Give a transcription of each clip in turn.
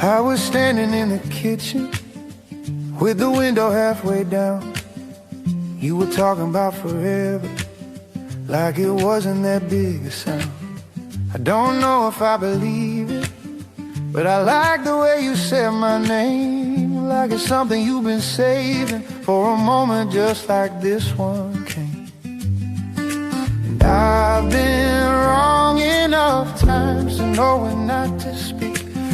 I was standing in the kitchen with the window halfway down. You were talking about forever, like it wasn't that big a sound. I don't know if I believe it, but I like the way you said my name, like it's something you've been saving for a moment just like this one came. And I've been wrong enough times to know when not to speak.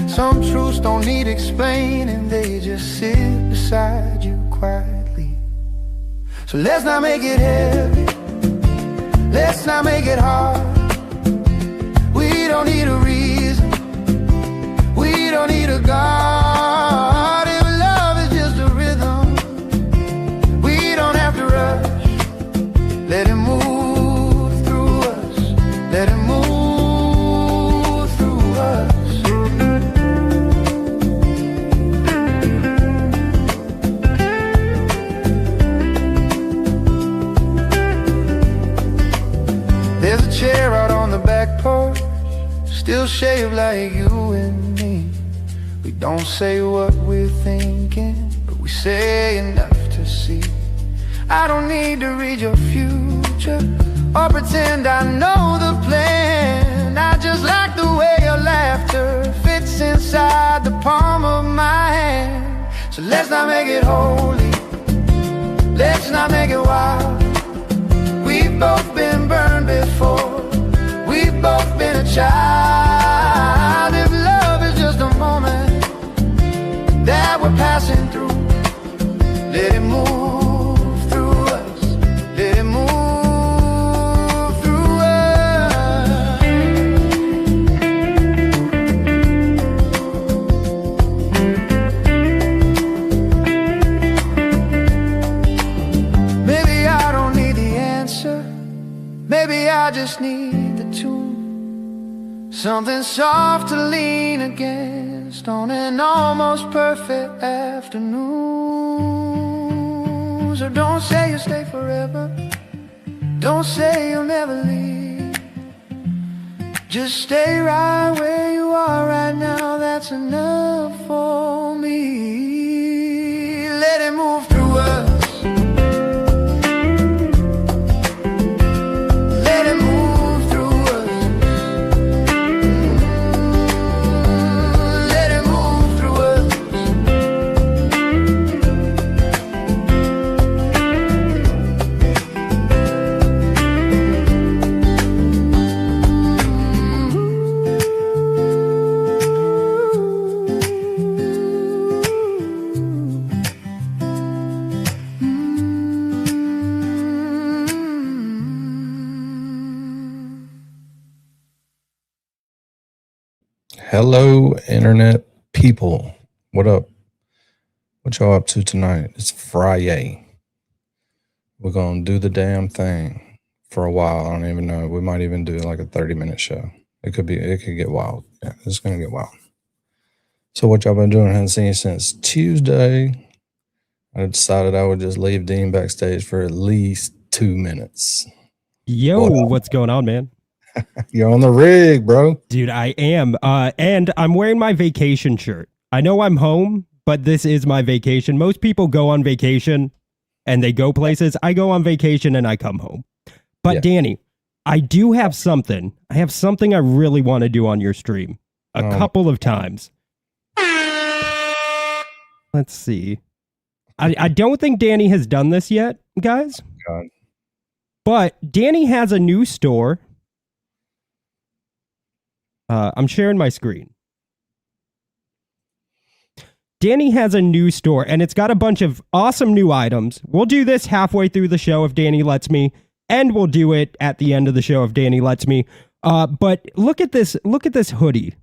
Some truths don't need explaining, they just sit beside you quietly. So let's not make it heavy, let's not make it hard. We don't need a reason, we don't need a God. If love is just a rhythm, we don't have to rush. Let it move through us, let it move through us. There's a chair out on the back porch, still shaped like you and me. We don't say what we're thinking, but we say enough to see. I don't need to read your future or pretend I know the plan. I just like the way your laughter fits inside the palm of my hand. So let's not make it holy, let's not make it wild. We've both been burned before, we've both been a child. If love is just a moment that we're passing through, let it move through us, let it move through us. Maybe I don't need the answer, maybe I just need the tune, something soft to lean against on an almost perfect afternoon. So don't say you'll stay forever, don't say you'll never leave. Just stay right where you are right now, that's enough for me. Let it move through us, let it move through us. Let it move through us. Hello, internet people. What up? What y'all up to tonight? It's Friyay. We're going to do the damn thing for a while. I don't even know. We might even do like a 30-minute show. It could get wild. Yeah, it's going to get wild. So what y'all been doing? I haven't seen you since Tuesday. I decided I would just leave Dean backstage for at least 2 minutes. Yo, what's going on, man? You're on the rig, bro. Dude, I am. And I'm wearing my vacation shirt. I know I'm home, but this is my vacation. Most people go on vacation and they go places. I go on vacation and I come home. But yeah. Danny, I do have something. I have something I really want to do on your stream a couple of times. Let's see. I don't think Danny has done this yet, guys. God. But Danny has a new store. I'm sharing my screen. Danny has a new store, and it's got a bunch of awesome new items. We'll do this halfway through the show if Danny lets me, and we'll do it at the end of the show if Danny lets me. But look at this hoodie.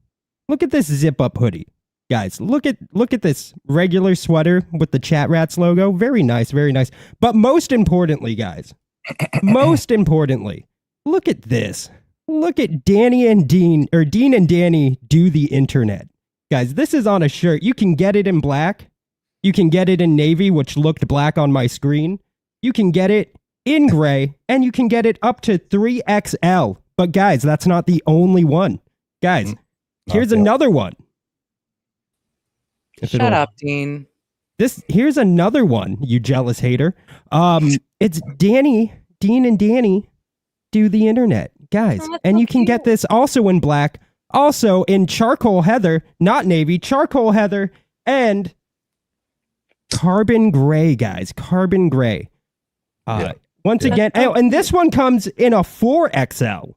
Look at this zip-up hoodie. Guys, look at this regular sweater with the ChatRats logo. Very nice, very nice. But most importantly, guys, most importantly, look at this. Look at Danny and Dean, or Dean and Danny do the internet. Guys, this is on a shirt. You can get it in black. You can get it in navy, which looked black on my screen. You can get it in gray, and you can get it up to 3XL. But guys, that's not the only one. Guys, here's another one. Shut up, Dean. Here's another one, you jealous hater. It's Dean and Danny do the internet, guys. Oh, that's and so you can get cute. this also in black, also in charcoal heather, not navy, charcoal heather, and carbon gray, guys. Carbon gray. Once again, and this one comes in a 4XL.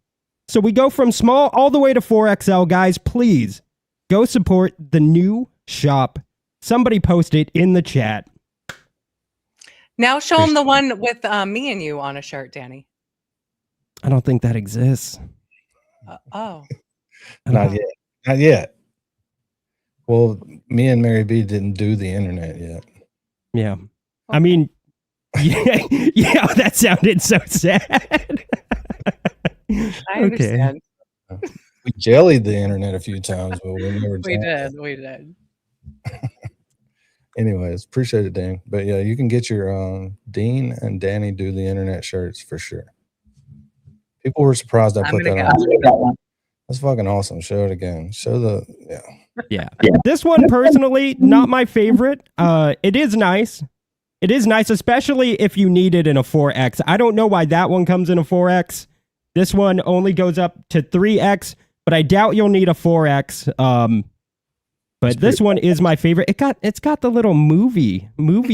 So we go from small all the way to 4XL, guys. Please go support the new shop. Somebody post it in the chat. Now show them the one with me and you on a shirt, Danny. I don't think that exists. Oh. Not yet. Not yet. Well, me and Mary B didn't do the internet yet. Yeah. I mean, yeah, that sounded so sad. I understand. We jellied the internet a few times, but we never did. We did. Anyways, appreciate it, Dean. But yeah, you can get your Dean and Danny do the internet shirts for sure. People were surprised I put that on. That's fucking awesome. Show it again. Show yeah. This one personally, not my favorite. It is nice. It is nice, especially if you need it in a 4X. I don't know why that one comes in a 4X. This one only goes up to 3X, but I doubt you'll need a 4X. But this one is my favorite. It's got the little movie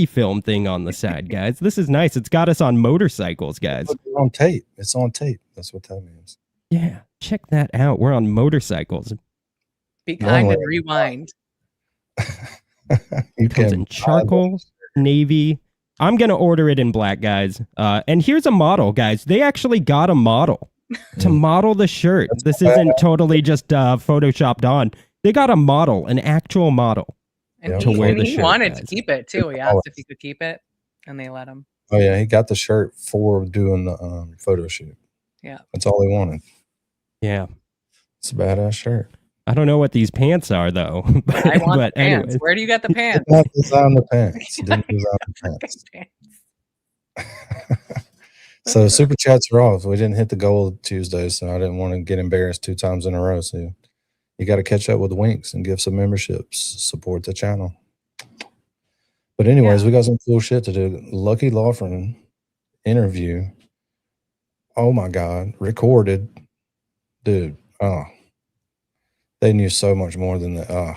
film thing on the side, guys. This is nice. It's got us on motorcycles, guys. It's on tape. It's on tape. That's what that means. Yeah, check that out. We're on motorcycles. Be kind and rewind. It comes in charcoal, navy. I'm going to order it in black, guys. And here's a model, guys. They actually got a model to model the shirt. This isn't totally just photoshopped on. They got a model, an actual model. And to wear the he shirt, wanted guys. to keep it too. He asked if he could keep it, and they let him. Oh yeah, he got the shirt for doing the photo shoot. Yeah, that's all he wanted. Yeah, it's a badass shirt. I don't know what these pants are though. I want the pants. Anyways. Where do you get the pants? Did not design the pants. Didn't design the pants. So super chats are off. We didn't hit the goal Tuesday, so I didn't want to get embarrassed 2 times in a row. So you got to catch up with Winks and give some memberships. Support the channel. But anyways, we got some cool shit to do. Lucky Lawford interview. Oh my God. Recorded. Dude. Oh. They knew so much more than that. Oh.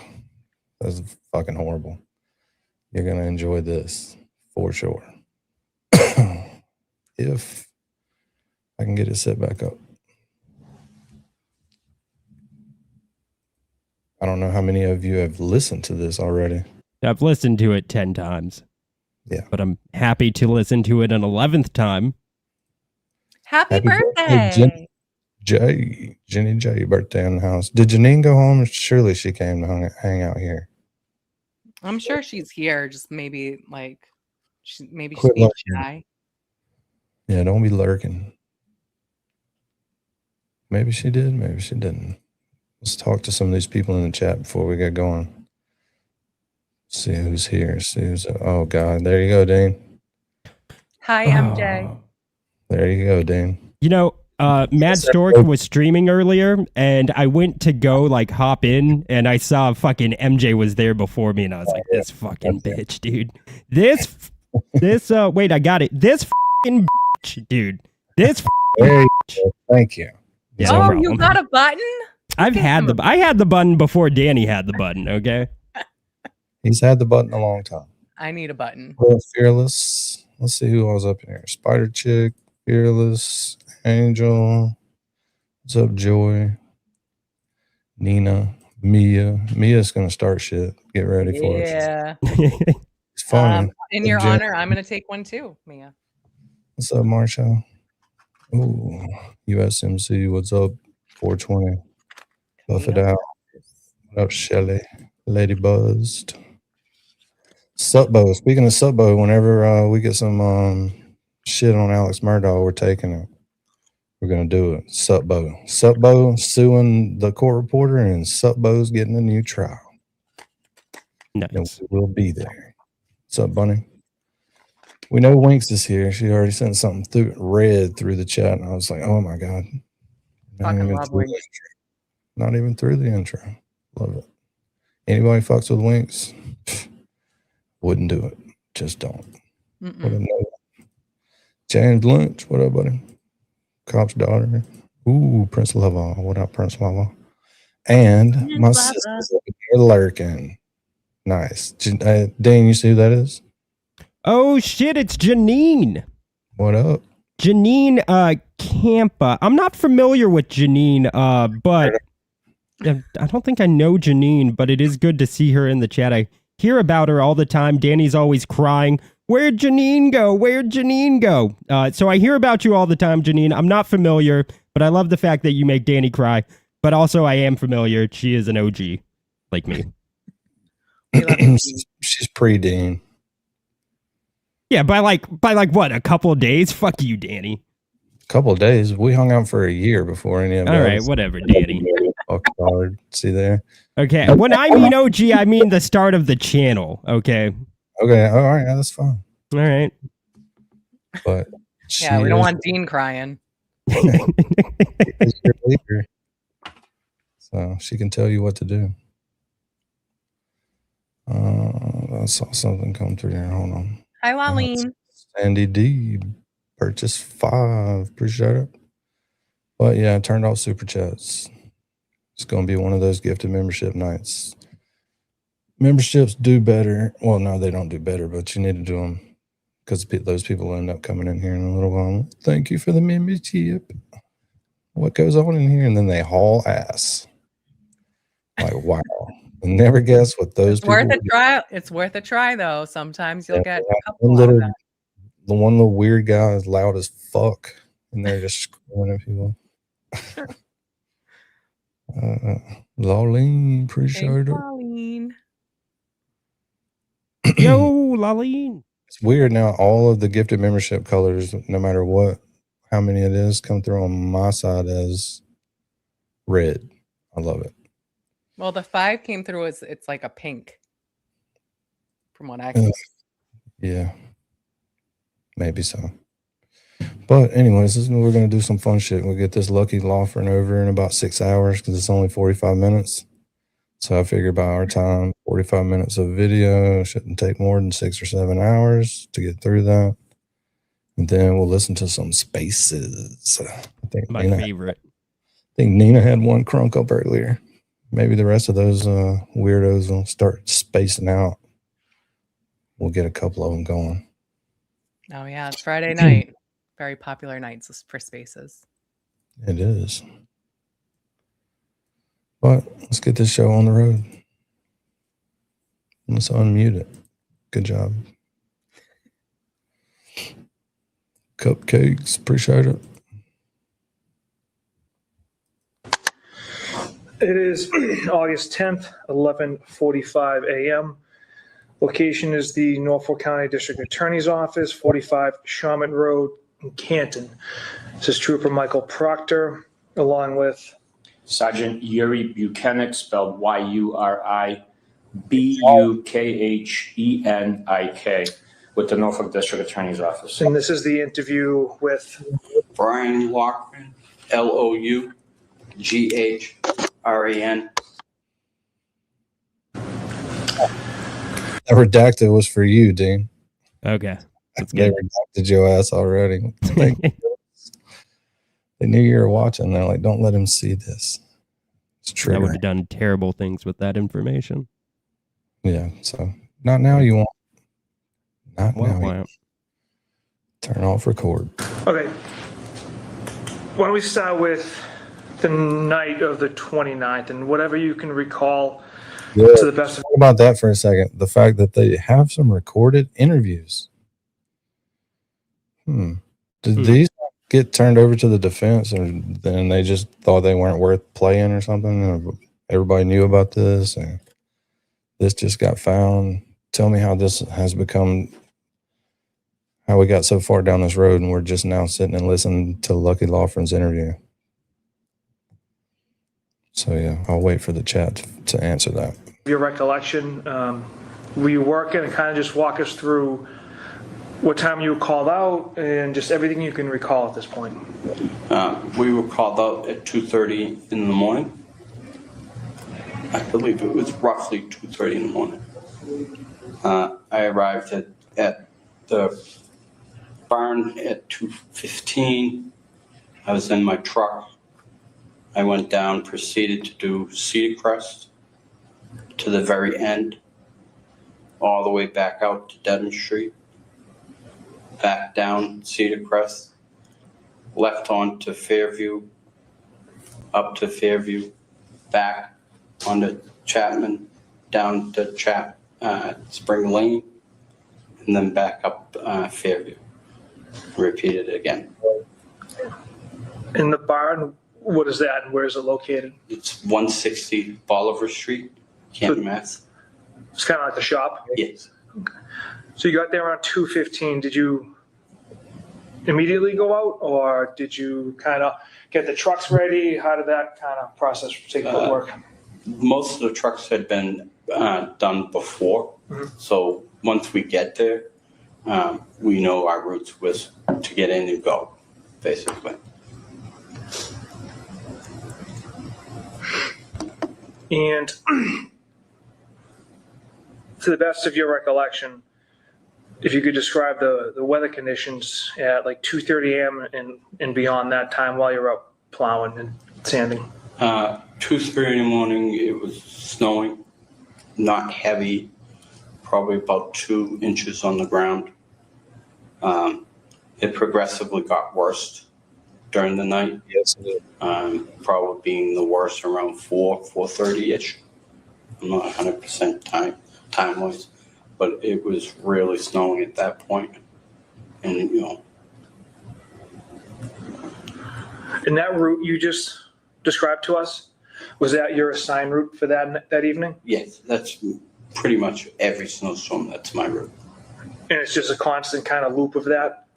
That's fucking horrible. You're going to enjoy this for sure. If I can get it set back up. I don't know how many of you have listened to this already. I've listened to it 10 times. Yeah. But I'm happy to listen to it an 11th time. Happy birthday. Jenny J birthday in the house. Did Janine go home? Surely she came to hang out here. I'm sure she's here. Just maybe like she's being shy. Yeah, don't be lurking. Maybe she did, maybe she didn't. Let's talk to some of these people in the chat before we get going. See who's here. See who's. Oh God, there you go, Dean. Hi, MJ. There you go, Dean. You know, Mad Stork was streaming earlier, and I went to go like hop in, and I saw fucking MJ was there before me, and I was like, "This fucking bitch, dude. This. Wait, I got it. This fucking bitch, dude. This. Thank you. Yeah, oh, you got a button? I had the button before Danny had the button. Okay. He's had the button a long time. I need a button. Well, Fearless. Let's see who else up in here. Spider Chick, Fearless, Angel. What's up, Joy? Nina, Mia. Mia's gonna start shit. Get ready for it. Yeah. It's fun. In your honor, I'm gonna take one too, Mia. What's up, Marsha? Ooh, USMC. What's up? 420. Buff it out. What up, Shelly? Lady Buzzed. Supbo. Speaking of Supbo, whenever we get some shit on Alex Murdaugh, we're taking it. We're gonna do it. Supbo. Supbo suing the court reporter, and Supbo's getting a new trial. Nice. And we'll be there. What's up, Bunny? We know Winks is here. She already sent something through the chat, and I was like, oh my God. Not even through the intro. Love it. Anybody fucks with Winks, Wouldn't do it. Just don't. What up, James Lynch, what up, buddy? Cop's daughter. Ooh, Prince Lava. What up, Prince Lava? And my sister's lurking. Nice. Dane, you see who that is? Oh shit, it's Janine. What up? Janine Campa. I'm not familiar with Janine, but I don't think I know Janine, but it is good to see her in the chat. I hear about her all the time. Danny's always crying, "Where'd Janine go? Where'd Janine go?" So I hear about you all the time, Janine. I'm not familiar, but I love the fact that you make Danny cry. But also I am familiar. She is an OG, like me. She's pre-Dean. Yeah, by like what? A couple of days? Fuck you, Danny. Couple of days. We hung out for a year before any of that. All right, whatever, Danny. See there? Okay. When I mean OG, I mean the start of the channel. Okay. Okay. All right. That's fine. All right. But yeah, we don't want Dean crying. So she can tell you what to do. I saw something come through here. Hold on. Hi, Laleen. Sandy D. Purchase 5. Appreciate it. But yeah, I turned off super chats. It's going to be one of those gifted membership nights. Memberships do better. Well, no, they don't do better, but you need to do them because those people end up coming in here in a little while. Thank you for the membership. What goes on in here? And then they haul ass. Like, wow. You never guess what those people worth a try. It's worth a try, though. Sometimes you'll get a couple of them. The one little weird guy is loud as fuck, and they're just screaming at people. Laleen, appreciate it. Laleen. Yo, Laleen. It's weird now. All of the gifted membership colors, no matter how many it is, come through on my side as red. I love it. Well, the 5 came through as it's like a pink, from what I can see. Yeah, maybe so. But anyways, we're going to do some fun shit. We'll get this lucky Lawfern over in about 6 hours because it's only 45 minutes. So I figure by our time, 45 minutes of video shouldn't take more than 6 or 7 hours to get through that. And then we'll listen to some spaces. I think My favorite. I think Nina had one crunk up earlier. Maybe the rest of those weirdos will start spacing out. We'll get a couple of them going. Oh, yeah. It's Friday night. Very popular nights for spaces. It is. But let's get this show on the road. Let's unmute it. Good job. Cupcakes. Appreciate it. It is August 10th, 11:45 a.m. Location is the Norfolk County District Attorney's Office, 45 Sharman Road in Canton. This is Trooper Michael Proctor, along with Sergeant Yuri Buchanan, spelled Yuri Bukhenik, with the Norfolk District Attorney's Office. and this is the interview with Brian Lockman, Loughran. That redacted was for you, Dean. Okay. That's They good. redacted your ass already. They knew you were watching. They're like, don't let him see this. It's true. I would have done terrible things with that information. Yeah, so not now you won't. Not now. Wow. You turn off record. Okay. Why don't we start with the night of the 29th and whatever you can recall to the best of Talk about that for a second. The fact that they have some recorded interviews. Did these get turned over to the defense, or then they just thought they weren't worth playing or something? Or everybody knew about this, and this just got found. Tell me how this has become, how we got so far down this road, and we're just now sitting and listening to Lucky Lawfern's interview. So yeah, I'll wait for the chat to answer that. your recollection. Were you working, and kind of just walk us through what time you were called out and just everything you can recall at this point? We were called out at 2:30 in the morning. I believe it was roughly 2:30 in the morning. I arrived at the barn at 2:15. I was in my truck. I went down, proceeded to do Cedar Crest to the very end, all the way back out to Dedham Street, back down Cedar Crest, left onto Fairview, up to Fairview, back onto Chapman, down to Spring Lane, and then back up Fairview. Repeated it again. In the barn, what is that and where is it located? It's 160 Bolivar Street, Canton, Mass. It's kind of like the shop. Yes. So you got there around 2:15. Did you immediately go out, or did you kind of get the trucks ready? How did that kind of process take work? Most of the trucks had been done before. So once we get there, we know our routes was to get in and go, basically. And to the best of your recollection, if you could describe the weather conditions at like 2:30 a.m. and beyond that time while you're out plowing and sanding. 2:30 in the morning, it was snowing, not heavy, probably about 2 inches on the ground. It progressively got worse during the night. Yes, it did. Probably being the worst around 4:30-ish. I'm not 100% time-wise, but it was really snowing at that point. And, you know. And that route you just described to us, was that your assigned route for that evening? Yes, that's pretty much every snowstorm. That's my route. And it's just a constant kind of loop of that?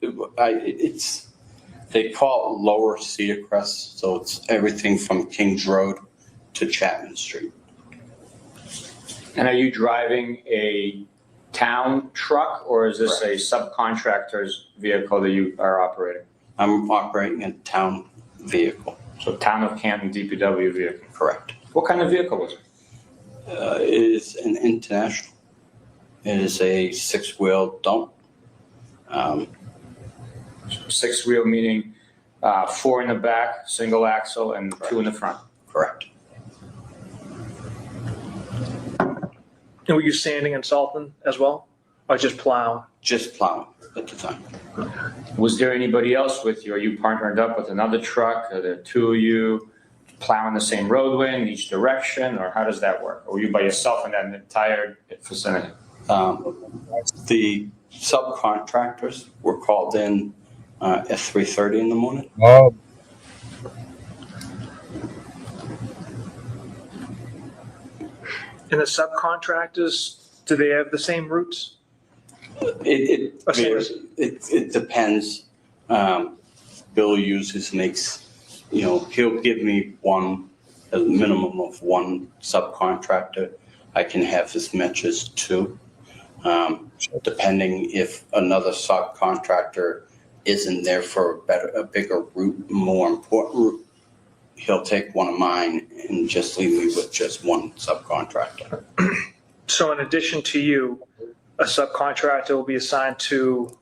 They call it Lower Cedar Crest, so it's everything from Kings Road to Chapman Street. And are you driving a town truck, or is this a subcontractor's vehicle that you are operating? I'm operating a town vehicle. So town of Canton DPW vehicle. Correct. What kind of vehicle was it? It is an international. It is a 6-wheel dump. 6-wheel meaning 4 in the back, single axle, and 2 in the front. Correct. And were you sanding and salting as well, or just plowing? Just plowing at the time. Was there anybody else with you? Are you partnered up with another truck? Are there 2 of you plowing the same roadway in each direction, or how does that work? Or were you by yourself in that entire vicinity? The subcontractors were called in at 3:30 in the morning. Oh, And the subcontractors, do they have the same routes? It depends. Bill makes, he'll give me a minimum of 1 subcontractor. I can have as much as 2, depending if another subcontractor isn't there for a bigger route, more important route. He'll take one of mine and just leave me with just 1 subcontractor. So in addition to you, a subcontractor will be assigned to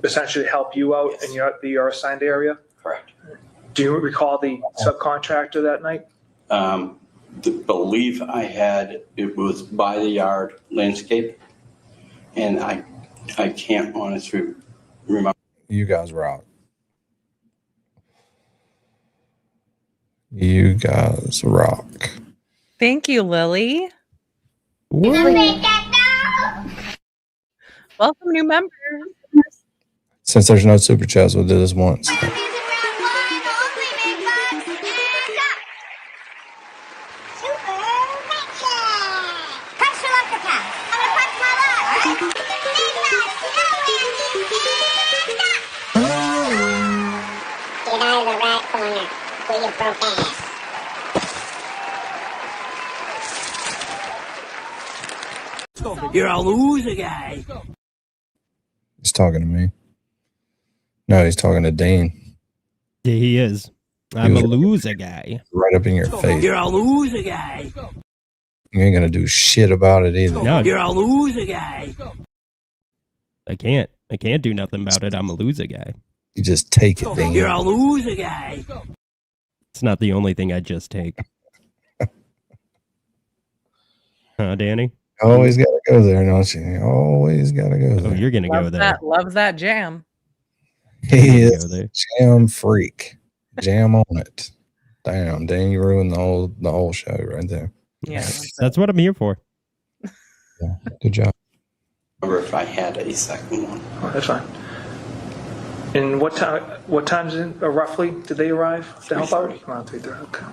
essentially help you out in your assigned area? Correct. Do you recall the subcontractor that night? The belief I had, it was by the yard landscape, and I can't honestly remember. you guys rock. You guys rock. Thank you, Lily. Woo. Welcome, new members. Since there's no super chats, we'll do this once. Get out of the rat corner with your broke ass. You're a loser, guy. He's talking to me. No, he's talking to Dean. Yeah, he is. I'm a loser guy. Right up in your face. You're a loser, guy. You ain't gonna do shit about it either. No, You're a loser, guy. I can't. I can't do nothing about it. I'm a loser guy. You just take it, Dan. You're a loser, guy. It's not the only thing I just take. Huh, Danny? Always gotta go there, don't you? You always gotta go Oh, there. you're gonna go there. Loves that jam. He You're gonna is go there. a jam freak. Jam on it. Damn, Dan, you ruined the whole show right there. Yeah. That's what I'm here for. Yeah, good job. Remember if I had a second one. Oh, that's fine. And what times roughly did they arrive to help out? 3:30. Around 3:30. Okay.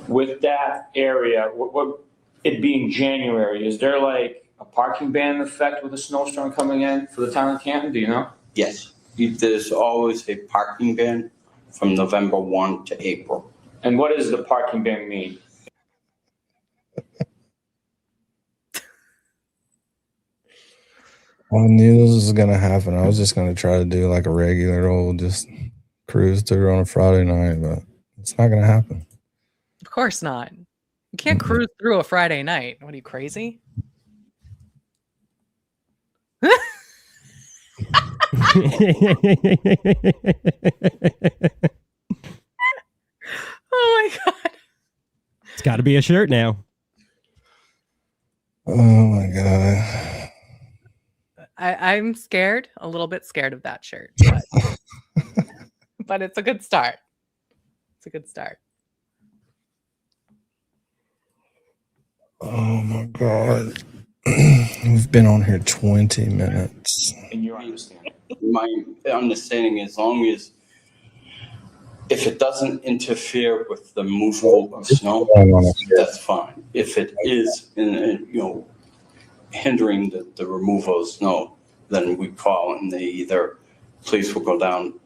With that area, what it being January, is there like a parking ban effect with a snowstorm coming in for the town of Canton? Do you know? Yes, there's always a parking ban from November 1 to April. And what does the parking ban mean? I knew this was gonna happen. I was just gonna try to do like a regular old just cruise through on a Friday night, but it's not gonna happen. Of course not. You can't cruise through a Friday night. What are you, crazy? Oh my God. It's got to be a shirt now. Oh my god. I'm scared, a little bit scared of that shirt, but it's a good start. It's a good start. Oh my god. We've been on here 20 minutes. In your understanding. My understanding, as long as if it doesn't interfere with the removal of snow, that's fine. If it is, hindering the removal of snow, then we call and they either police will go down,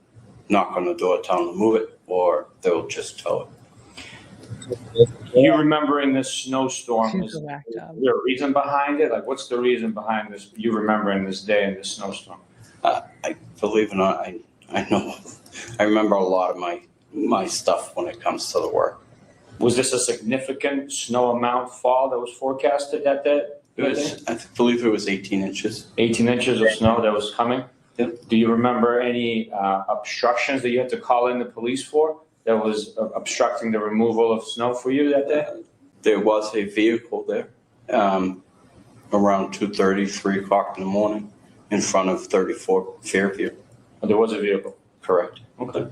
knock on the door, tell them to move it, or they'll just tow it. You remembering this snowstorm, is She's whacked up. there a reason behind it? Like, what's the reason behind this, you remembering this day and this snowstorm? I believe it or not, I know, I remember a lot of my stuff when it comes to the work. Was this a significant snow amount fall that was forecasted that day? I believe it was 18 inches. 18 inches of snow that was coming? Yep. Do you remember any obstructions that you had to call in the police for that was obstructing the removal of snow for you that day? There was a vehicle there around 2:30, 3 o'clock in the morning in front of 34 Fairview. Oh, there was a vehicle? Correct. Okay.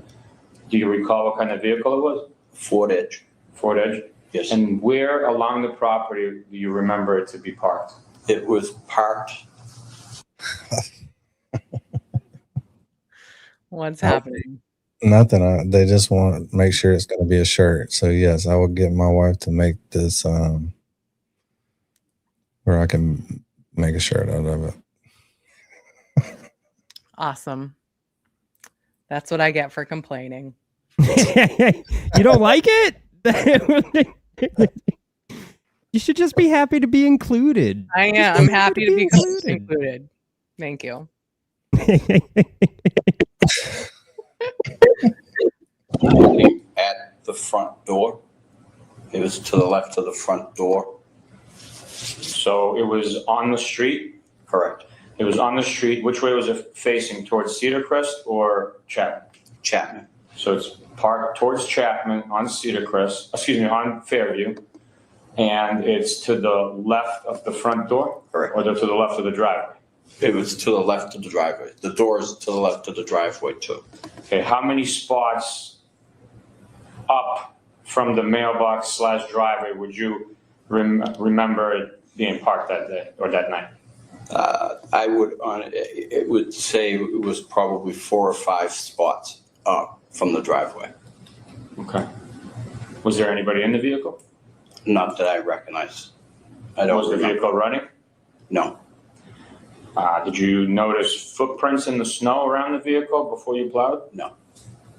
Do you recall what kind of vehicle it was? Ford Edge. Ford Edge? Yes. And where along the property do you remember it to be parked? It was parked. What's happening? Nothing. They just want to make sure it's going to be a shirt. So yes, I will get my wife to make this where I can make a shirt out of it. Awesome. That's what I get for complaining. You don't like it? You should just be happy to be included. I am. I'm happy to be included. Thank you. At the front door. It was to the left of the front door. So it was on the street? Correct. It was on the street. Which way was it facing? Towards Cedar Crest or Chapman? Chapman. So it's parked towards Chapman on Cedar Crest, on Fairview. And it's to the left of the front door? Correct. Or to the left of the driveway? It was to the left of the driveway. The door is to the left of the driveway too. Okay, how many spots up from the mailbox / driveway would you remember it being parked that day or that night? I would say it was probably 4 or 5 spots up from the driveway. Okay. Was there anybody in the vehicle? Not that I recognize. I don't Was the remember. vehicle running? No. Did you notice footprints in the snow around the vehicle before you plowed? No.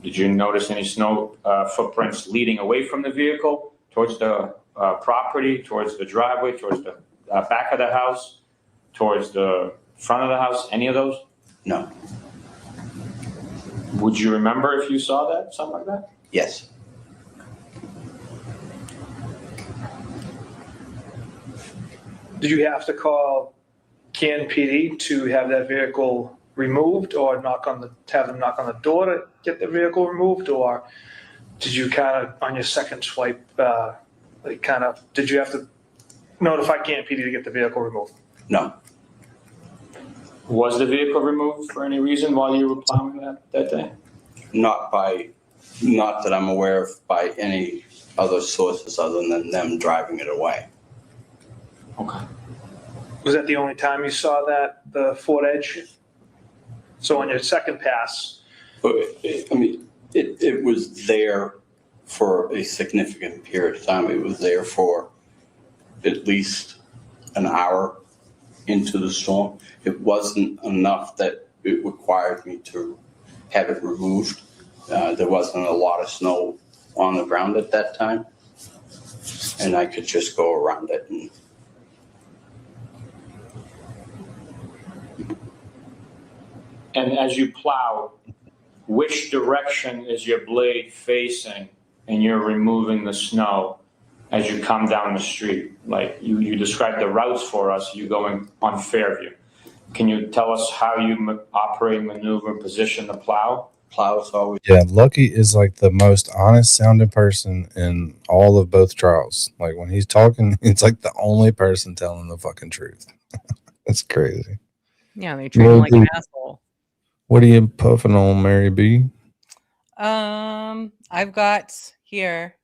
Did you notice any snow footprints leading away from the vehicle towards the property, towards the driveway, towards the back of the house, towards the front of the house? Any of those? No. Would you remember if you saw that, something like that? Yes. Did you have to call Canton PD to have that vehicle removed, or have them knock on the door to get the vehicle removed, or did you kind of on your second swipe, did you have to notify Canton PD to get the vehicle removed? No. Was the vehicle removed for any reason while you were plowing that day? Not that I'm aware of by any other sources other than them driving it away. Okay. Was that the only time you saw the Ford Edge? So on your second pass? It was there for a significant period of time. It was there for at least an hour into the storm. It wasn't enough that it required me to have it removed. There wasn't a lot of snow on the ground at that time, and I could just go around it. And as you plow, which direction is your blade facing and you're removing the snow as you come down the street? Like you described the routes for us, you going on Fairview. Can you tell us how you operate, maneuver, position the plow? Plow is always... Yeah, Lucky is like the most honest sounding person in all of both trials. Like when he's talking, it's like the only person telling the fucking truth. That's crazy. Yeah, they treat him like an asshole. What are you puffing on, Mary B? I've got here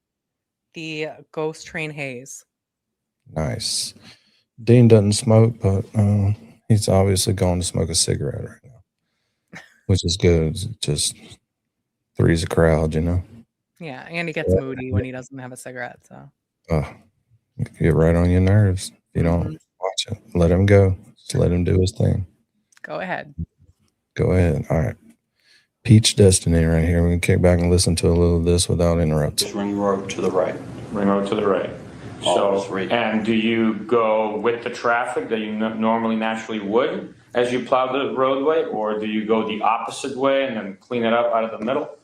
the Ghost Train Haze. Nice. Dean doesn't smoke, but he's obviously going to smoke a cigarette right now, which is good. It just threes a crowd, you know? Yeah, and he gets moody when he doesn't have a cigarette, so. Get right on your nerves. If you don't watch it, let him go. Just let him do his thing. Go ahead. Go ahead. All right. Peach Destiny right here. We can kick back and listen to a little of this without interrupting. Ring road to the right. Ring road to the right. So, and do you go with the traffic that you normally naturally would as you plow the roadway, or do you go the opposite way and then clean it up out of the middle?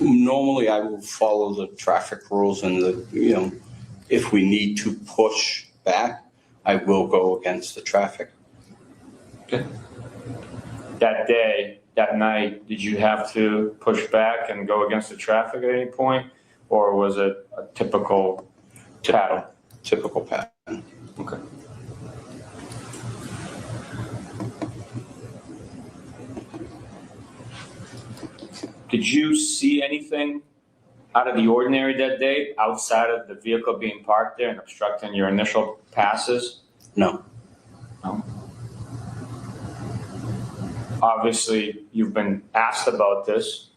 Normally I will follow the traffic rules and if we need to push back, I will go against the traffic. Okay. That day, that night, did you have to push back and go against the traffic at any point, or was it a typical pattern? Typical pattern. Okay. Did you see anything out of the ordinary that day outside of the vehicle being parked there and obstructing your initial passes? No. No. Obviously, you've been asked about this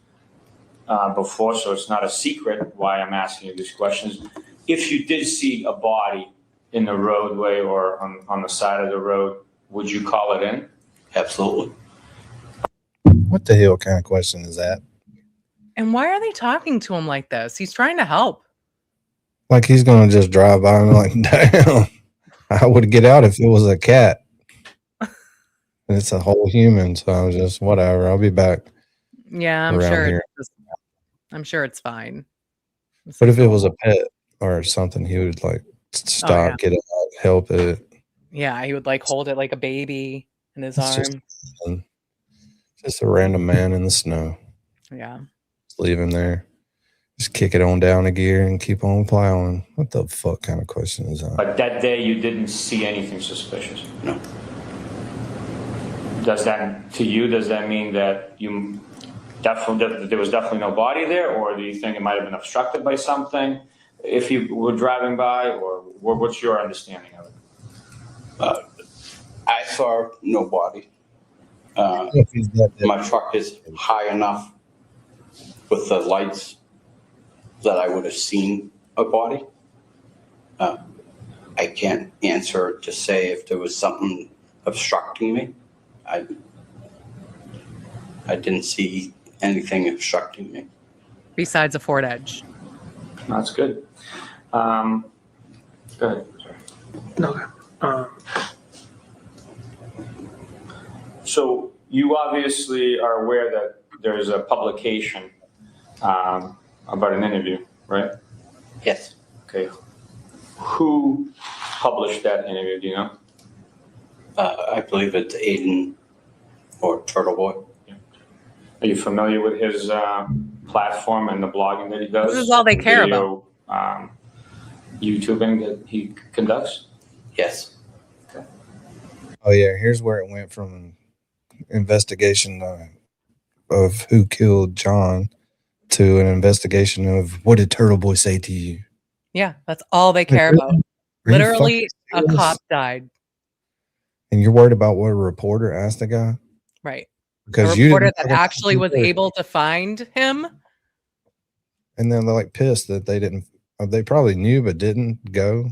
before, so it's not a secret why I'm asking you these questions. If you did see a body in the roadway or on the side of the road, would you call it in? Absolutely. What the hell kind of question is that? And why are they talking to him like this? He's trying to help. Like he's going to just drive by and like, damn, I would get out if it was a cat. It's a whole human, so I was just whatever. I'll be back. Yeah, I'm sure. I'm sure it's fine. But if it was a pet or something, he would like stop, get it out, help it. Yeah, he would like hold it like a baby in his arm. Just a random man in the snow. Yeah. Just leave him there. Just kick it on down a gear and keep on plowing. What the fuck kind of question is that? But that day you didn't see anything suspicious? No. Does that mean that you there was definitely no body there, or do you think it might have been obstructed by something if you were driving by, or what's your understanding of it? I saw no body. My truck is high enough with the lights that I would have seen a body. I can't answer to say if there was something obstructing me. I didn't see anything obstructing me. Besides a Ford Edge. That's good. Go ahead. No. So you obviously are aware that there's a publication about an interview, right? Yes. Okay. Who published that interview? Do you know? I believe it's Aiden or Turtle Boy. Are you familiar with his platform and the blogging that he does? This is all they care Video, YouTubing that he conducts? Yes. Oh yeah, here's where it went from investigation of who killed John to an investigation of what did Turtle Boy say to you? Yeah, that's all they care Really? about. Are you Literally, a fucking cop serious? died. And you're worried about what a reporter asked the guy? Right. Because A you reporter didn't that fucking ask actually him was first. able to find him. And then they're like pissed that they didn't. They probably knew but didn't go,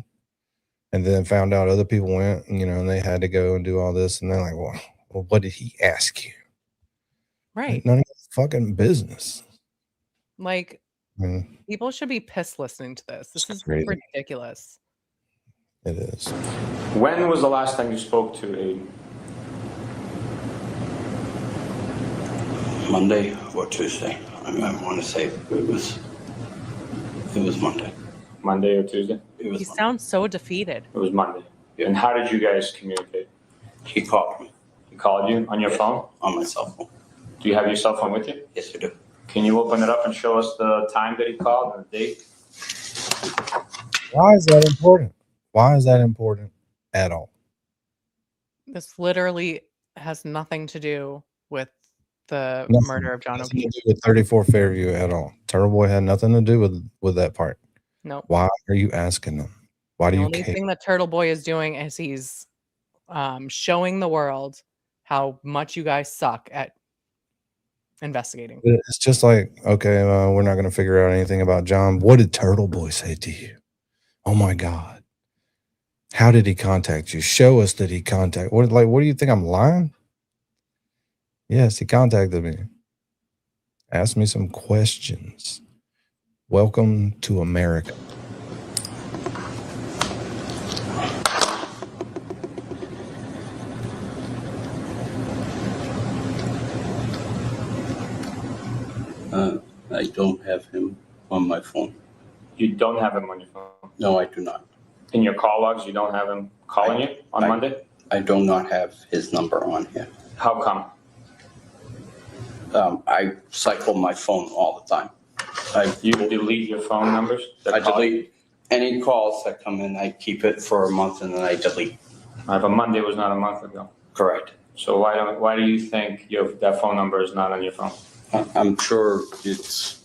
and then found out other people went. And they had to go and do all this. And they're like, "Well, what did he ask you?" Right. None of your fucking business. Like, I mean, people should be pissed listening to this. This is crazy. ridiculous. It is. When was the last time you spoke to Aiden? Monday or Tuesday. I want to say it was Monday. Monday or Tuesday? It was He Monday. sounds so defeated. It was Monday. Yeah. And how did you guys communicate? He called me He called you on your phone? on my cell phone. Do you have your cell phone with you? Yes, I do. Can you open it up and show us the time that he called and the date? Why is that important? Why is that important at all? This literally has nothing to do with the Nothing. murder of John Nothing O'Keefe. to do with 34 Fairview at all. Turtle Boy had nothing to do with that part. Nope. Why are you asking them? Why do The you only care? thing that Turtle Boy is doing is he's showing the world how much you guys suck at investigating. It's just like, okay, we're not going to figure out anything about John. What did Turtle Boy say to you? Oh my God. How did he contact you? Show us that he contacted. What do you think? I'm lying? Yes, he contacted me. Asked me some questions. Welcome to America. I don't have him on my phone. You don't have him on your phone? No, I do not. In your call logs, you don't have him calling you on Monday? I do not have his number on here. How come? I cycle my phone all the time. You delete your phone numbers? I delete any calls that come in. I keep it for a month and then I delete. But Monday was not a month ago. Correct. So why do you think that phone number is not on your phone? I'm sure it's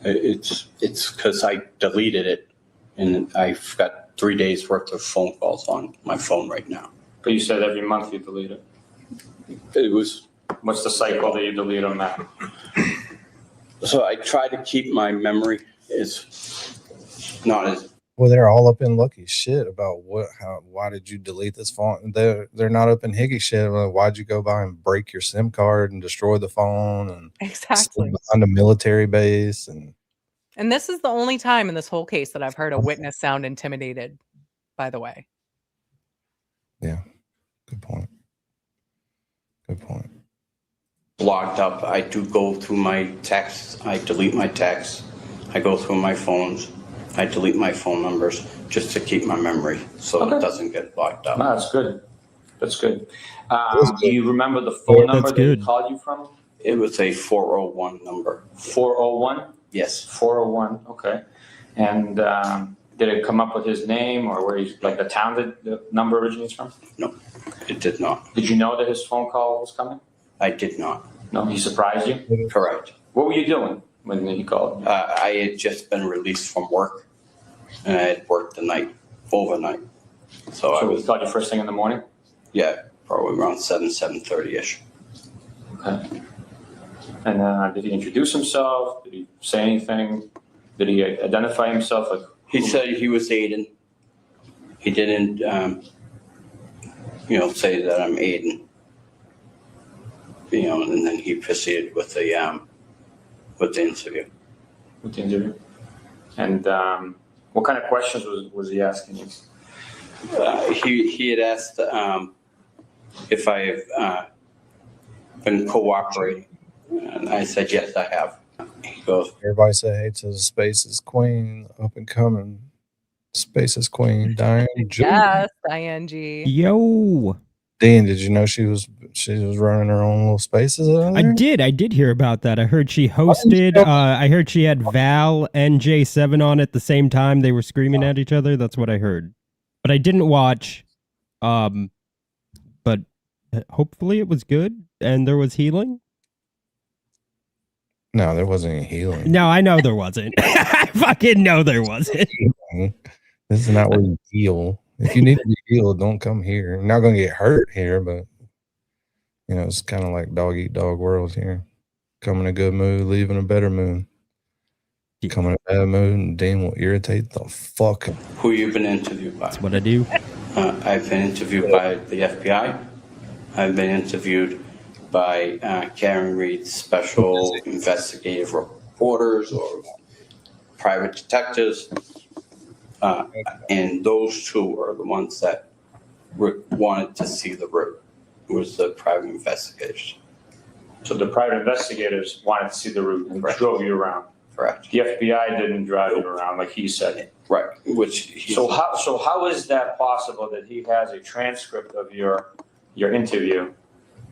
because I deleted it and I've got 3 days worth of phone calls on my phone right now. But you said every month you delete it. It was. What's the cycle that you delete on that? So I try to keep my memory not as. Well, they're all up in Lucky shit about why did you delete this phone? They're not up in Higgy shit. Like, why'd you go by and break your SIM card and destroy the phone and Exactly behind a military base And this is the only time in this whole case that I've heard a witness sound intimidated, by the way. Yeah. Good point. Good point. Logged up. I do go through my texts. I delete my texts. I go through my phones. I delete my phone numbers just to keep my memory so it doesn't get locked up. No, that's good. That's good. Do you remember the phone number that he called you from? It was a 401 number. 401? Yes. 401, okay. And did it come up with his name or where he's, like the town that the number originates from? No, it did not. Did you know that his phone call was coming? I did not. No, he surprised you? Correct. What were you doing when he called? I had just been released from work and I had worked the night, overnight. So he called you first thing in the morning? Yeah, probably around 7:30-ish. Okay. And did he introduce himself? Did he say anything? Did he identify himself? He said he was Aiden. He didn't, say that I'm Aiden. And then he proceeded with the interview. With the interview? And what kind of questions was he asking you? He had asked if I have been cooperating. And I said, yes, I have. He goes, everybody say hey to the Spaces Queen, up and coming Spaces Queen, Diane G. Yes, ING. Yo. Dean, did you know she was running her own little spaces out I there? did hear about that. I heard she hosted. I heard she had Val and J7 on at the same time. They were screaming at each other. That's what I heard. But I didn't watch. But hopefully it was good and there was healing. No, there wasn't any healing. No, I know there wasn't. I fucking know there wasn't. This is not where you heal. If you need to be healed, don't come here. You're not going to get hurt here, but you know, it's kind of like dog eat dog world here. Come in a good mood, leave in a better mood. Come in a bad mood, and Dean will irritate the fuck. Who you been interviewed by? That's what I do. I've been interviewed by the FBI. I've been interviewed by Karen Reed's special investigative reporters or private detectives. And those two are the ones that wanted to see the route. It was the private investigators. So the private investigators wanted to see the route and Correct. drove you around. Correct. The FBI didn't drive you around like he said. Right. So how is that possible that he has a transcript of your interview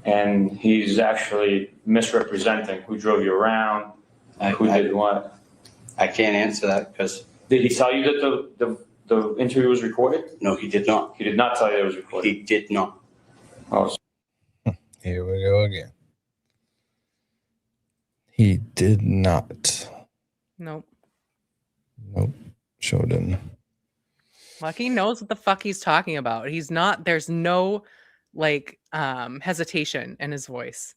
and he's actually misrepresenting who drove you around, who did what? I can't answer that because. Did he tell you that the interview was recorded? No, he did not. He did not tell you it was recorded. He did not. Oh, Here we go again. He did not. Nope. Nope. Sure didn't. Like he knows what the fuck he's talking about. He's not. There's no like hesitation in his voice.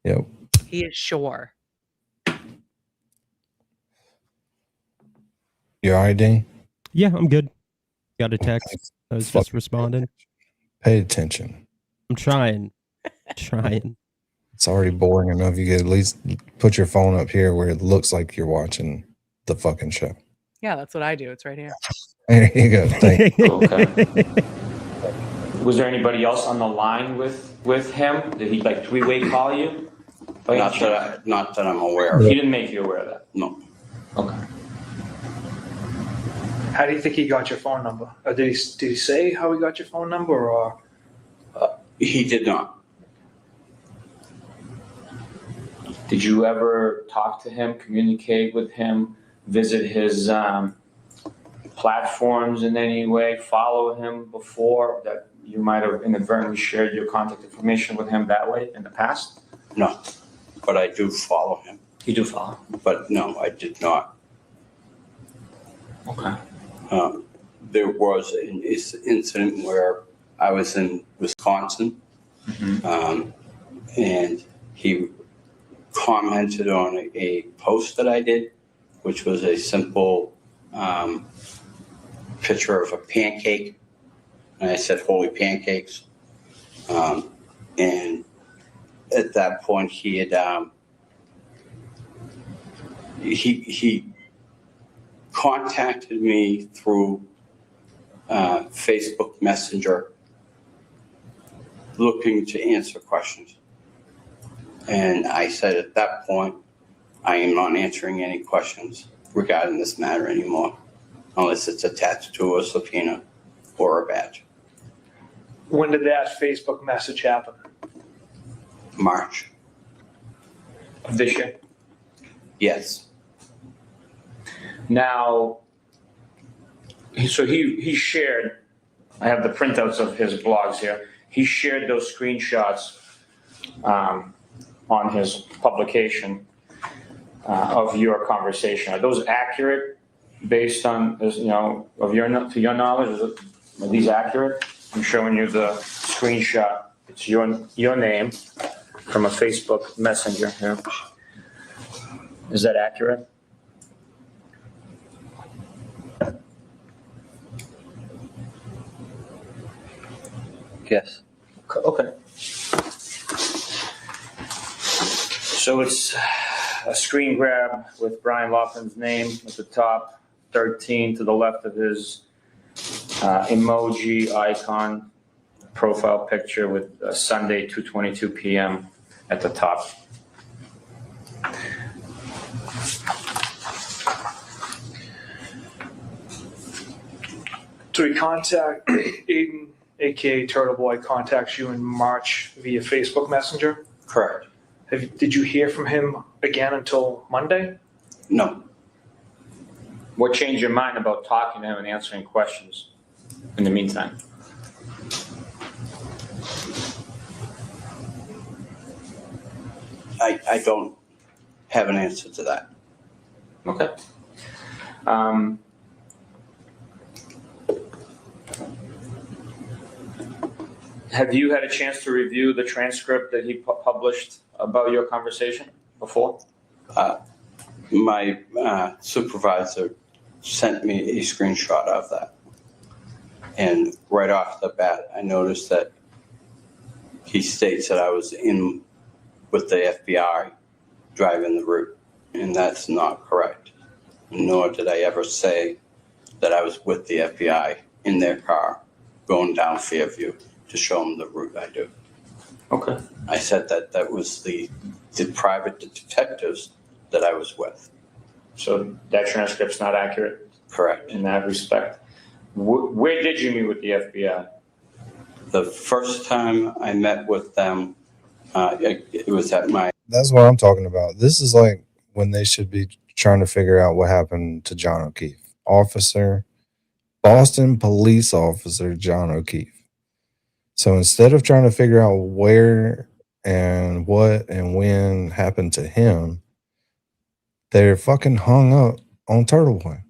Yep. He is sure. You all right, Dean? Yeah, I'm good. Got a text. I was just responding. Pay attention. I'm trying. Trying. It's already boring enough. You could at least put your phone up here where it looks like you're watching the fucking show. Yeah, that's what I do. It's right here. There you go. Thank you. okay. Was there anybody else on the line with him? Did he like three-way call you? Not that I'm aware of. He didn't make you aware of that? No. Okay. How do you think he got your phone number? Or did he say how he got your phone number, or? He did not. Did you ever talk to him, communicate with him, visit his platforms in any way, follow him before that you might have inadvertently shared your contact information with him that way in the past? No, but I do follow him. You do follow? But no, I did not. Okay. There was an incident where I was in Wisconsin, and he commented on a post that I did, which was a simple picture of a pancake, and I said, "Holy pancakes!" And at that point, he had he contacted me through Facebook Messenger, looking to answer questions. And I said at that point, I am not answering any questions regarding this matter anymore, unless it's attached to a subpoena or a badge. When did that Facebook message happen? March. Of this year? Yes. Now, so he shared, I have the printouts of his blogs here. He shared those screenshots on his publication of your conversation. Are those accurate based on, you know, to your knowledge? Are these accurate? I'm showing you the screenshot. It's your name from a Facebook Messenger here. Is that accurate? Yes. Okay. So it's a screen grab with Brian Laughlin's name at the top, 13 to the left of his emoji icon profile picture with Sunday 2:22 p.m. at the top. So we contact Aiden, aka Turtle Boy, contacts you in March via Facebook Messenger. Correct. Did you hear from him again until Monday? No. What changed your mind about talking to him and answering questions in the meantime? I don't have an answer to that. Okay. Have you had a chance to review the transcript that he published about your conversation before? My supervisor sent me a screenshot of that. And right off the bat, I noticed that he states that I was in with the FBI driving the route, and that's not correct. Nor did I ever say that I was with the FBI in their car going down Fairview to show them the route I do. Okay. I said that that was the private detectives that I was with. So that transcript's not accurate? Correct. In that respect. Where did you meet with the FBI? The first time I met with them, it was at my... That's what I'm talking about. This is like when they should be trying to figure out what happened to John O'Keefe. Boston police officer John O'Keefe. So instead of trying to figure out where and what and when happened to him, they're fucking hung up on Turtle Boy.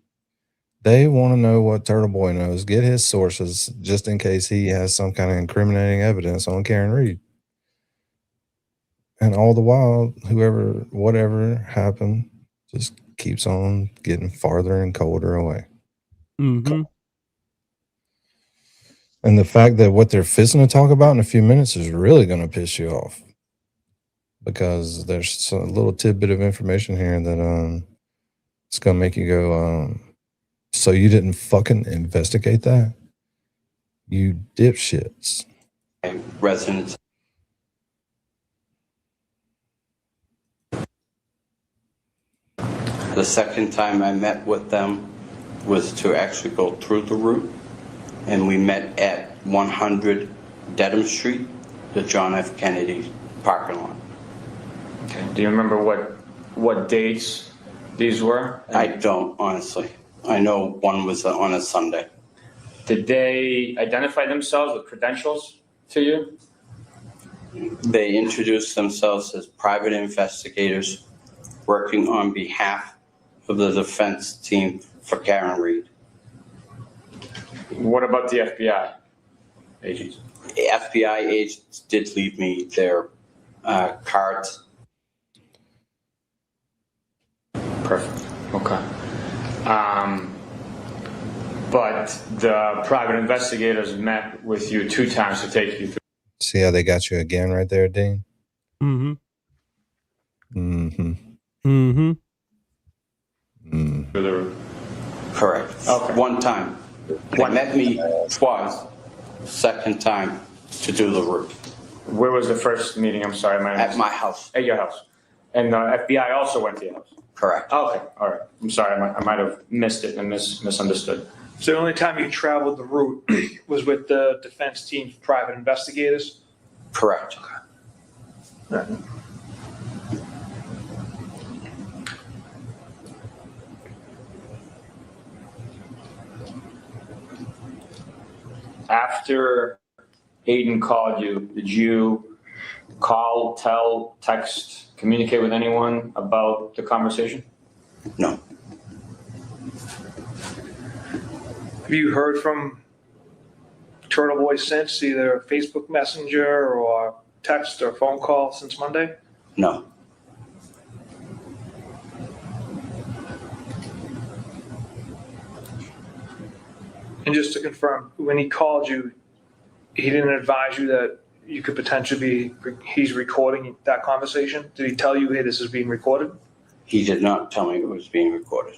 They want to know what Turtle Boy knows, get his sources just in case he has some kind of incriminating evidence on Karen Reed. And all the while, whatever happened, just keeps on getting farther and colder away. Mm-hmm. And the fact that what they're fixing to talk about in a few minutes is really going to piss you off. Because there's a little tidbit of information here that it's going to make you go, so you didn't fucking investigate that? You dipshits. residence. The second time I met with them was to actually go through the route, and we met at 100 Dedham Street, the John F. Kennedy parking lot. Okay. Do you remember what dates these were? I don't, honestly. I know one was on a Sunday. Did they identify themselves with credentials to you? They introduced themselves as private investigators working on behalf of the defense team for Karen Reed. What about the FBI agents? The FBI agents did leave me their cards. Perfect. Okay. But the private investigators met with you 2 times to take you through. See how they got you again right there, Dean? Mm-hmm. Mm-hmm. Mm-hmm. Mm. the route. Correct. Okay. One time. They met me twice. Second time to do the route. Where was the first meeting? I'm sorry. At my house. At your house. And the FBI also went to your house? Correct. Okay. All right. I'm sorry. I might have missed it and misunderstood. So the only time you traveled the route was with the defense team's private investigators? Correct. Okay. After Aiden called you, did you call, tell, text, communicate with anyone about the conversation? No. Have you heard from Turtle Boy since, either Facebook Messenger or text or phone call since Monday? No. And just to confirm, when he called you, he didn't advise you that you could potentially he's recording that conversation? Did he tell you, hey, this is being recorded? He did not tell me it was being recorded.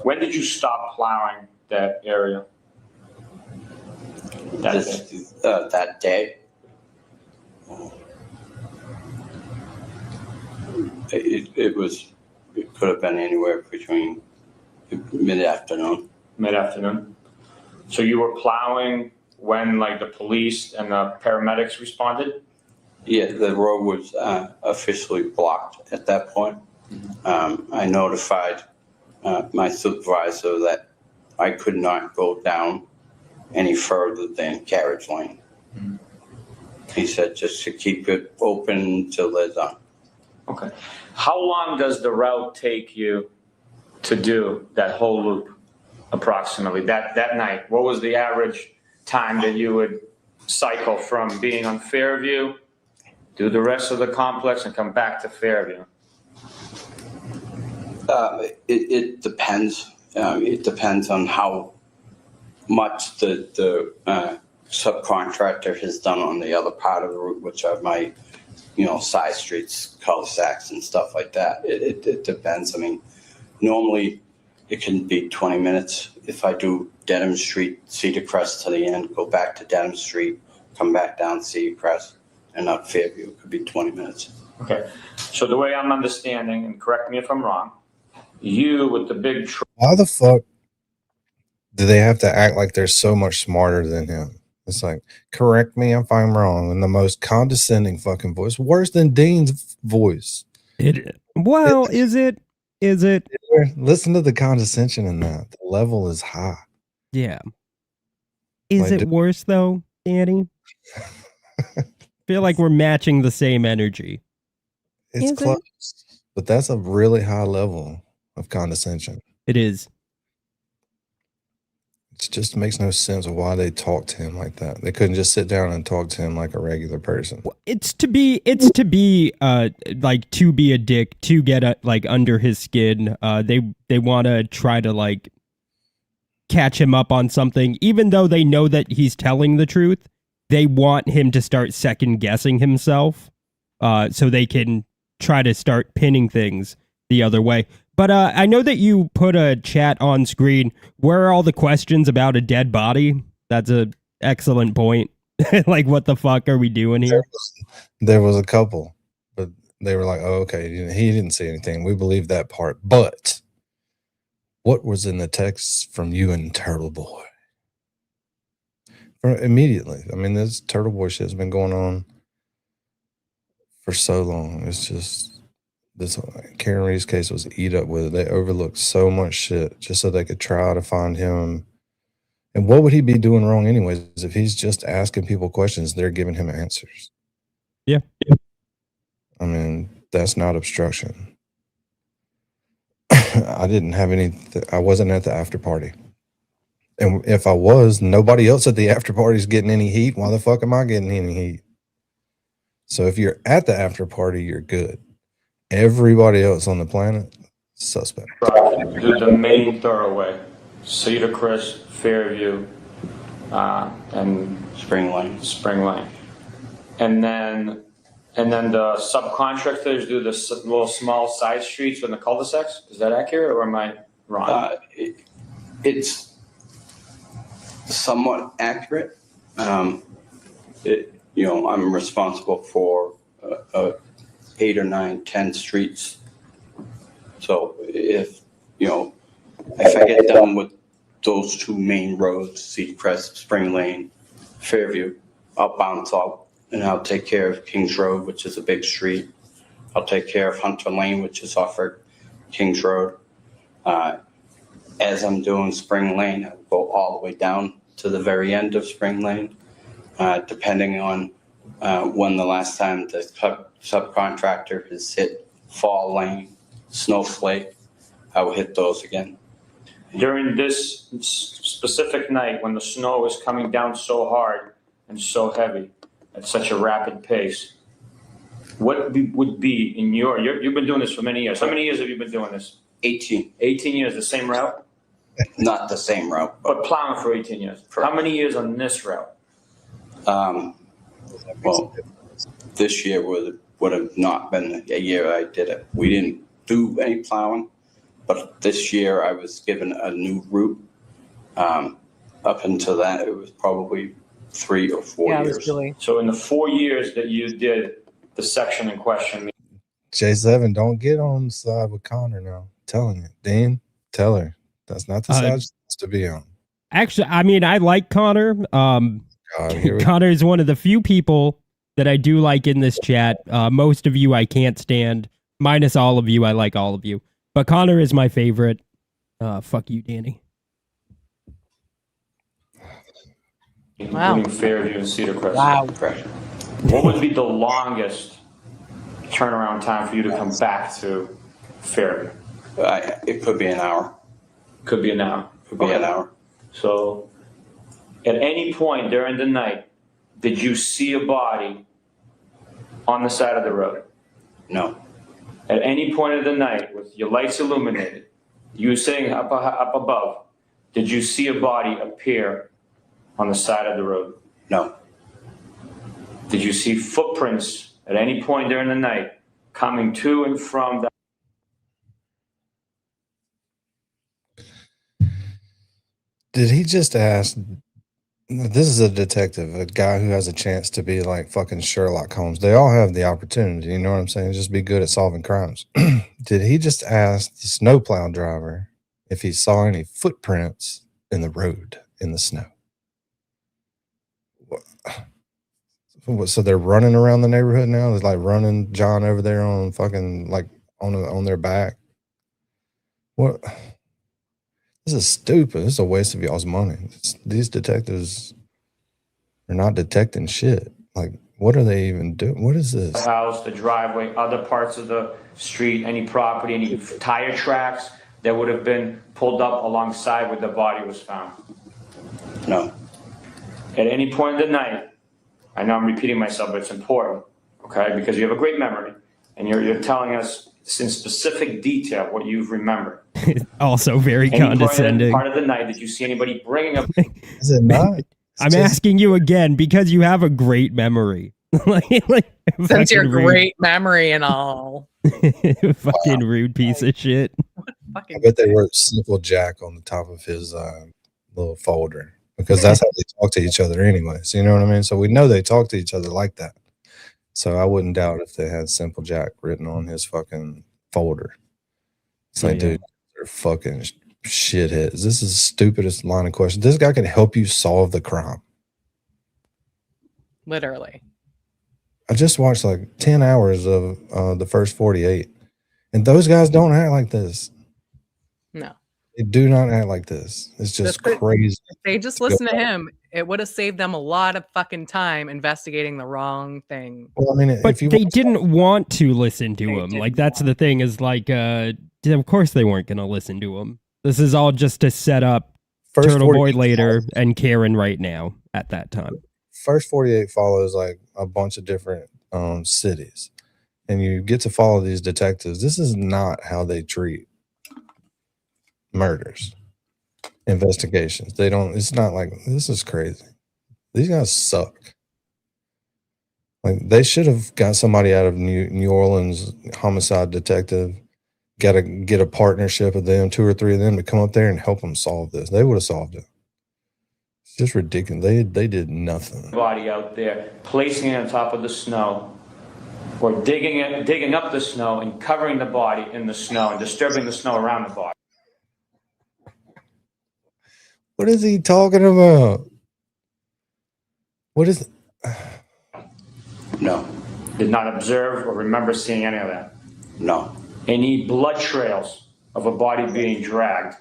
When did you stop plowing that area? That day. It could have been anywhere between mid-afternoon. Mid-afternoon. So you were plowing when like the police and the paramedics responded? Yeah, the road was officially blocked at that point. I notified my supervisor that I could not go down any further than carriage lane. He said just to keep it open until they're done. Okay. How long does the route take you to do that whole loop, approximately, that night? What was the average time that you would cycle from being on Fairview, do the rest of the complex, and come back to Fairview? It depends. It depends on how much the subcontractor has done on the other part of the route, which are my, side streets, cul-de-sacs and stuff like that. It depends. I mean, normally it can be 20 minutes. If I do Dedham Street, Cedar Crest to the end, go back to Dedham Street, come back down Cedar Crest, and up Fairview, it could be 20 minutes. Okay. So the way I'm understanding, and correct me if I'm wrong, you with the big truck. Why the fuck do they have to act like they're so much smarter than him? It's like, correct me if I'm wrong, in the most condescending fucking voice, worse than Dean's voice. Is it? Listen to the condescension in that. The level is high. Yeah. Is it worse though, Danny? Feel like we're matching the same energy. It's close, but that's a really high level of condescension. It is. It just makes no sense of why they talk to him like that. They couldn't just sit down and talk to him like a regular person. It's to be like to be a dick, to get like under his skin. They want to try to like catch him up on something, even though they know that he's telling the truth. They want him to start second guessing himself, so they can try to start pinning things the other way. But I know that you put a chat on screen. Where are all the questions about a dead body? That's an excellent point. Like, what the fuck are we doing here? There was a couple, but they were like, oh, okay, he didn't see anything. We believe that part. But what was in the text from you and Turtle Boy? Immediately. I mean, this Turtle Boy shit has been going on for so long. It's just... This Karen Reed's case was eat up with it. They overlooked so much shit just so they could try to find him. And what would he be doing wrong anyways? If he's just asking people questions, they're giving him answers. Yeah. I mean, that's not obstruction. I didn't have I wasn't at the after party. And if I was, nobody else at the after party is getting any heat. Why the fuck am I getting any heat? So if you're at the after party, you're good. Everybody else on the planet, suspect. Do the main thoroughway, Cedar Crest, Fairview, and Spring Lane. And then the subcontractors do the little small side streets in the cul-de-sacs. Is that accurate, or am I wrong? It's somewhat accurate. I'm responsible for 8 or 9, 10 streets. So if I get done with those 2 main roads, Cedar Crest, Spring Lane, Fairview, I'll bounce out and I'll take care of Kings Road, which is a big street. I'll take care of Hunter Lane, which is off of Kings Road. As I'm doing Spring Lane, I'll go all the way down to the very end of Spring Lane, depending on when the last time the subcontractor has hit Fall Lane, Snowflake, I will hit those again. During this specific night when the snow is coming down so hard and so heavy at such a rapid pace, what would be in you've been doing this for many years. How many years have you been doing this? 18. 18 years, the same route? Not the same route. But plowing for 18 years. Correct. How many years on this route? Well, this year would have not been a year I did it. We didn't do any plowing, but this year I was given a new route. Up until that, it was probably 3 or 4 years. Really... So in the 4 years that you did the section in question. J7, don't get on the side with Connor now. I'm telling you. Dean, tell her. That's not the side she's supposed to be on. Actually, I mean, I like Connor. Connor is one of the few people that I do like in this chat. Most of you I can't stand. Minus all of you, I like all of you. But Connor is my favorite. Fuck you, Danny. Wow. Including Fairview and Cedar Crest. Wow. What would be the longest turnaround time for you to come back to Fairview? It could be an hour. Could be an hour. Could be an hour. So, at any point during the night, did you see a body on the side of the road? No. At any point of the night, with your lights illuminated, you were sitting up above, did you see a body appear on the side of the road? No. Did you see footprints at any point during the night coming to and from that? Did he just ask? This is a detective, a guy who has a chance to be like fucking Sherlock Holmes. They all have the opportunity, you know what I'm saying? Just be good at solving crimes. Did he just ask the snowplow driver if he saw any footprints in the road in the snow? So they're running around the neighborhood now? There's like running John over there on fucking like on their back. What? This is stupid. This is a waste of y'all's money. These detectives are not detecting shit. Like, what are they even doing? What is this? The house, the driveway, other parts of the street, any property, any tire tracks that would have been pulled up alongside where the body was found? No. At any point in the night, I know I'm repeating myself, but it's important, okay? Because you have a great memory, and you're telling us in specific detail what you've remembered. Also very condescending. Part of the night, did you see anybody bringing up? Is it not? I'm asking you again because you have a great memory. Since your great memory and all. Fucking rude piece of shit. I bet they wrote Simple Jack on the top of his little folder because that's how they talk to each other anyway. So you know what I mean? So we know they talk to each other like that. So I wouldn't doubt if they had Simple Jack written on his fucking folder. It's like, dude, they're fucking shitheads. This is the stupidest line of question. This guy can help you solve the crime. Literally. I just watched like 10 hours of the first 48. And those guys don't act like this. No. They do not act like this. It's just crazy. If they just listen to him, it would have saved them a lot of fucking time investigating the wrong thing. Well, I mean, but they didn't want to listen to him. Like, that's the thing is like, of course they weren't going to listen to him. This is all just to set up Turtle Boy later and Karen right now at that time. First 48 follows like a bunch of different cities. And you get to follow these detectives. This is not how they treat murders, investigations. They don't, it's not like, this is crazy. These guys suck. Like, they should have got somebody out of New Orleans homicide detective, get a partnership of them, 2 or 3 of them to come up there and help them solve this. They would have solved it. It's just ridiculous. They did nothing. Body out there, placing it on top of the snow, or digging up the snow and covering the body in the snow and disturbing the snow around the body. What is he talking about? What is No. Did not observe or remember seeing any of that? No. Any blood trails of a body being dragged?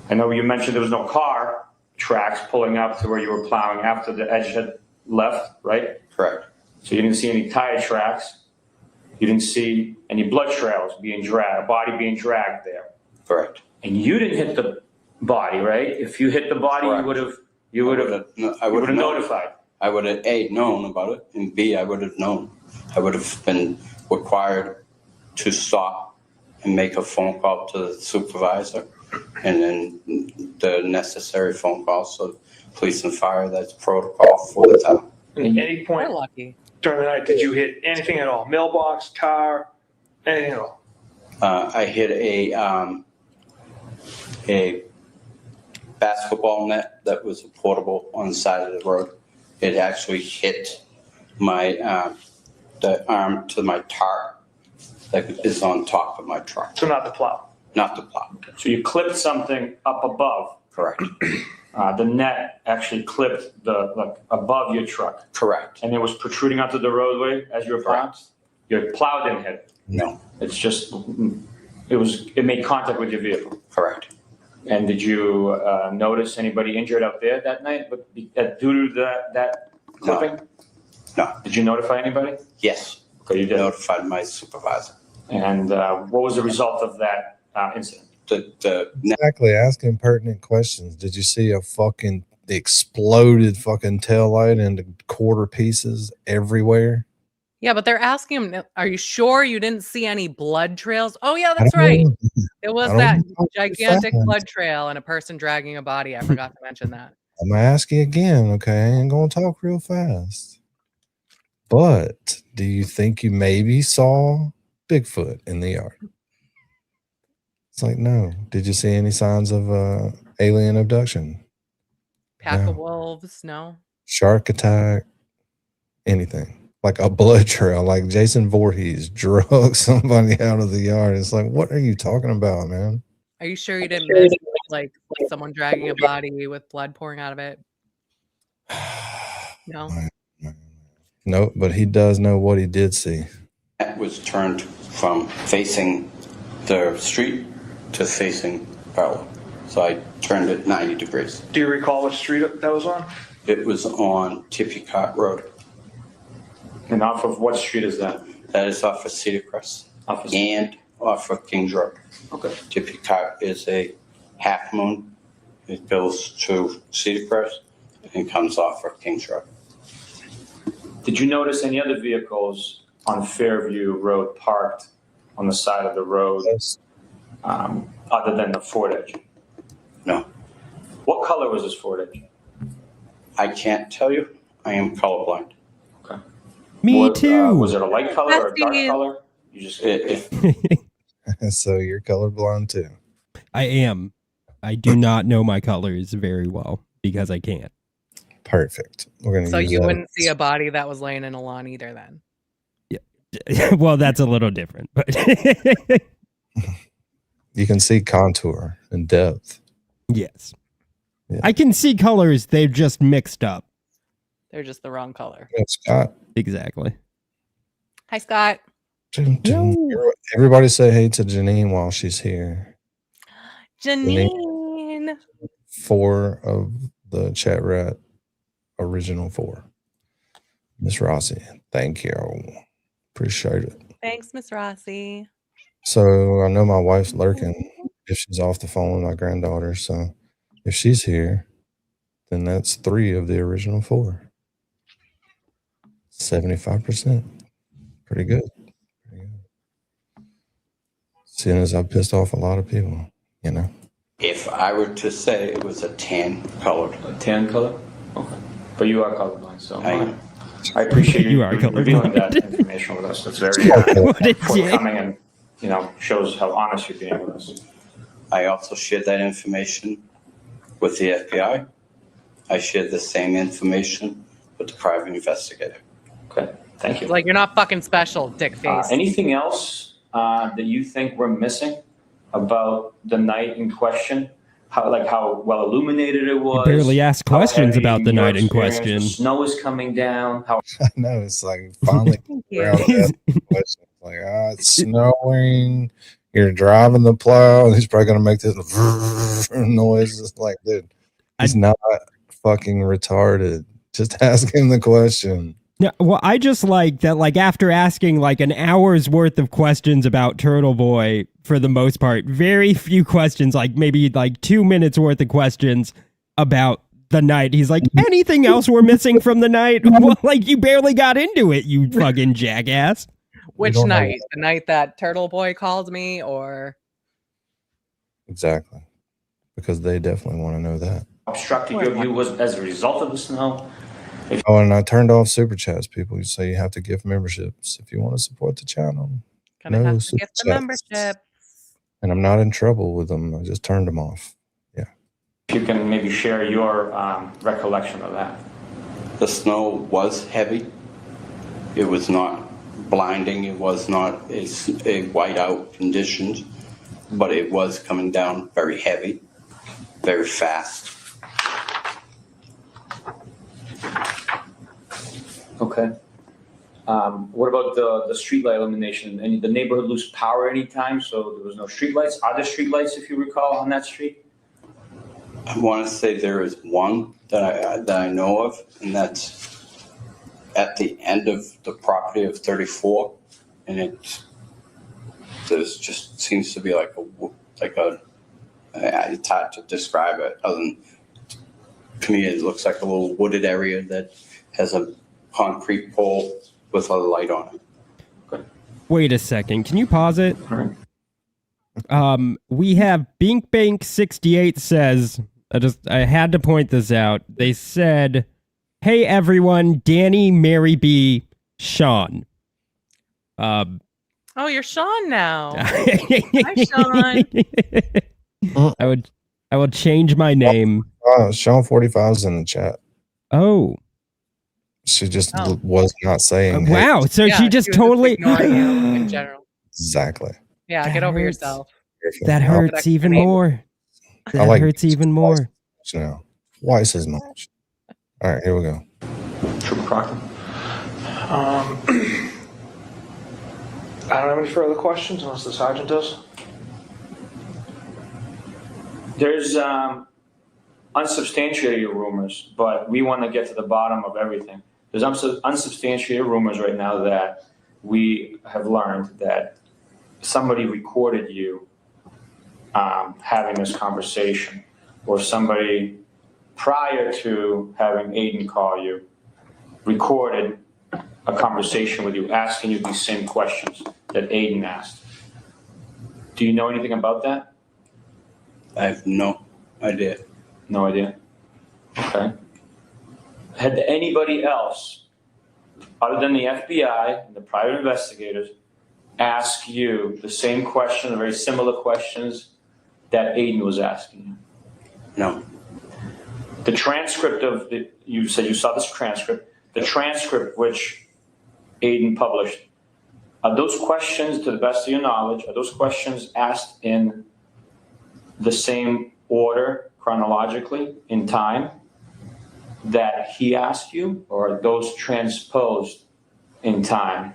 I know you mentioned there was no car tracks pulling up to where you were plowing after the edge had left, right? Correct. So you didn't see any tire tracks. You didn't see any blood trails being dragged, a body being dragged there. Correct. And you didn't hit the body, right? If you hit the body, Correct. you would have notified. I would have A, known about it, and B, I would have known. I would have been required to stop and make a phone call to the supervisor, and then the necessary phone calls to police and fire. That's protocol for the town. At any point during the night, did you hit anything at all? Mailbox, car, anything at all? I hit a basketball net that was portable on the side of the road. It actually hit my the arm to my tarp that is on top of my truck, So not the plow. not the plow. So you clipped something up above. Correct. The net actually clipped like above your truck, Correct. and it was protruding onto the roadway as you were plowing. Your plow didn't hit it. No. It's just it made contact with your vehicle. Correct. And did you notice anybody injured out there that night due to that clipping? No. Did you notify anybody? Yes. Okay, you did. Notified my supervisor. And what was the result of that incident? Exactly. Asking pertinent questions. Did you see a fucking exploded fucking taillight into quarter pieces everywhere? Yeah, but they're asking him, are you sure you didn't see any blood trails? Oh, yeah, that's right. It was that gigantic blood trail and a person dragging a body. I forgot to mention that. I'm gonna ask you again, okay? I ain't gonna talk real fast. But do you think you maybe saw Bigfoot in the yard? It's like, no. Did you see any signs of alien abduction? Pack No. of wolves, no. Shark attack? Anything? Like a blood trail, like Jason Voorhees drug somebody out of the yard. It's like, what are you talking about, man? Are you sure you didn't miss like someone dragging a body with blood pouring out of it? No. Nope, but he does know what he did see. That was turned from facing the street to facing parallel. So I turned it 90 degrees. Do you recall what street that was on? It was on Tippy Cart Road. And off of what street is that? That is off of Cedar Crest and off of Kings Road. Okay. Tippy Cart is a half moon. It goes to Cedar Crest and comes off of Kings Road. Did you notice any other vehicles on Fairview Road parked on the side of the road other than the Ford Edge? No. What color was this Ford Edge? I can't tell you. I am colorblind. Okay. Me too. Was it a light color or a dark color? You just So you're colorblind too. I am. I do not know my colors very well because I can't. Perfect. We're gonna. So use you that. wouldn't see a body that was laying in a lawn either then? Yeah. Well, that's a little different, but You can see contour and depth. yes. Yeah. I can see colors. They've just mixed up. They're just the wrong color. Yeah, Scott. Exactly. Hi, Scott. Everybody say hey to Janine while she's here. Janine. 4 of the chat rat original 4. Miss Rossi, thank you. Appreciate it. Thanks, Miss Rossi. So I know my wife's lurking if she's off the phone with my granddaughter. So if she's here, then that's 3 of the original 4. 75%. Pretty good. Seeing as I pissed off a lot of people, you know. If I were to say it was a tan colored. A tan color? Okay. But you are colorblind, so I appreciate you are revealing colorblind. that information with us. That's very What a forthcoming and, shows how honest you're being with us. I also shared that information with the FBI. I shared the same information with the private investigator. Okay, thank you. Like you're not fucking special, dick face. Anything else that you think we're missing about the night in question? How well illuminated it was? You barely asked how questions heavy about the your night in experience, question. The snow is coming down. How I know, it's like finally around that question. Like, it's snowing, you're driving the plow, and he's probably gonna make this noise. It's like, dude, he's not fucking retarded. Just ask him the question. Yeah, well, I just like that, like, after asking like an hour's worth of questions about Turtle Boy, for the most part, very few questions, like maybe like 2 minutes worth of questions about the night. He's like, anything else we're missing from the night? Well, like, you barely got into it, you fucking jackass. Which night? The night that Turtle Boy called me, or? Exactly. Because they definitely want to know that. obstructed your view was as a result of the snow? Oh, and I turned off super chats, people. So you have to give memberships if you want to support the channel. Gonna have to gift the membership. And I'm not in trouble with them. I just turned them off. Yeah. If you can maybe share your recollection of that. The snow was heavy. It was not blinding. It was not a whiteout conditions, but it was coming down very heavy, very fast. Okay. What about the streetlight illumination? Did the neighborhood lose power anytime? So there was no streetlights? Are there streetlights, if you recall, on that street? I want to say there is one that I know of, and that's at the end of the property of 34, and there's just seems to be like a it's hard to describe it. To me, it looks like a little wooded area that has a concrete pole with a light on it. Okay. Wait a second. Can you pause it? All right. We have BinkBank68 says, I had to point this out. They said, "Hey everyone, Danny, Mary B, Sean." Oh, you're Sean now. Hi, Sean. I will change my name. Sean 45 is in the chat. Oh. She just was not saying. Hey. Wow. So Yeah, she just was totally ignoring you in general. Exactly. Yeah, That get over hurts. yourself. That hurts even more. That like hurts even more. Now, twice as much. All right, here we go. Trooper Proctor. I don't have any further questions unless the sergeant does. There's unsubstantiated rumors, but we want to get to the bottom of everything. There's unsubstantiated rumors right now that we have learned that somebody recorded you having this conversation, or somebody prior to having Aiden call you recorded a conversation with you asking you these same questions that Aiden asked. Do you know anything about that? I have no idea. No idea. Okay. Had anybody else, other than the FBI and the private investigators, ask you the same question, very similar questions that Aiden was asking you? No. The transcript of you said you saw this transcript, the transcript which Aiden published, are those questions, to the best of your knowledge, are those questions asked in the same order chronologically in time that he asked you, or are those transposed in time?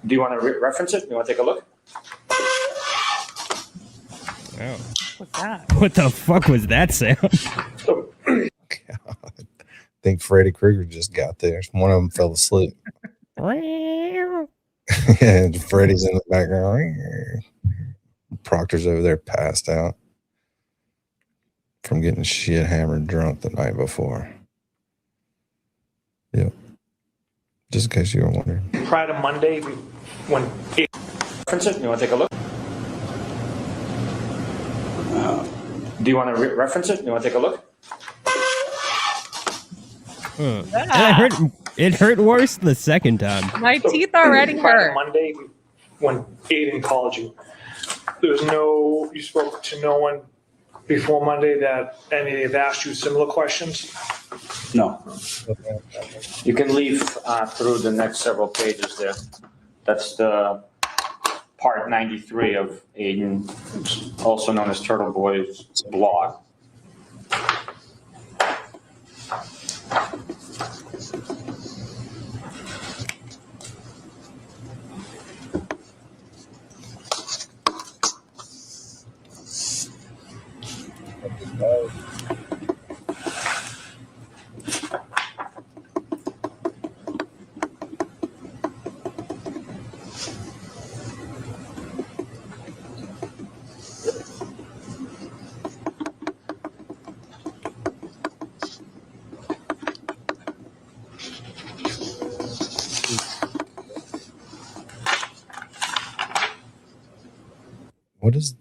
Do you want to reference it? Do you want to take a look? Oh. What's that? What the fuck was that sound? God. I think Freddy Krueger just got there. One of them fell asleep. And Freddy's in the background. Proctor's over there passed out from getting shit hammered drunk the night before. Yep. Just in case you were wondering. Prior to Monday, when Reference it? You want to take a look? Do you want to reference it? You want to take a look? It hurt worse the second time. My teeth already prior to hurt. Monday, when Aiden called you, you spoke to no one before Monday that any have asked you similar questions? No. You can leaf through the next several pages there. That's the part 93 of Aiden, also known as Turtle Boy's blog.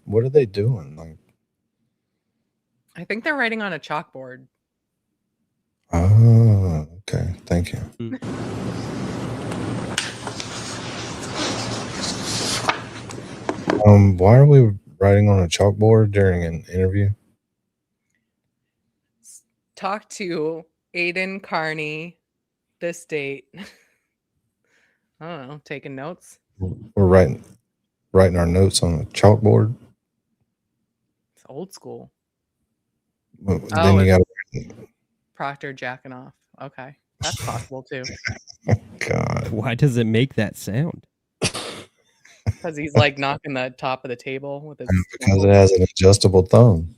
What are they doing? Like, I think they're writing on a chalkboard. oh, okay. Thank you. Why are we writing on a chalkboard during an interview? Talk to Aiden Carney, this date. I don't know, taking notes. We're writing our notes on a chalkboard. It's old school. Well, then you got to. Proctor jacking off. Okay, that's possible too. God. Why does it make that sound? Because he's like knocking the top of the table with his. Because it has an adjustable thumb.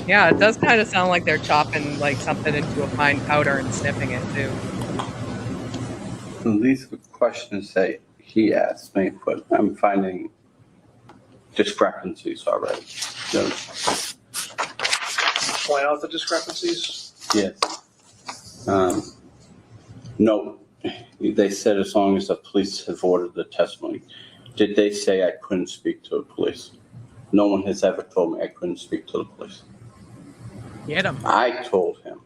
Yeah, it does kind of sound like they're chopping like something into a fine powder and sniffing it too. These were questions that he asked me, but I'm finding discrepancies already. So, Point out the discrepancies. yes. No, they said as long as the police have ordered the testimony. Did they say I couldn't speak to the police? No one has ever told me I couldn't speak to the police. Get him. I told him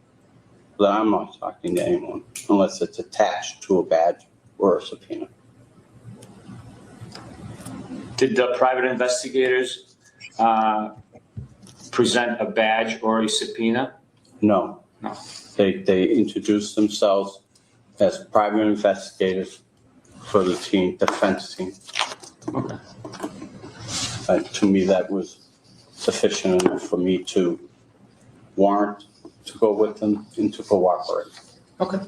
that I'm not talking to anyone unless it's attached to a badge or a subpoena. Did the private investigators present a badge or a subpoena? No. No. They introduced themselves as private investigators for the team, defense team. Okay. To me, that was sufficient enough for me to warrant to go with them and to cooperate. Okay.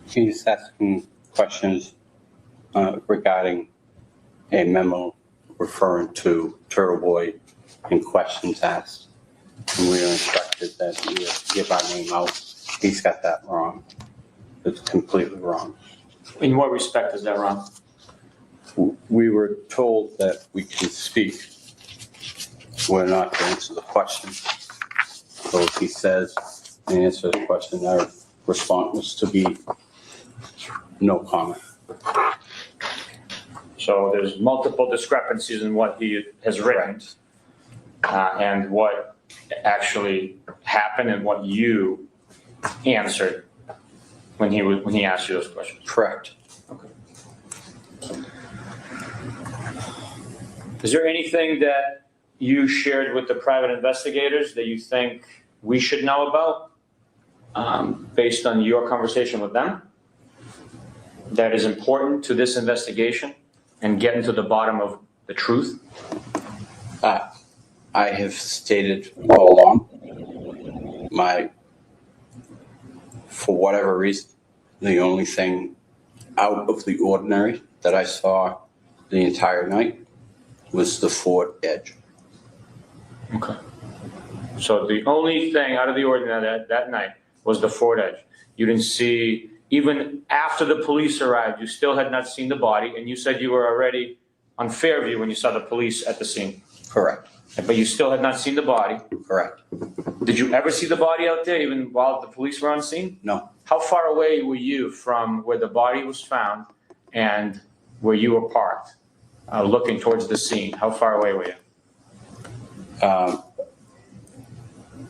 He's asking questions regarding a memo referring to Turtle Boy and questions asked. And we are instructed that we give our name out. He's got that wrong. It's completely wrong. In what respect is that wrong? We were told that we can speak. We're not to answer the question. So if he says and answer the question, our response was to be no comment. So there's multiple discrepancies in what he has written and what actually happened and what you answered when he asked you those questions. Correct. Okay. Is there anything that you shared with the private investigators that you think we should know about based on your conversation with them that is important to this investigation and getting to the bottom of the truth? I have stated all along for whatever reason, the only thing out of the ordinary that I saw the entire night was the Ford Edge. Okay. So the only thing out of the ordinary that night was the Ford Edge. You didn't see, even after the police arrived, you still had not seen the body, and you said you were already on Fairview when you saw the police at the scene. Correct. But you still had not seen the body. Correct. Did you ever see the body out there even while the police were on scene? No. How far away were you from where the body was found and where you were parked, looking towards the scene? How far away were you?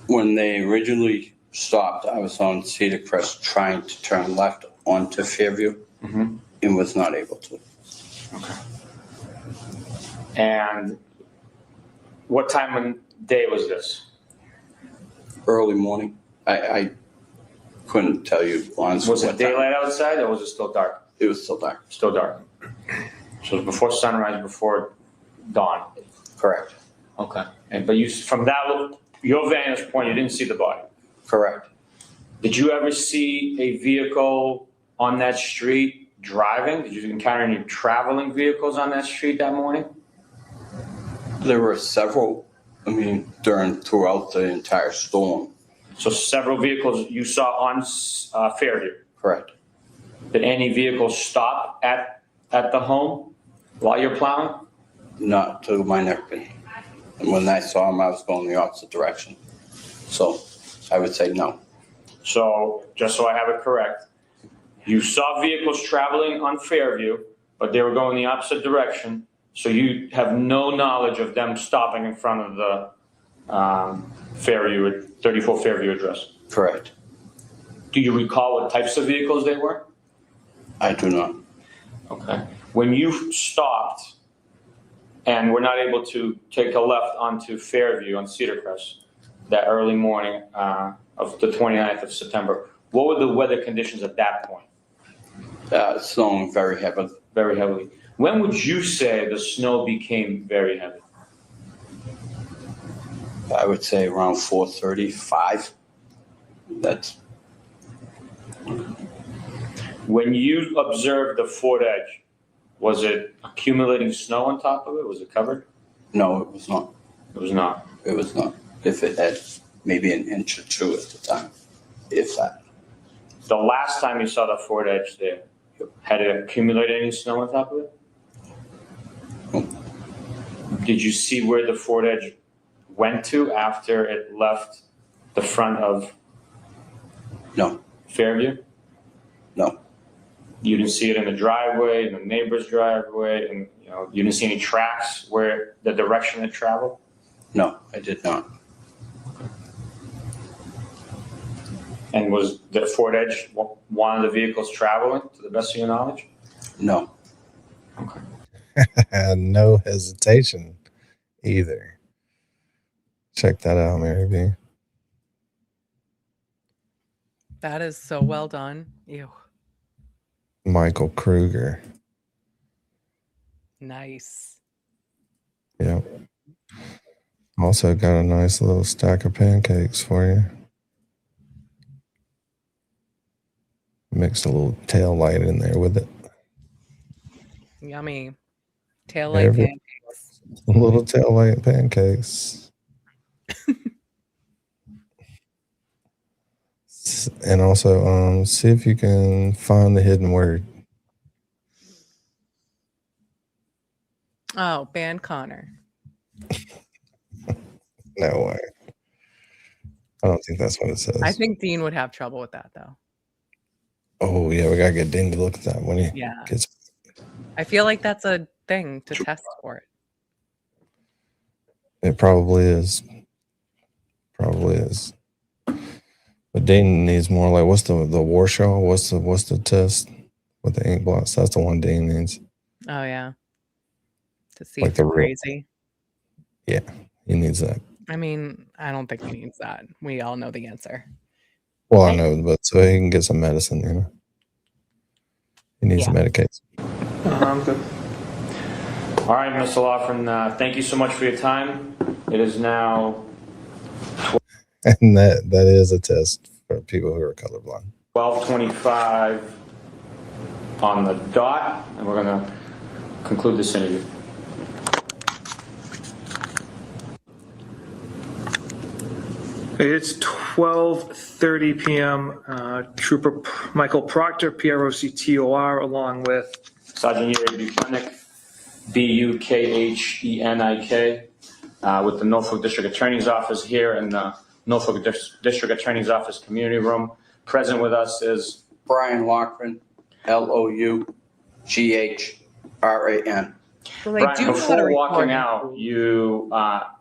When they originally stopped, I was on Cedar Crest trying to turn left onto Fairview and was not able to. Okay. And what time of day was this? Early morning. I couldn't tell you honestly. Was it daylight outside or was it still dark? It was still dark. Still dark. So it was before sunrise, before dawn. Correct. Okay. But you, from that, your vantage point, you didn't see the body. Correct. Did you ever see a vehicle on that street driving? Did you encounter any traveling vehicles on that street that morning? There were several, throughout the entire storm. So several vehicles you saw on Fairview. Correct. Did any vehicles stop at the home while you're plowing? Not to my necking. And when I saw them, I was going the opposite direction. So I would say no. So just so I have it correct, you saw vehicles traveling on Fairview, but they were going the opposite direction. So you have no knowledge of them stopping in front of the Fairview, 34 Fairview address. Correct. Do you recall what types of vehicles they were? I do not. Okay. When you stopped and were not able to take a left onto Fairview on Cedar Crest that early morning of the 29th of September, what were the weather conditions at that point? Snowing very heavily. Very heavily. When would you say the snow became very heavy? I would say around 4:35. That's. When you observed the Ford Edge, was it accumulating snow on top of it? Was it covered? No, it was not. It was not. It was not. If it had maybe an inch or two at the time, if that. The last time you saw the Ford Edge there, had it accumulated any snow on top of it? Did you see where the Ford Edge went to after it left the front of No. Fairview? No. You didn't see it in the driveway, in the neighbor's driveway, and you didn't see any tracks where the direction it traveled? No, I did not. And was the Ford Edge one of the vehicles traveling, to the best of your knowledge? No. Okay. No hesitation either. Check that out, Mary B. That is so well done. Ew. Michael Kruger. Nice. Yep. Also got a nice little stack of pancakes for you. Mixed a little tail light in there with it. Yummy. Tail light pancakes. A little tail light pancakes. And also, see if you can find the hidden word. Oh, ban Connor. No way. I don't think that's what it says. I think Dean would have trouble with that, though. Oh, yeah, we got to get Dean to look at that when he gets. I feel like that's a thing to test for it. It probably is. Probably is. But Dean needs more like, what's the Warsaw? What's the test with the ink blots? That's the one Dean needs. Oh, yeah. To see Like if you're the crazy. Yeah, he needs that. I mean, I don't think he needs that. We all know the answer. Well, I know, but so he can get some medicine, He needs some medication. I'm good. All right, Mr. Loughran, thank you so much for your time. It is now... And that is a test for people who are colorblind. 12:25 on the dot, and we're going to conclude this interview. It's 12:30 p.m. Trooper Michael Proctor, PROCTOR, along with Sergeant Yuri Buchanek, BUKHENIK, with the Norfolk District Attorney's Office here in the Norfolk District Attorney's Office Community Room. Present with us is Brian Loughran, LOUGHRAN. So Brian, before walking out, you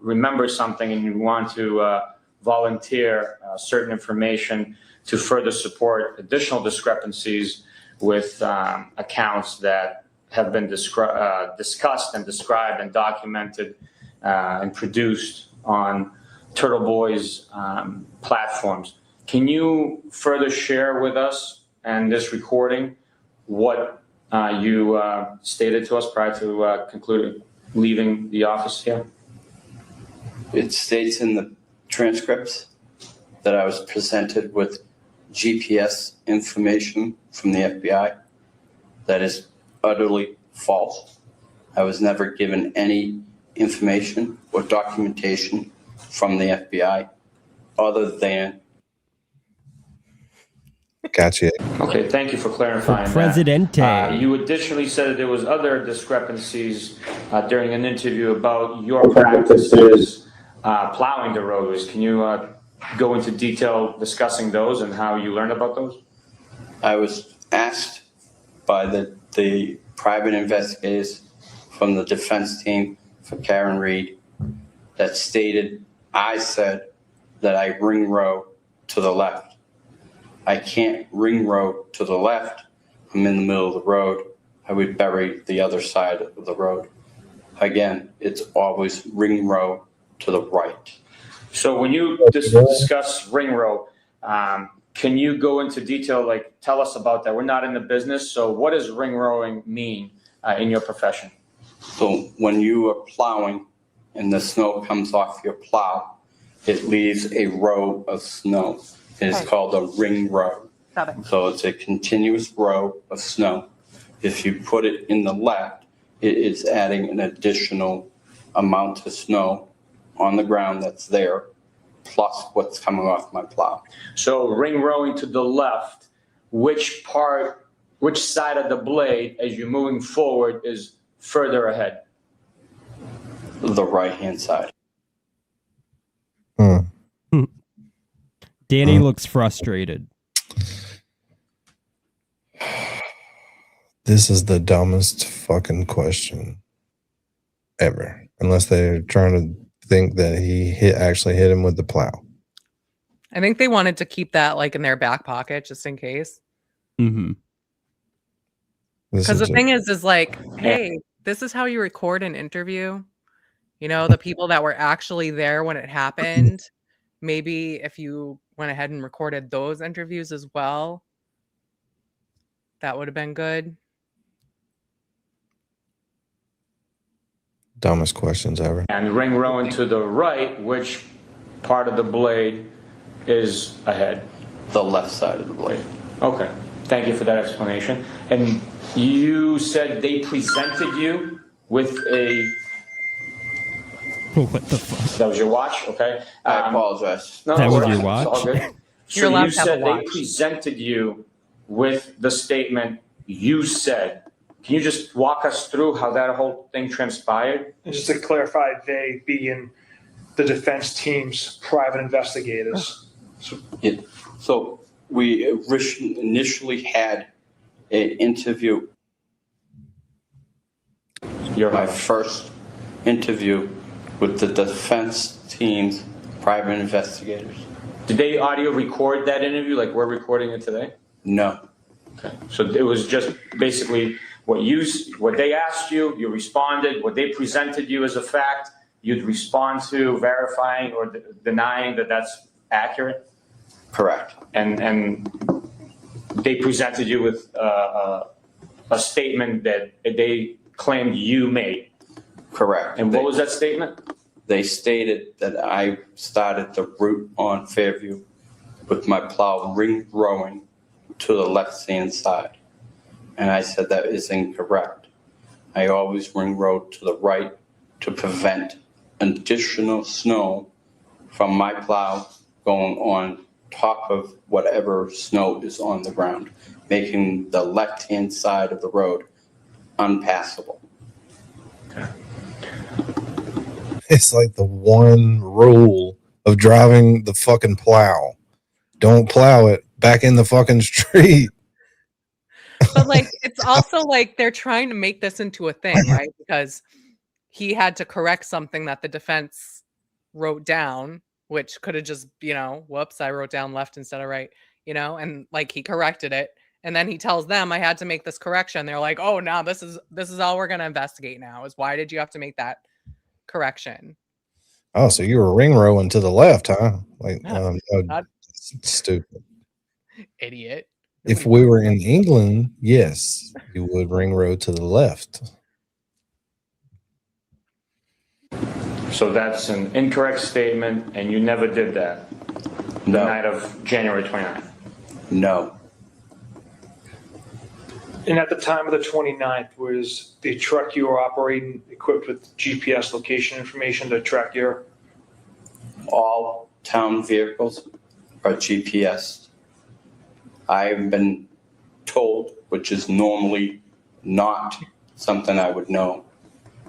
remember something and you want to volunteer certain information to further support additional discrepancies with accounts that have been discussed and described and documented and produced on Turtle Boy's platforms. Can you further share with us and this recording what you stated to us prior to leaving the office here? It states in the transcripts that I was presented with GPS information from the FBI. That is utterly false. I was never given any information or documentation from the FBI other than. Gotcha. Okay, thank you for clarifying Presidente. that. You additionally said that there was other discrepancies during an interview about your practices plowing the roadways. Can you go into detail discussing those and how you learned about those? I was asked by the private investigators from the defense team for Karen Reed that stated I said that I ring row to the left. I can't ring row to the left. I'm in the middle of the road. I would bury the other side of the road. Again, it's always ring row to the right. So when you discuss ring row, can you go into detail, like tell us about that? We're not in the business, so what does ring rowing mean in your profession? So when you are plowing and the snow comes off your plow, it leaves a row of snow. It is called a ring row. Got it. So it's a continuous row of snow. If you put it in the left, it is adding an additional amount of snow on the ground that's there, plus what's coming off my plow. So ring rowing to the left, which side of the blade, as you're moving forward, is further ahead? The right-hand side. Danny looks frustrated. This is the dumbest fucking question ever. Unless they're trying to think that he actually hit him with the plow. I think they wanted to keep that like in their back pocket just in case. Mm-hmm. Because the thing is like, hey, this is how you record an interview. You know, the people that were actually there when it happened. Maybe if you went ahead and recorded those interviews as well, that would have been good. Dumbest questions ever. And ring rowing to the right, which part of the blade is ahead? The left side of the blade. Okay, thank you for that explanation. And you said they presented you with a... What the fuck? That was your watch? Okay. I apologize. No, That was it's your all watch? good. You're So allowed you to have a said they watch. presented you with the statement you said. Can you just walk us through how that whole thing transpired? And just to clarify, they being the defense team's private investigators. So we initially had an interview. My first interview with the defense team's private investigators. Did they audio record that interview like we're recording it today? No. Okay. So it was just basically what they asked you, you responded, what they presented you as a fact, you'd respond to verifying or denying that that's accurate? Correct. And they presented you with a statement that they claimed you made. Correct. And what was that statement? They stated that I started the route on Fairview with my plow ring rowing to the left-hand side. And I said that is incorrect. I always ring row to the right to prevent additional snow from my plow going on top of whatever snow is on the ground, making the left-hand side of the road unpassable. Okay. It's like the one rule of driving the fucking plow. Don't plow it back in the fucking street. But like, it's also like they're trying to make this into a thing, right? Because he had to correct something that the defense wrote down, which could have just, whoops, I wrote down left instead of right, and like he corrected it. And then he tells them, I had to make this correction. They're like, oh, no, this is all we're going to investigate now is why did you have to make that correction? Oh, so you were ring rowing to the left, huh? Like, stupid. Idiot. If we were in England, yes, you would ring row to the left. So that's an incorrect statement, and you never did that the night of January 29th? No. And at the time of the 29th, was the truck you were operating equipped with GPS location information to track your? All town vehicles are GPS. I've been told, which is normally not something I would know,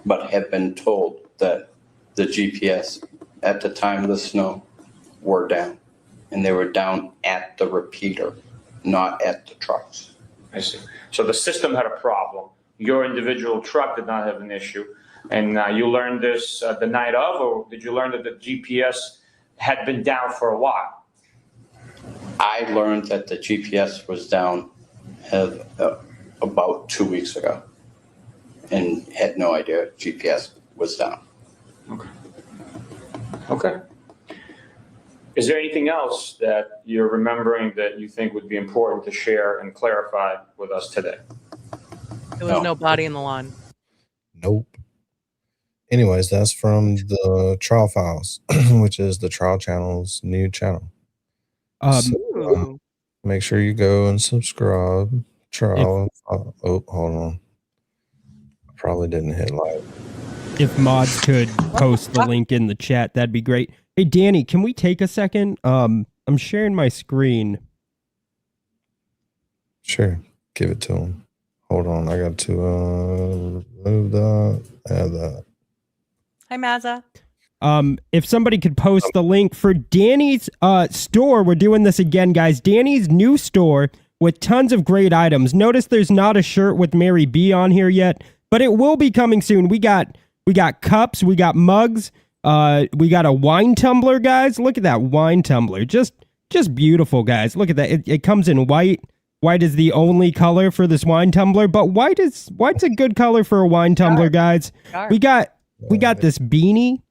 but have been told that the GPS at the time of the snow were down. And they were down at the repeater, not at the trucks. I see. So the system had a problem. Your individual truck did not have an issue. And you learned this the night of, or did you learn that the GPS had been down for a while? I learned that the GPS was down about 2 weeks ago and had no idea GPS was down. Okay. Okay. Is there anything else that you're remembering that you think would be important to share and clarify with us today? There was no body in the lawn. Nope. Anyways, that's from the Trial Files, which is the Trial Channel's new channel. Make sure you go and subscribe. Trial. Oh, hold on. I probably didn't hit live. If mods could post the link in the chat, that'd be great. Hey, Danny, can we take a second? I'm sharing my screen. Sure. Give it to him. Hold on. I got to move that. Add that. Hi, Mazza. If somebody could post the link for Danny's store. We're doing this again, guys. Danny's new store with tons of great items. Notice there's not a shirt with Mary B on here yet, but it will be coming soon. We got cups, we got mugs, we got a wine tumbler, guys. Look at that wine tumbler. Just beautiful, guys. Look at that. It comes in white. White is the only color for this wine tumbler, but white's a good color for a wine tumbler, guys. We got this beanie,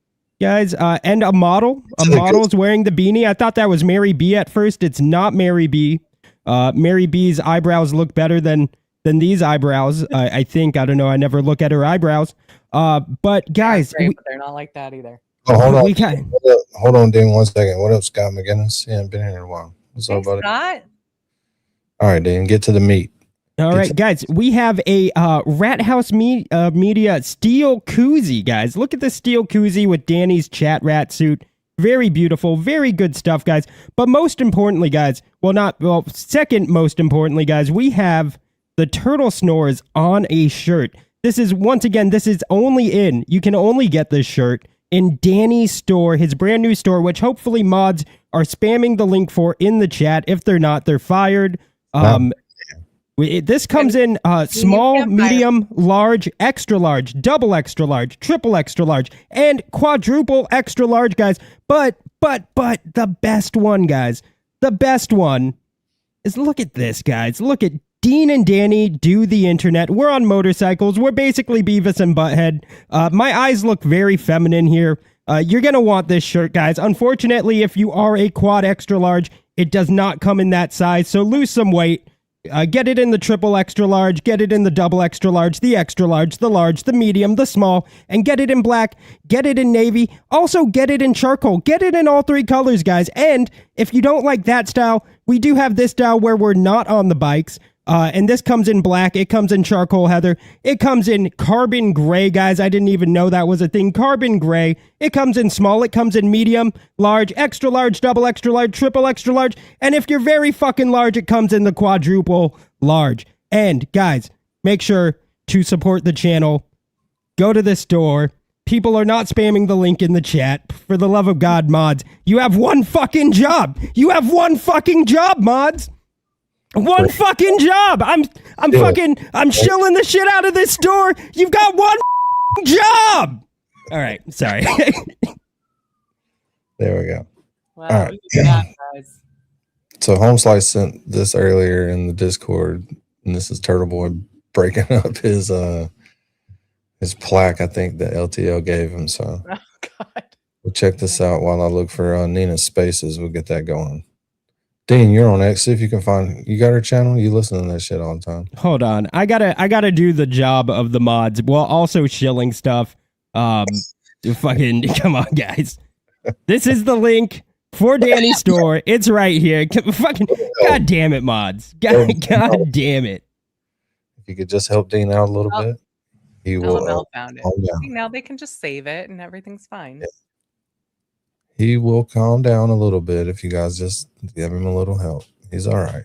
guys, and a model. A model's wearing the beanie. I thought that was Mary B at first. It's not Mary B. Mary B's eyebrows look better than these eyebrows. I think. I don't know. I never look at her eyebrows. But guys, but they're not like that either. Oh, hold on. Hold on, Dan, 1 second. What up, Scott McGinnis? Yeah, I've been here in a while. What's up, buddy? Scott. All right, Dan, get to the meat. All right, guys, we have a Rat House Media steel koozie, guys. Look at the steel koozie with Danny's chat rat suit. Very beautiful, very good stuff, guys. But most importantly, guys, second most importantly, guys, we have the Turtle Snores on a shirt. This is, once again, you can only get this shirt in Danny's store, his brand new store, which hopefully mods are spamming the link for in the chat. If they're not, they're fired. This comes in small, medium, large, extra large, double extra large, triple extra large, and quadruple extra large, guys. But the best one, guys, the best one is, look at this, guys. Look at Dean and Danny do the internet. We're on motorcycles. We're basically Beavis and Butthead. My eyes look very feminine here. You're going to want this shirt, guys. Unfortunately, if you are a quad extra large, it does not come in that size, so lose some weight. Get it in the triple extra large, get it in the double extra large, the extra large, the large, the medium, the small, and get it in black, get it in navy, also get it in charcoal, get it in all three colors, guys. And if you don't like that style, we do have this style where we're not on the bikes. And this comes in black, it comes in charcoal, Heather. It comes in carbon gray, guys. I didn't even know that was a thing. Carbon gray. It comes in small, it comes in medium, large, extra large, double extra large, triple extra large. And if you're very fucking large, it comes in the quadruple large. And guys, make sure to support the channel. Go to the store. People are not spamming the link in the chat. For the love of God, mods, you have one fucking job. You have one fucking job, mods. One fucking job. I'm shilling the shit out of this store. You've got one job. All right, sorry. There we go. Wow, all right. guys. So Homeslice sent this earlier in the Discord, and this is Turtle Boy breaking up his plaque, I think, that LTL gave him. So we'll check this out while I look for Nina's Spaces. We'll get that going. Dean, you're on X. See if you can find. You got her channel. You listen to that shit all the time. Hold on, I gotta do the job of the mods while also shilling stuff. Fucking come on, guys. This is the link for Danny's store. It's right here. Fucking god damn it, mods. God damn it. If you could just help Dean out a little bit, he will. LML found it. Calm down. See, now they can just save it and everything's fine. Yeah. He will calm down a little bit if you guys just give him a little help. He's all right.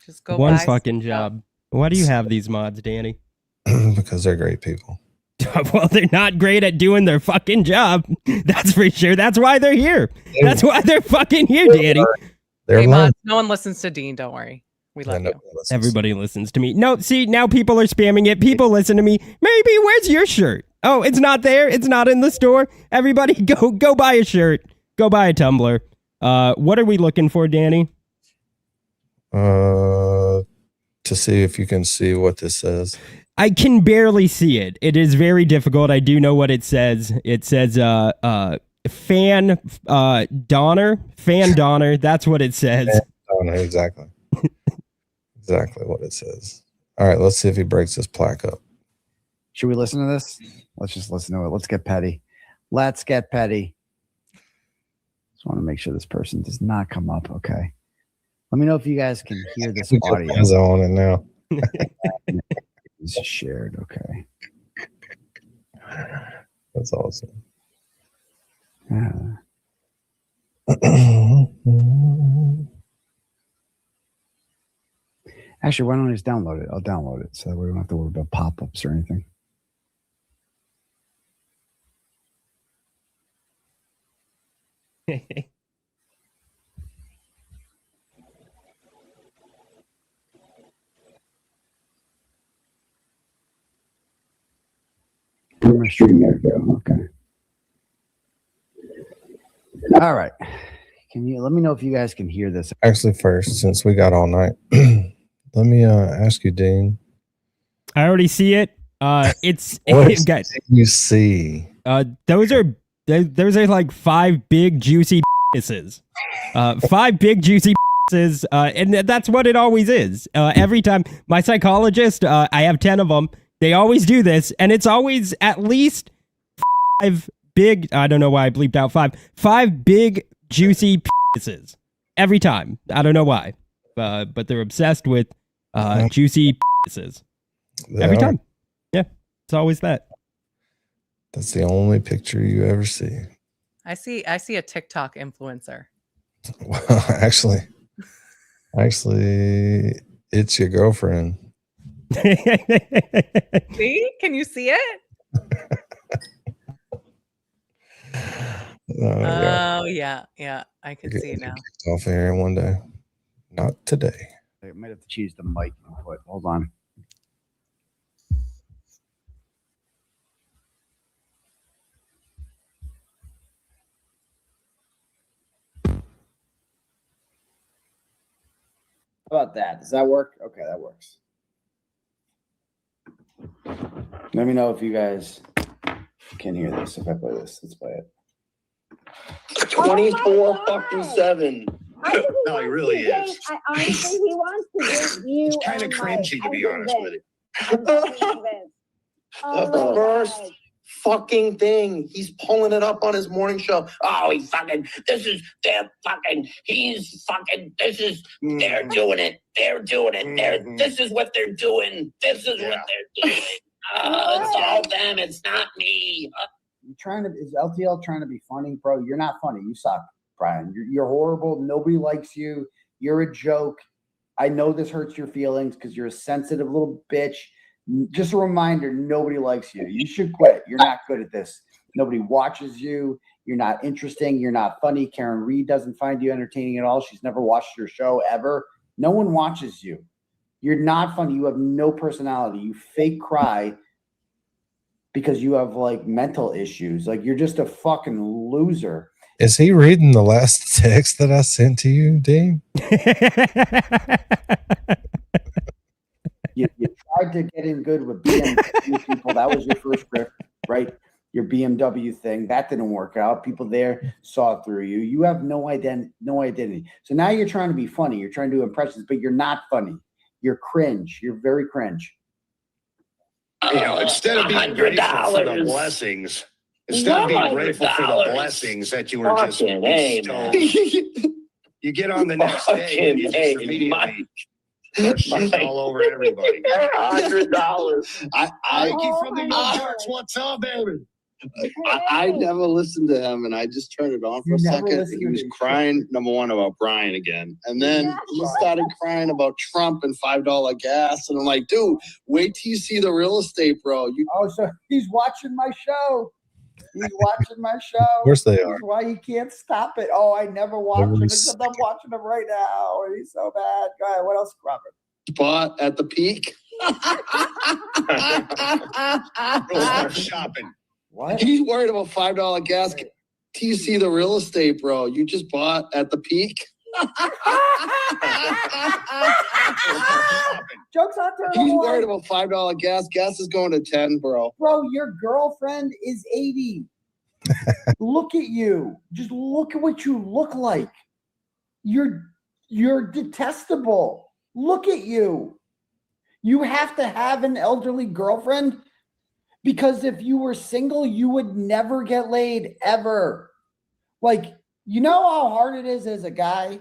Just go One buy fucking stuff. job. Why do you have these mods, Danny? Because they're great people. Well, they're not great at doing their fucking job. That's for sure. That's why they're here. That's why they're fucking here, Danny. They're Hey, learning. mods, no one listens to Dean. Don't worry. We love you. Everybody listens to me. No, see, now people are spamming it. People listen to me. Maybe, where's your shirt? Oh, it's not there. It's not in the store. Everybody go buy a shirt. Go buy a tumbler. What are we looking for, Danny? To see if you can see what this says. I can barely see it. It is very difficult. I do know what it says. It says fan Donner. That's what it says. Donner, exactly. Exactly what it says. All right, let's see if he breaks this plaque up. Should we listen to this? Let's just listen to it. Let's get petty. Let's get petty. Just want to make sure this person does not come up. Okay. Let me know if you guys can hear this audio. Eyes on it now. It's shared. Okay. That's awesome. Actually, why don't I just download it? I'll download it so we don't have to worry about pop-ups or anything. Where my stream there go? Okay. All right. Can you let me know if you guys can hear this? Actually, first, since we got all night, let me ask you, Dean. I already see it. It's What you see? those are like 5 big juicy penises. 5 big juicy penises, and that's what it always is. Every time my psychologist, I have 10 of them. They always do this, and it's always at least 5 big. I don't know why I bleeped out 5. 5 big juicy penises every time. I don't know why, but they're obsessed with juicy penises every time. Yeah, it's always that. That's the only picture you ever see. I see a TikTok influencer. Well, actually, it's your girlfriend. See? Can you see it? Oh yeah, I can see it now. Off here one day, not today. I might have to choose the mic input. Hold on. How about that? Does that work? Okay, that works. Let me know if you guys can hear this. If I play this, let's play it. 24-7. No, he really is. I honestly, he wants to give you. It's kind of cringy, to be honest with you. The first fucking thing. He's pulling it up on his morning show. Oh, he's fucking, they're fucking, they're doing it. This is what they're doing. What they're doing. It's all them. It's not me. Is LTL trying to be funny, bro? You're not funny. You suck, Brian. You're horrible. Nobody likes you. You're a joke. I know this hurts your feelings because you're a sensitive little bitch. Just a reminder, nobody likes you. You should quit. You're not good at this. Nobody watches you. You're not interesting. You're not funny. Karen Reed doesn't find you entertaining at all. She's never watched your show ever. No one watches you. You're not funny. You have no personality. You fake cry because you have like mental issues. Like you're just a fucking loser. Is he reading the last text that I sent to you, Dean? You tried to get in good with BMW people. That was your first grip, right? Your BMW thing. That didn't work out. People there saw through you. You have no identity. So now you're trying to be funny. You're trying to do impressions, but you're not funny. You're cringe. You're very cringe. You know, instead of being grateful for the blessings, that you were just bestowed, you get on the next day and you just immediately Shit all over everybody. $100. Mikey from the Young Turks, what's up, baby? I never listened to him, and I just turned it on for You a never second. listened And he was to him. crying, number one, about Brian again. And then he started crying about Trump and $5 gas. And I'm like, dude, wait till you see the real estate, bro. Oh, so he's watching my show. He's watching my show. Of course they are. That's why he can't stop it. Oh, I never watch him, Nobody's except I'm watching him right now. And he's so bad. Go ahead. What else, Robert? Bought at the peak. Go start shopping. What? He's worried about $5 gas. Till you see the real estate, bro. You just bought at the peak. Jokes on Turtle He's Boy. worried about $5 gas. Gas is going to 10, bro. Bro, your girlfriend is 80. Look at you. Just look at what you look like. You're detestable. Look at you. You have to have an elderly girlfriend because if you were single, you would never get laid ever. Like, you know how hard it is as a guy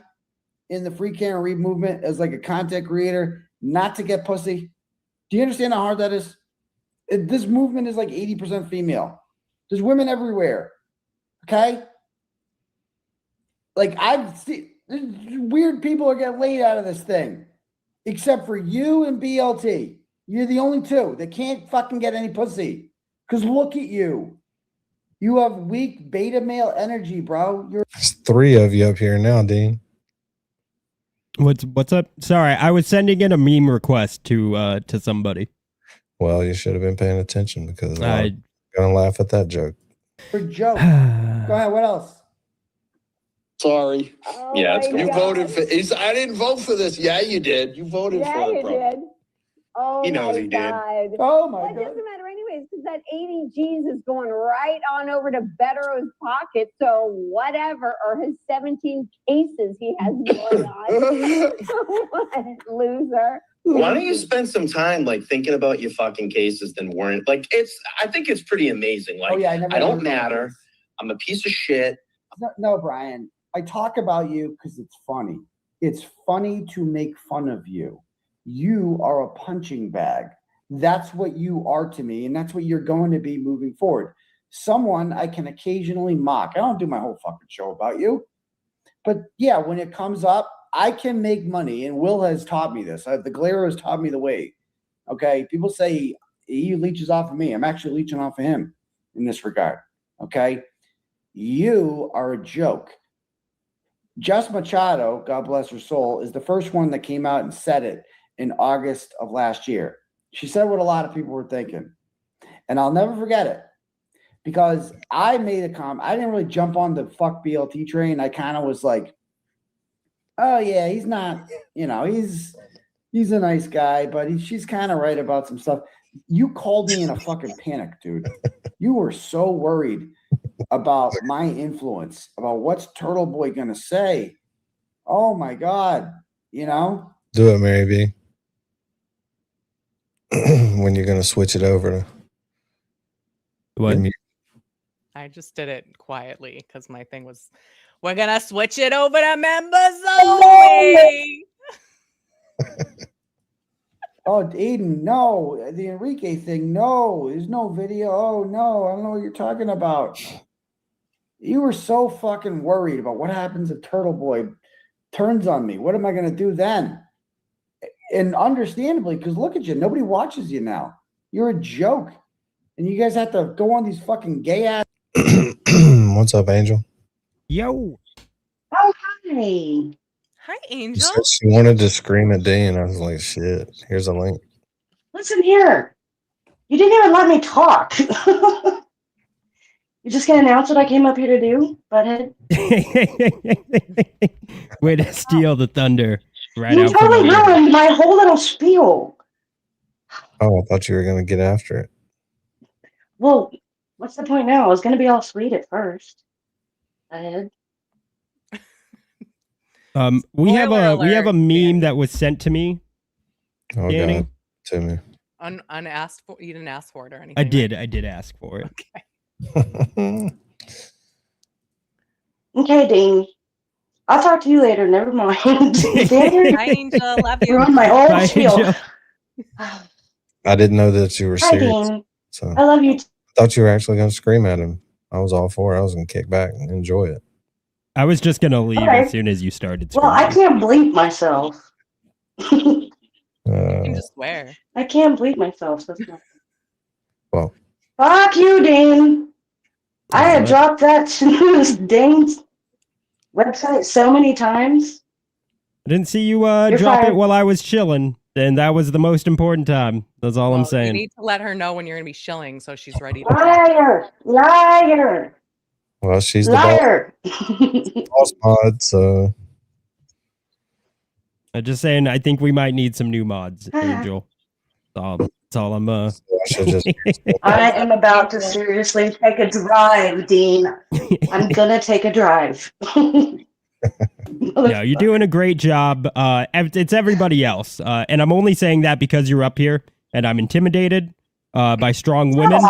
in the free can read movement, as like a content creator, not to get pussy? Do you understand how hard that is? This movement is like 80% female. There's women everywhere. Okay? Like, I've seen weird people are getting laid out of this thing. Except for you and BLT. You're the only two that can't fucking get any pussy. Because look at you. You have weak beta male energy, bro. There's 3 of you up here now, Dean. What's up? Sorry, I was sending in a meme request to somebody. Well, you should have been paying attention because I- I'm gonna laugh at that joke. For joke. Go ahead. What else? Sorry. Yeah, it's You voted for. I didn't vote for this. Yeah, you did. You voted for it, bro. did. Oh, He knows my he did. God. Oh, my Well, it God. doesn't matter anyways, because that 80 G's is going right on over to Bettero's pocket. So whatever, or his 17 cases he has going on. Loser. Why don't you spend some time like thinking about your fucking cases than worrying? Like I think it's pretty amazing. Like Oh, yeah, I never I don't heard matter. this. I'm a piece of shit. No, Brian. I talk about you because it's funny. It's funny to make fun of you. You are a punching bag. That's what you are to me, and that's what you're going to be moving forward. Someone I can occasionally mock. I don't do my whole fucking show about you. But yeah, when it comes up, I can make money, and Will has taught me this. The Glare has taught me the way. Okay? People say he leeches off of me. I'm actually leeching off of him in this regard. Okay? You are a joke. Jess Machado, God bless her soul, is the first one that came out and said it in August of last year. She said what a lot of people were thinking. And I'll never forget it because I made a comment. I didn't really jump on the fuck BLT train. I kind of was like, oh yeah, he's not, he's a nice guy, but she's kind of right about some stuff. You called me in a fucking panic, dude. You were so worried about my influence, about what's Turtle Boy going to say. Oh my God, Do it, Mary B. When you're gonna switch it over to What? I just did it quietly because my thing was, we're gonna switch it over to members only. Oh, Aiden, no. The Enrique thing, no. There's no video. Oh, no. I don't know what you're talking about. You were so fucking worried about what happens if Turtle Boy turns on me. What am I going to do then? And understandably, because look at you. Nobody watches you now. You're a joke. And you guys have to go on these fucking gay ass. What's up, Angel? Yo. Oh, hi. Hi, She Angel. said she wanted to scream at Dean. I was like, shit, here's a link. Listen here. You didn't even let me talk. You just gonna announce what I came up here to do, butthead? Way to steal the thunder right You out from totally under. ruined my whole little spiel. Oh, I thought you were gonna get after it. Well, what's the point now? I was gonna be all sweet at first. Butthead. We have Spoiler a meme that was sent to me. Oh Danny? God, to me. Unasked for. You didn't ask for it or anything. I did ask for it. Okay. Okay, Dean. I'll talk to you later. Never mind. Bye, Angel. Love you. Ruined my whole Bye, spiel. Angel. I didn't know that you were Hi, serious. Dean. So I love you. I thought you were actually going to scream at him. I was all for it. I was going to kick back and enjoy it. I was just gonna leave Okay. as soon as you started Well, I screaming. can't bleep myself. You can just swear. I can't bleep myself. So it's not... Well. Fuck you, Dean. I had dropped that snooze Dane's website so many times. I didn't see you You're drop fired. it while I was chilling, and that was the most important time. That's all I'm You saying. need to let her know when you're going to be shilling so she's ready to Liar! Liar! Well, she's Liar! the boss mod, so. I'm just saying, I think we might need some new mods, Angel. That's all I'm. I am about to seriously take a drive, Dean. I'm gonna take a drive. No, you're doing a great job. It's everybody else, and I'm only saying that because you're up here, and I'm intimidated by strong women.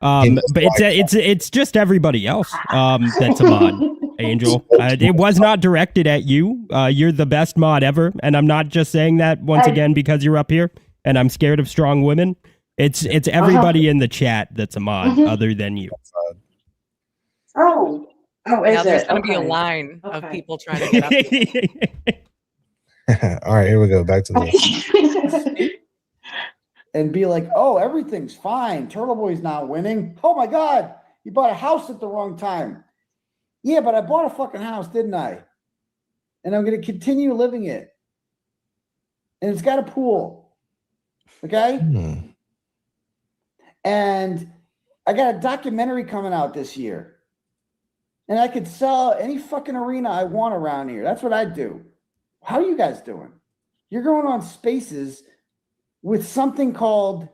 But it's just everybody else that's a mod, Angel. It was not directed at you. You're the best mod ever, and I'm not just saying that once again because you're up here, and I'm scared of strong women. It's everybody in the chat that's a mod other than you. Oh, now is there's it? going to be a Okay. line of people trying to get up. All right, here we go. Back to this. And be like, oh, everything's fine. Turtle Boy's not winning. Oh my God, you bought a house at the wrong time. Yeah, but I bought a fucking house, didn't I? And I'm going to continue living it. And it's got a pool. Okay? And I got a documentary coming out this year. And I could sell any fucking arena I want around here. That's what I do. How are you guys doing? You're going on Spaces with something called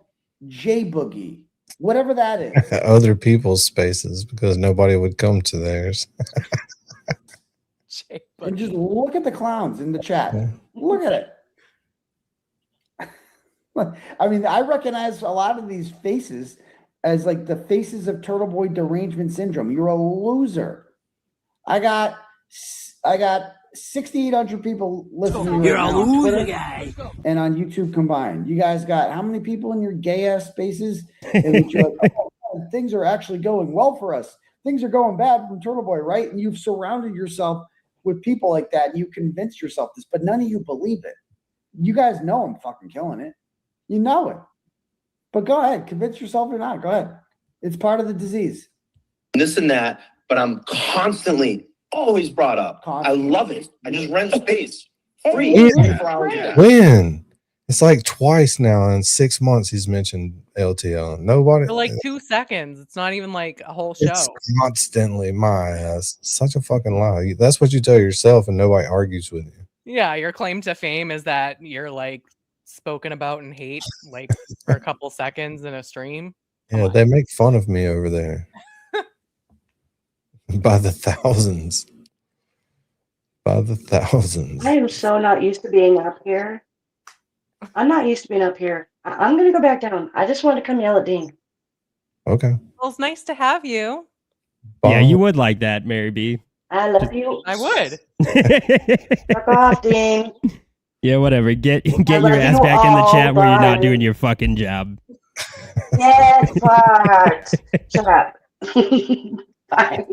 J-Boogie, whatever that is. Other people's spaces because nobody would come to theirs. And just look at the clowns in the chat. Look at it. I mean, I recognize a lot of these faces as like the faces of Turtle Boy derangement syndrome. You're a loser. I got 6,800 people listening. You're right a now on loser, Twitter guy. and on YouTube combined. You guys got how many people in your gay ass spaces? In which you're like, oh, things are actually going well for us. Things are going bad from Turtle Boy, right? And you've surrounded yourself with people like that. And you convinced yourself this, but none of you believe it. You guys know I'm fucking killing it. You know it. But go ahead, convince yourself or not. Go ahead. It's part of the disease. This and that, but I'm constantly always brought up. I love it. I just rent space. Free. 24 hours a day. When? It's like twice now in 6 months he's mentioned LTL. Nobody. For like 2 seconds. It's not even like a whole show. It's constantly my ass. Such a fucking lie. That's what you tell yourself and nobody argues with you. Yeah, your claim to fame is that you're like spoken about and hate like for a couple seconds in a stream. Yeah, they make fun of me over there. By the thousands. By the thousands. I am so not used to being up here. I'm not used to being up here. I'm going to go back down. I just want to come yell at Dean. Okay. Well, it's nice to have you. Yeah, you would like that, Mary B. I love you. I would. Fuck off, Dean. Yeah, whatever. Get your love ass you back in the all, chat where you're not bye. doing your fucking job. Yes, fuck. Shut up. Bye.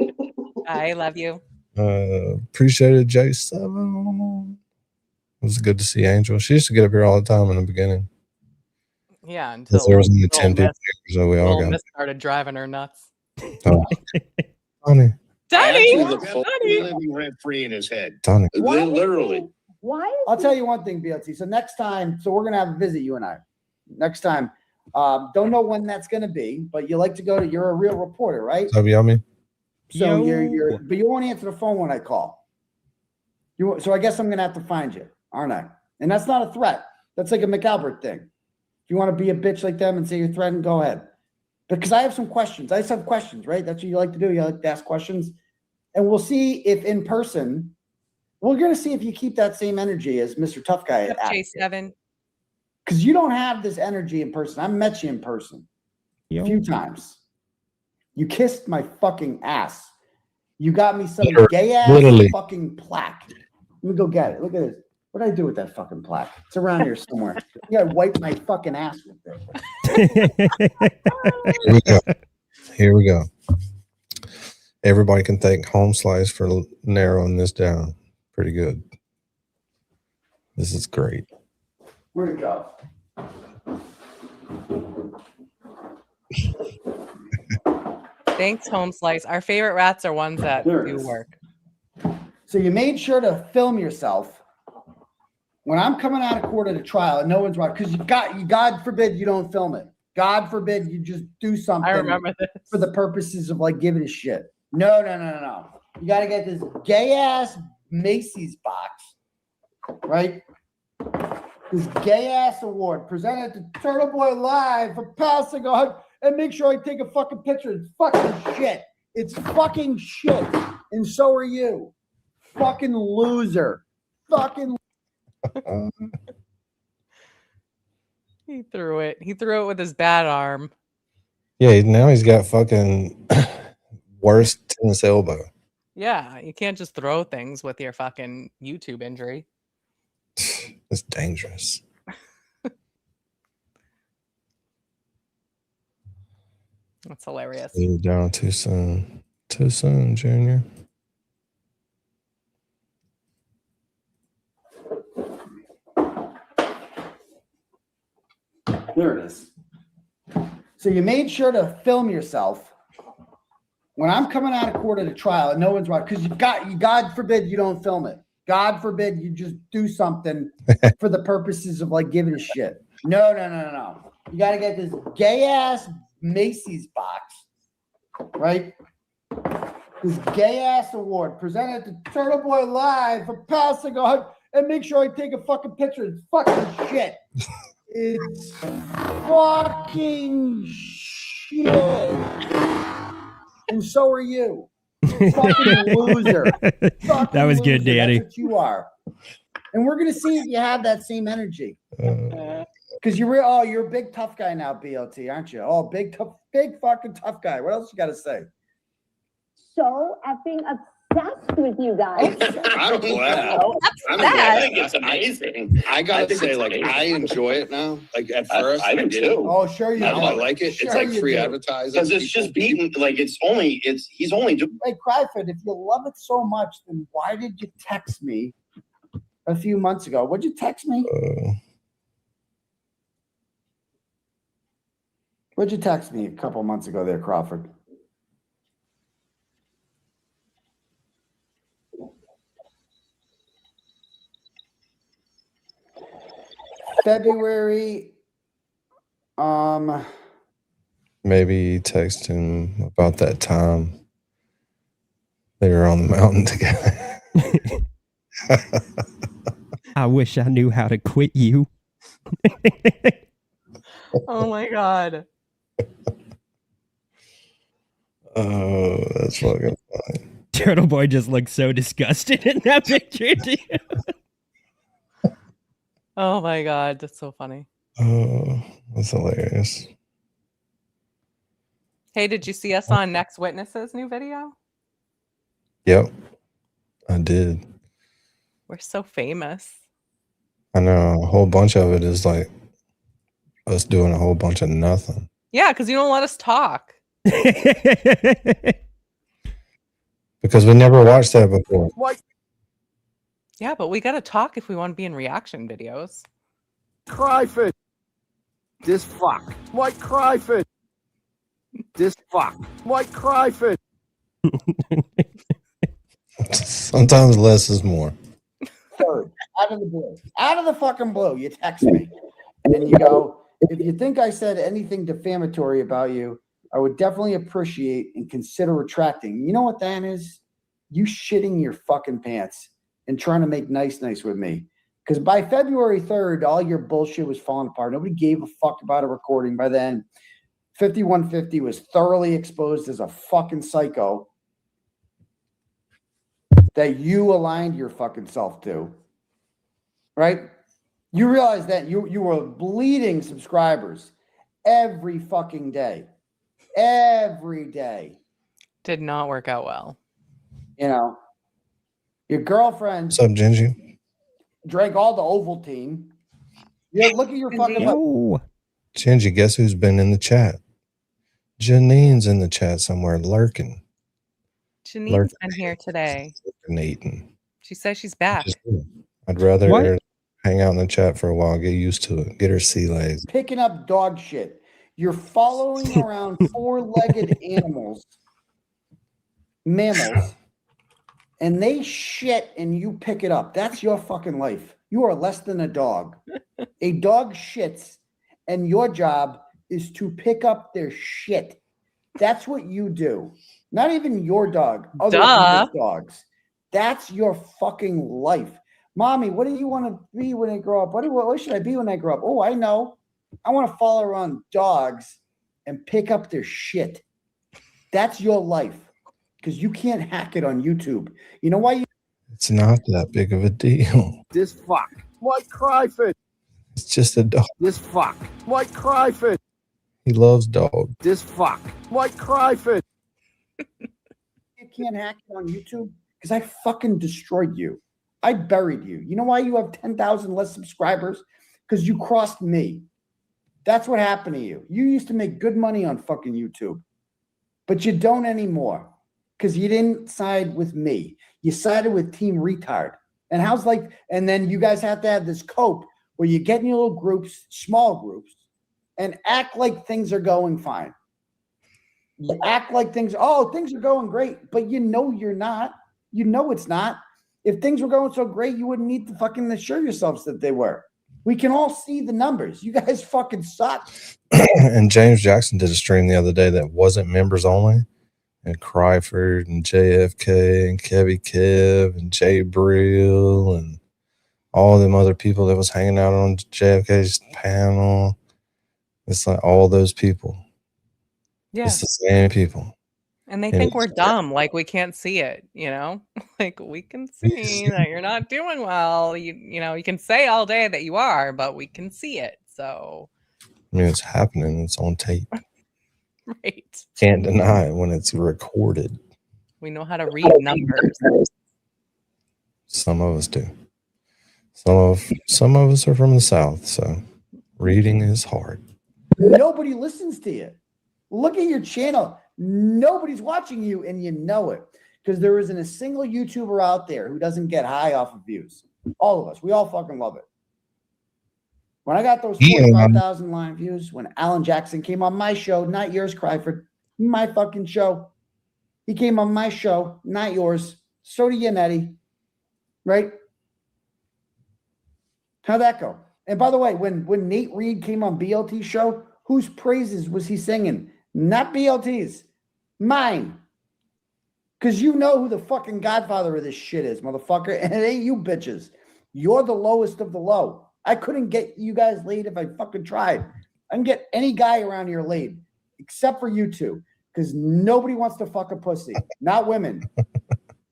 I love you. Appreciate it, J7. It was good to see Angel. She used to get up here all the time in the beginning. Yeah, until There was only Little 10 people Miss- here, so we all Little got Miss started driving her nuts. oh. Donnie. Daddy! Living rent free in his head. Donnie. Literally. Why? I'll tell you one thing, BLT. So next time, so we're gonna have a visit, you and I. Next time, don't know when that's gonna be, but you like to go to. You're a real reporter, right? What's up, Yummy? So Yo. but you won't answer the phone when I call. So I guess I'm gonna have to find you, aren't I? And that's not a threat. That's like a McAlbert thing. If you want to be a bitch like them and say you're threatened, go ahead. Because I have some questions. I just have questions, right? That's what you like to do. You like to ask questions. And we'll see if in person, we're going to see if you keep that same energy as Mr. Tough Guy. J7. Because you don't have this energy in person. I met you in person a few times. You kissed my fucking ass. You got me some gay ass Literally. fucking plaque. Let me go get it. Look at this. What did I do with that fucking plaque? It's around here somewhere. You gotta wipe my fucking ass with it. Here we go. Here we go. Everybody can thank Home Slice for narrowing this down. Pretty good. This is great. Where'd it go? Thanks, Home Slice. Our favorite rats are ones that do work. So you made sure to film yourself when I'm coming out of court at a trial and no one's watching, because God forbid you don't film it. God forbid you just do something. I remember this. For the purposes of like giving a shit. No. You got to get this gay ass Macy's box, right? This gay ass award presented to Turtle Boy Live for passing on, and make sure I take a fucking picture. It's fucking shit. It's fucking shit. And so are you. Fucking loser. Fucking. He threw it. He threw it with his bad arm. Yeah, now he's got fucking worse tennis elbow. Yeah, you can't just throw things with your fucking YouTube injury. It's dangerous. That's hilarious. You're down too soon. Too soon, Junior. There it is. So you made sure to film yourself when I'm coming out of court at a trial and no one's watching, because God forbid you don't film it. God forbid you just do something for the purposes of like giving a shit. No. You got to get this gay ass Macy's box, right? This gay ass award presented to Turtle Boy Live for passing on, and make sure I take a fucking picture. It's fucking shit. It's fucking shit. And so are you. Fucking loser. That was good, Danny. That's what you are. And we're going to see if you have that same energy. Because you're a big tough guy now, BLT, aren't you? Oh, big fucking tough guy. What else you got to say? So effing obsessed with you guys. I'm glad. I think it's amazing. I gotta say, like, I enjoy it now. Like at first, I do too. Oh, sure you do. I like it. Sure it's like you free do. advertising. Because it's just beaten. Like he's only doing. Hey, Cryford, if you love it so much, then why did you text me a few months ago? What'd you text me? What'd you text me a couple months ago there, Crawford? February. Maybe text him about that time they were on the mountain together. I wish I knew how to quit you. Oh my god. Oh, that's fucking funny. Turtle Boy just looks so disgusted in that picture. Oh my god, that's so funny. Oh, that's hilarious. Hey, did you see us on Next Witness's new video? Yep, I did. We're so famous. I know a whole bunch of it is like us doing a whole bunch of nothing. Yeah, because you don't let us talk. Because we never watched that before. What? Yeah, but we gotta talk if we want to be in reaction videos. Cryford. This fuck. White Cryford. This fuck. White Cryford. Sometimes less is more. Third, out of the blue. Out of the fucking blue, you text me. And you go, if you think I said anything defamatory about you, I would definitely appreciate and consider retracting. You know what that is? You shitting your fucking pants and trying to make nice with me. Because by February 3rd, all your bullshit was falling apart. Nobody gave a fuck about a recording. By then, 5150 was thoroughly exposed as a fucking psycho that you aligned your fucking self to. Right? You realize that you were bleeding subscribers every fucking day. Every day. Did not work out well. You know, your girlfriend What's up, Gingy? drank all the Ovaltine. Yeah, look at your fucking. No. Gingy, guess who's been in the chat? Janine's in the chat somewhere, lurking. Janine's been here today. Nathan. She says she's back. I'd rather What? hang out in the chat for a while, get used to it, get her sea legs. Picking up dog shit. You're following around four-legged mammals, and they shit and you pick it up. That's your fucking life. You are less than a dog. A dog shits, and your job is to pick up their shit. That's what you do. Not even your dog, other people's dogs. That's your fucking life. Mommy, what do you want to be when I grow up? What should I be when I grow up? Oh, I know. I want to follow around dogs and pick up their shit. That's your life. Because you can't hack it on YouTube. You know why? It's not that big of a deal. This fuck. White cryfish. It's just a dog. This fuck. White cryfish. He loves dogs. This fuck. White cryfish. You can't hack it on YouTube? Because I fucking destroyed you. I buried you. You know why you have 10,000 less subscribers? Because you crossed me. That's what happened to you. You used to make good money on fucking YouTube. But you don't anymore. Because you didn't side with me. You sided with Team Retard. And then you guys have to have this cope where you get in your little groups, small groups, and act like things are going fine. You act like things are going great, but you know you're not. You know it's not. If things were going so great, you wouldn't need to fucking assure yourselves that they were. We can all see the numbers. You guys fucking suck. And James Jackson did a stream the other day that wasn't members only. And Cryford and JFK and Kevy Kev and Jay Brill and all them other people that was hanging out on JFK's panel. It's like all those people. Yeah. It's the same people. And they think we're dumb, like we can't see it, you know? Like we can see that you're not doing well. You know, you can say all day that you are, but we can see it. So I mean, it's happening. It's on tape. Right. Can't deny it when it's recorded. We know how to read numbers. Some of us do. Some of us are from the South, so reading is hard. Nobody listens to you. Look at your channel. Nobody's watching you, and you know it. Because there isn't a single YouTuber out there who doesn't get high off of views. All of us. We all fucking love it. When I got those 45,000 line views, when Alan Jackson came on my show, not yours, Cryford, my fucking show. He came on my show, not yours. So did Yannetti. Right? How'd that go? And by the way, when Nate Reed came on BLT's show, whose praises was he singing? Not BLT's. Mine. Because you know who the fucking godfather of this shit is, motherfucker. And it ain't you bitches. You're the lowest of the low. I couldn't get you guys laid if I fucking tried. I can get any guy around here laid, except for you two. Because nobody wants to fuck a pussy. Not women.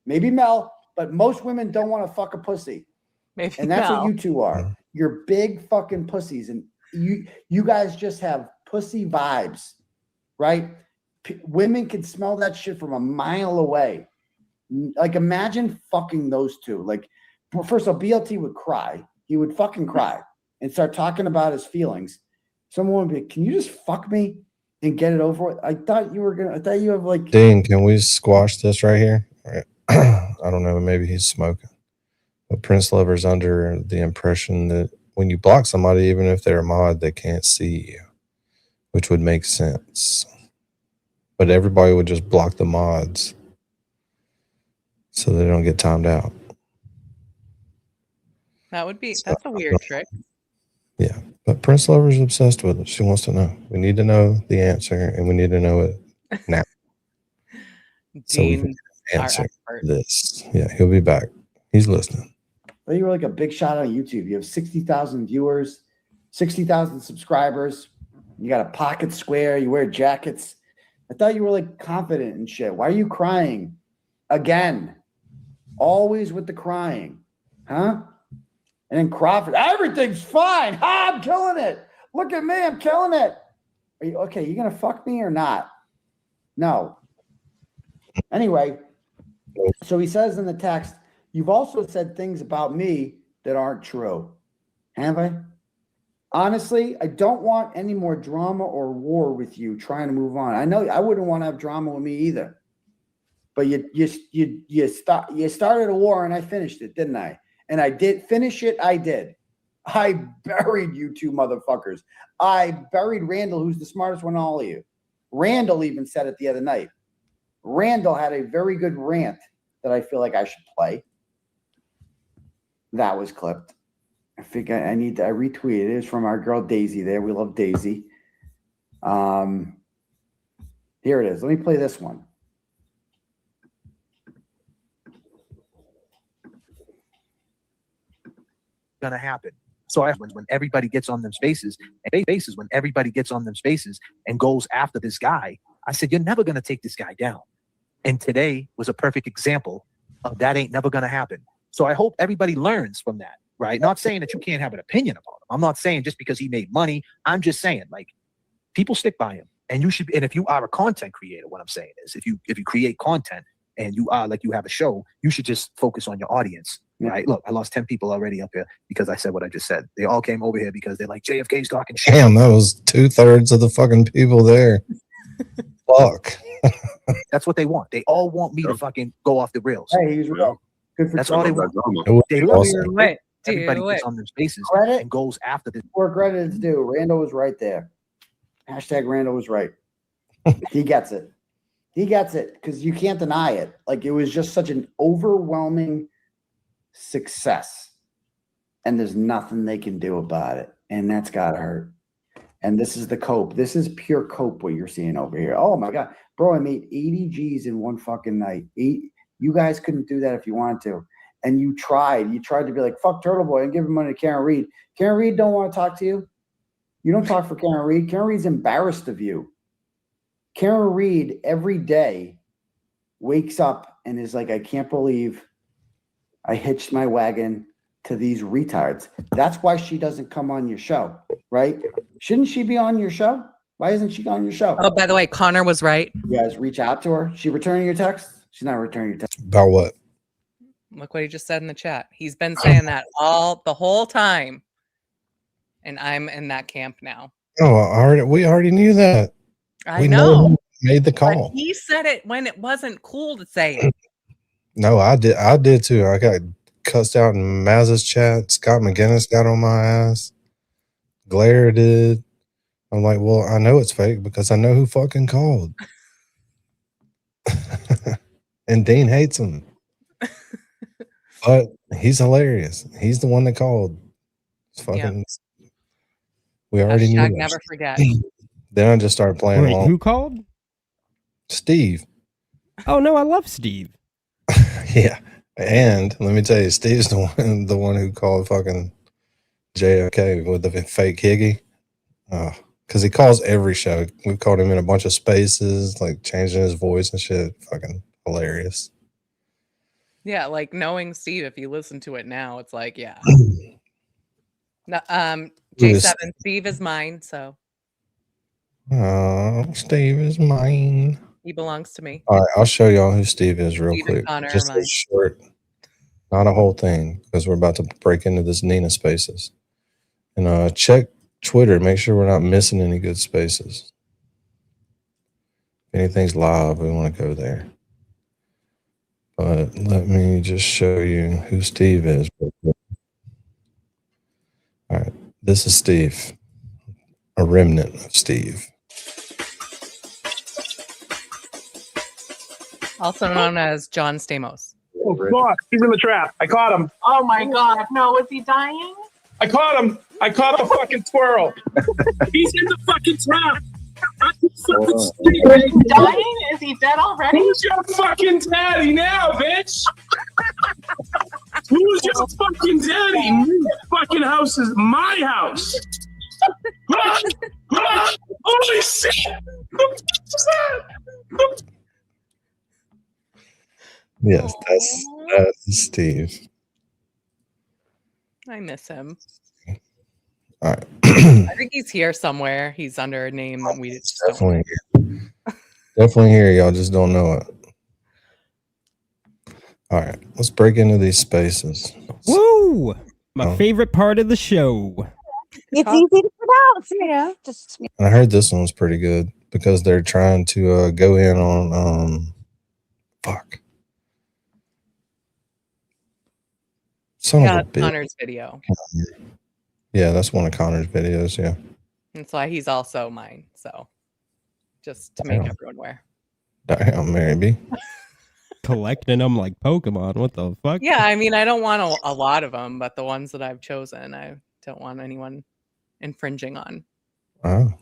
Maybe Mel, but most women don't want to fuck a pussy. Maybe and that's Mel. what you two are. You're big fucking pussies. And you guys just have pussy vibes. Right? Women can smell that shit from a mile away. Like, imagine fucking those two. Like, first of all, BLT would cry. He would fucking cry and start talking about his feelings. Someone would be, can you just fuck me and get it over with? I thought you have like. Dean, can we squash this right here? I don't know. Maybe he's smoking. But Prince Lover's under the impression that when you block somebody, even if they're a mod, they can't see you, which would make sense. But everybody would just block the mods so they don't get timed out. That's a weird trick. Yeah, but Prince Lover's obsessed with it. She wants to know. We need to know the answer, and we need to know it now. So we can answer this. Yeah, he'll be back. He's listening. Well, you were like a big shot on YouTube. You have 60,000 viewers, 60,000 subscribers. You got a pocket square. You wear jackets. I thought you were like confident and shit. Why are you crying again? Always with the crying, huh? And then Crawford, everything's fine. I'm killing it. Look at me, I'm killing it. Are you okay? You gonna fuck me or not? No. Anyway, So he says in the text, you've also said things about me that aren't true. Have I? Honestly, I don't want any more drama or war with you trying to move on. I know I wouldn't want to have drama with me either. But you started a war and I finished it, didn't I? And I did finish it. I did. I buried you two motherfuckers. I buried Randall, who's the smartest one of all of you. Randall even said it the other night. Randall had a very good rant that I feel like I should play. That was clipped. I think I retweeted it. It's from our girl Daisy there. We love Daisy. Here it is. Let me play this one. Gonna happen. So when everybody gets on them spaces, when everybody gets on them spaces and goes after this guy, I said, you're never gonna take this guy down. And today was a perfect example of that ain't never gonna happen. So I hope everybody learns from that, right? Not saying that you can't have an opinion about him. I'm not saying just because he made money. I'm just saying, like, people stick by him. And you should, and if you are a content creator, what I'm saying is if you create content and you are like you have a show, you should just focus on your audience. Right. Look, I lost 10 people already up here because I said what I just said. They all came over here because they're like, JFK's talking shit. Damn, that was 2/3 of the fucking people there. Fuck. That's what they want. They all want me to fucking go off the rails. Hey, he's real. Good for That's all they want. They awesome. Everybody gets on their spaces and goes after this. Where credit is due. Randall was right there. Hashtag Randall was right. He gets it. He gets it because you can't deny it. Like, it was just such an overwhelming success. And there's nothing they can do about it. And that's gotta hurt. And this is the cope. This is pure cope what you're seeing over here. Oh my God. Bro, I made 80 G's in one fucking night. You guys couldn't do that if you wanted to. And you tried. You tried to be like, fuck Turtle Boy and give him money to Karen Reed. Karen Reed don't want to talk to you. You don't talk for Karen Reed. Karen Reed's embarrassed of you. Karen Reed every day wakes up and is like, I can't believe I hitched my wagon to these retards. That's why she doesn't come on your show, right? Shouldn't she be on your show? Why isn't she on your show? Oh, by the way, Connor was right. You guys reach out to her. She returning your text? She's not returning your text. About what? Look what he just said in the chat. He's been saying that the whole time. And I'm in that camp now. Oh, we already knew that. I know. Who made the call. But he said it when it wasn't cool to say it. No, I did too. I got cussed out in Maz's chat. Scott McGinnis got on my ass. Glare did. I'm like, well, I know it's fake because I know who fucking called. And Dean hates him. But he's hilarious. He's the one that called. It's fucking. Yeah. We already knew that. Never forget. Then I just started playing along. Who called? Steve. Oh no, I love Steve. Yeah. And let me tell you, Steve's the one who called fucking JFK with the fake Higgy. Because he calls every show. We've called him in a bunch of spaces, like changing his voice and shit. Fucking hilarious. Yeah, like knowing Steve, if you listen to it now, it's like, yeah. J7, Steve is mine, so. Oh, Steve is mine. He belongs to me. All right, I'll show y'all who Steve is real quick. Just a short, not a whole thing, because we're about to break into this Nina Spaces. And check Twitter, make sure we're not missing any good spaces. If anything's live, we want to go there. But let me just show you who Steve is. All right, this is Steve, a remnant of Steve. Also known as John Stamos. Oh, God, he's in the trap. I caught him. Oh my God, no, is he dying? I caught him. I caught a fucking squirrel. He's in the fucking trap. Is he dying? Is he dead already? Who's your fucking daddy now, bitch? Who's your fucking daddy? This fucking house is my house. Holy shit! Yes, that's Steve. I miss him. All right. I think he's here somewhere. He's under a name that we just definitely here. Definitely here. Y'all just don't know it. All right, let's break into these spaces. Woo! My favorite part of the show. It's easy to pronounce. Yeah. Just And I heard this one was pretty good because they're trying to go in on son of a bitch. Connor's video. Yeah, that's one of Connor's videos. Yeah. That's why he's also mine. So just to make Damn. everyone aware. Damn, Mary B. Collecting them like Pokemon. What the fuck? Yeah, I mean, I don't want a lot of them, but the ones that I've chosen, I don't want anyone infringing on. Oh,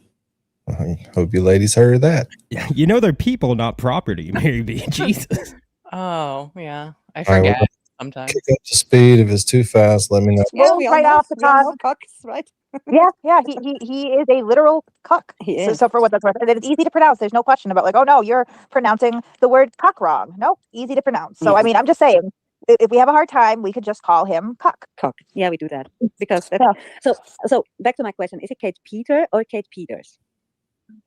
I hope you ladies heard that. Yeah, you know they're people, not property, Mary B. Jesus. Oh, yeah. I All right, forget well, sometimes. kick up the speed. If it's too fast, let me know. rolls we all right know- off the we all tongue. know cucks, right? Yeah. He is a literal cuck. He So, is. so for what that's worth, and it's easy to pronounce. There's no question about like, oh no, you're pronouncing the word cuck wrong. Nope, easy to pronounce. So I mean, I'm just saying, if we have a hard time, we could just call him cuck. Cuck. Yeah, we do that because that's, so back to my question: is it Kate Peter or Kate Peters?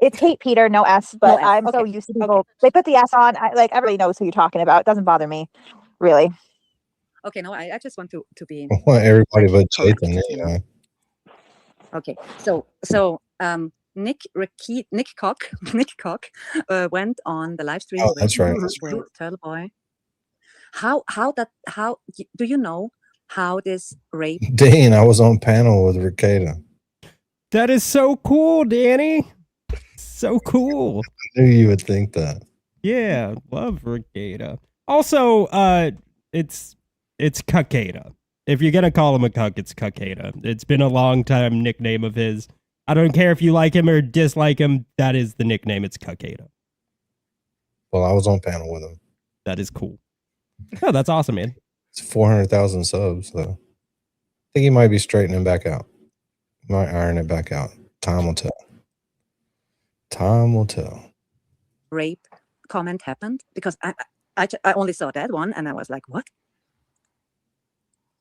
It's Kate Peter, no S, but No S, I'm so okay. used to people. They put the S on. Like everybody knows who you're talking about. It doesn't bother me, really. Okay, no, I just want to be. I want everybody but correct, Chapin. you know. Anyway. Okay, so Nick Cock went on the live stream. Oh, that's right. With Turtle Boy. How do you know how this rape? Dean, I was on panel with Ricada. That is so cool, Danny. So cool. I knew you would think that. Yeah, love Ricada. Also, it's Cucada. If you're gonna call him a cuck, it's Cucada. It's been a long time nickname of his. I don't care if you like him or dislike him. That is the nickname. It's Cucada. Well, I was on panel with him. That is cool. Oh, that's awesome, man. It's 400,000 subs, so I think he might be straightening back out. Might iron it back out. Time will tell. Time will tell. Rape comment happened because I only saw that one and I was like, what?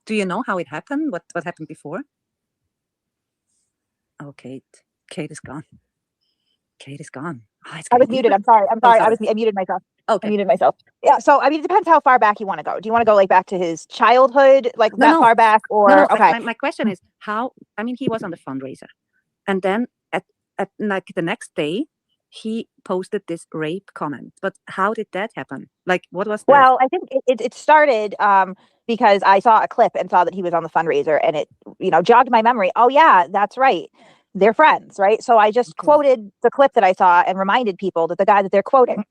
Do you know how it happened? What happened before? Oh, Kate is gone. Kate is gone. Oh, I was muted. I'm sorry. I muted myself. Okay. I muted myself. Yeah. So I mean, it depends how far back you want to go. Do you want to go like back to his childhood, like that far back, or No, okay? my question is how. I mean, he was on the fundraiser, and then at like the next day, he posted this rape comment. But how did that happen? Like, what was that? Well, I think it started because I saw a clip and saw that he was on the fundraiser, and it jogged my memory. Oh yeah, that's right. They're friends, right? So I just quoted the clip that I saw and reminded people that the guy that they're quoting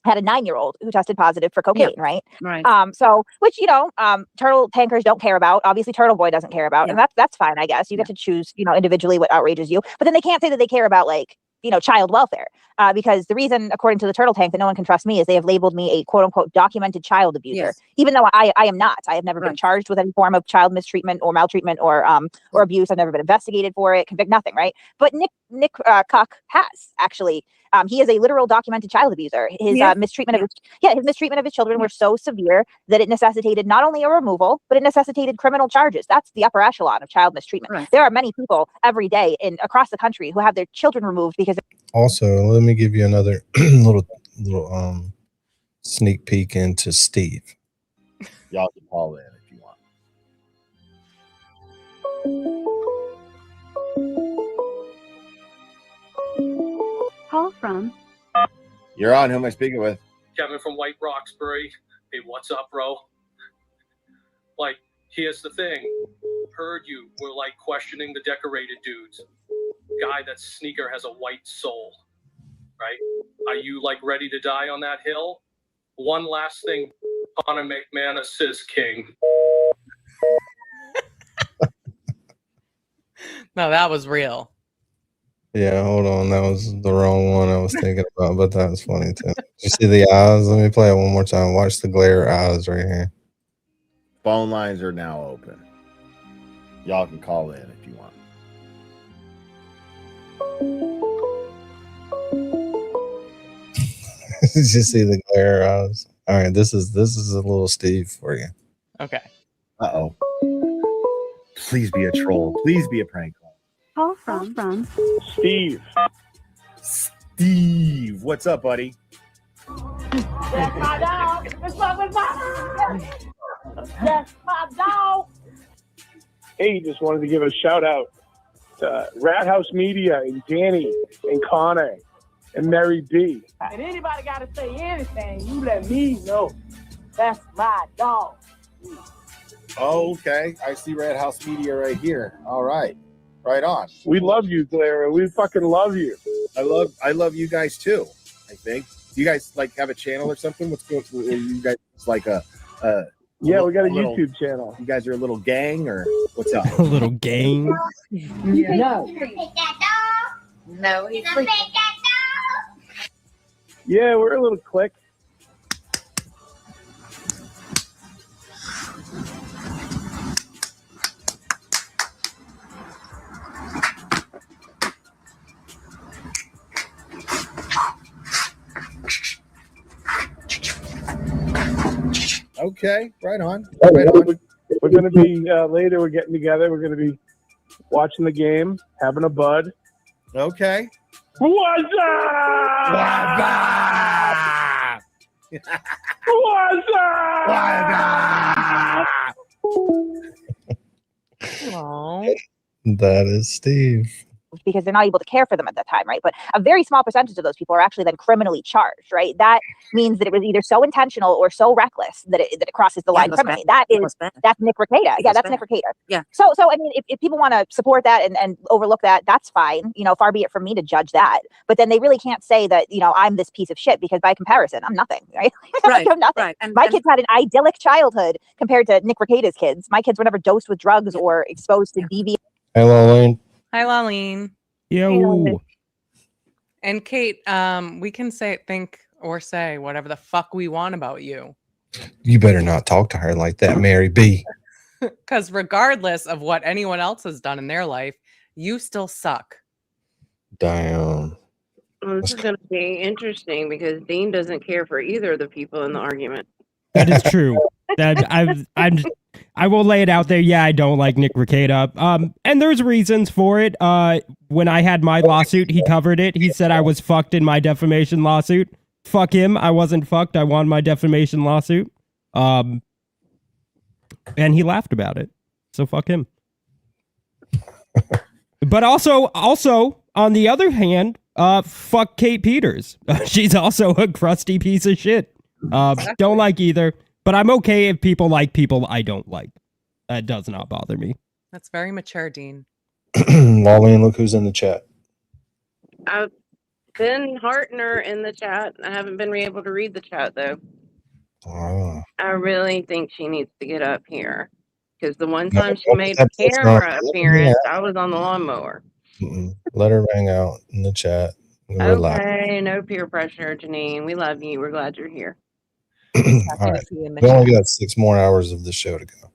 had a 9-year-old who tested positive for cocaine, right? Right. So which turtle tankers don't care about. Obviously, Turtle Boy doesn't care about, and that's fine, I guess. You get to choose, individually what outrages you, but then they can't say that they care about like child welfare, because the reason, according to the Turtle Tank, that no one can trust me is they have labeled me a quote unquote documented child abuser, even though I am not. I have never been charged with any form of child mistreatment or maltreatment or abuse. I've never been investigated for it, nothing, right? But Nick Cock has actually. He is a literal documented child abuser. His mistreatment of his children were so severe that it necessitated not only a removal, but it necessitated criminal charges. That's the upper echelon of child mistreatment. Right. There are many people every day across the country who have their children removed because. Also, let me give you another little sneak peek into Steve. Y'all can call in if you want. Call from. You're on. Who am I speaking with? Kevin from White Roxbury. Hey, what's up, bro? Like, here's the thing. Heard you were like questioning the decorated dudes. Guy that sneaker has a white soul, right? Are you like ready to die on that hill? One last thing, Connor McManus says king. No, that was real. Yeah, hold on. That was the wrong one I was thinking about, but that was funny too. Did you see the eyes? Let me play it one more time. Watch the glare eyes right here. Phone lines are now open. Y'all can call in if you want. Did you see the glare eyes? All right, this is a little Steve for you. Okay. Uh-oh. Please be a troll. Please be a prank call. Call from Steve. Steve, what's up, buddy? That's my dog. That's my dog. That's my dog. Hey, just wanted to give a shout out to Rat House Media and Danny and Connor and Mary B. And anybody got to say anything, you let me know. That's my dog. Oh, okay. I see Red House Media right here. All right. Right on. We love you, Clara. We fucking love you. I love you guys too, I think. Do you guys like have a channel or something? What's going on? You guys like yeah, we got a YouTube channel. You guys are a little gang or what's up? A little gang. No. No, he's sleeping. Yeah, we're a little clique. Okay, right on. Right on. We're going to be later. We're getting together. We're going to be watching the game, having a bud. Okay. What's up? What's up? That is Steve. Because they're not able to care for them at that time, right? But a very small percentage of those people are actually then criminally charged, right? That means that it was either so intentional or so reckless that it crosses the line criminally. That's Nick Rekieta. Yeah, that's Nick Rekieta. Yeah. So I mean, if people want to support that and overlook that, that's fine. You know, far be it from me to judge that. But then they really can't say that, you know, I'm this piece of shit because by comparison, I'm nothing, right? Right. I'm nothing. Right. My kids had an idyllic childhood compared to Nick Rekieta's kids. My kids were never dosed with drugs or exposed to deviant. Hey, Lolene. Hi, Laleen. Yo. And Kate, we can think or say whatever the fuck we want about you. You better not talk to her like that, Mary B. Because regardless of what anyone else has done in their life, you still suck. Damn. Well, this is going to be interesting because Dean doesn't care for either of the people in the argument. That is true. That I will lay it out there. Yeah, I don't like Nick Rekieta. And there's reasons for it. When I had my lawsuit, he covered it. He said I was fucked in my defamation lawsuit. Fuck him. I wasn't fucked. I won my defamation lawsuit. And he laughed about it. So fuck him. But also on the other hand, fuck Kate Peters. She's also a crusty piece of shit. Don't like either. But I'm okay if people like people I don't like. That does not bother me. That's very mature, Dean. Lolene, look who's in the chat. I've been Hartner in the chat. I haven't been able to read the chat, though. Oh. I really think she needs to get up here. Because the one time she made that's a camera not- appearance, yeah. I was on the lawnmower. Let her hang out in the chat. Relax. Okay, no peer pressure, Janine. We love you. We're glad you're here. All right. We only got 6 more hours of the show to go.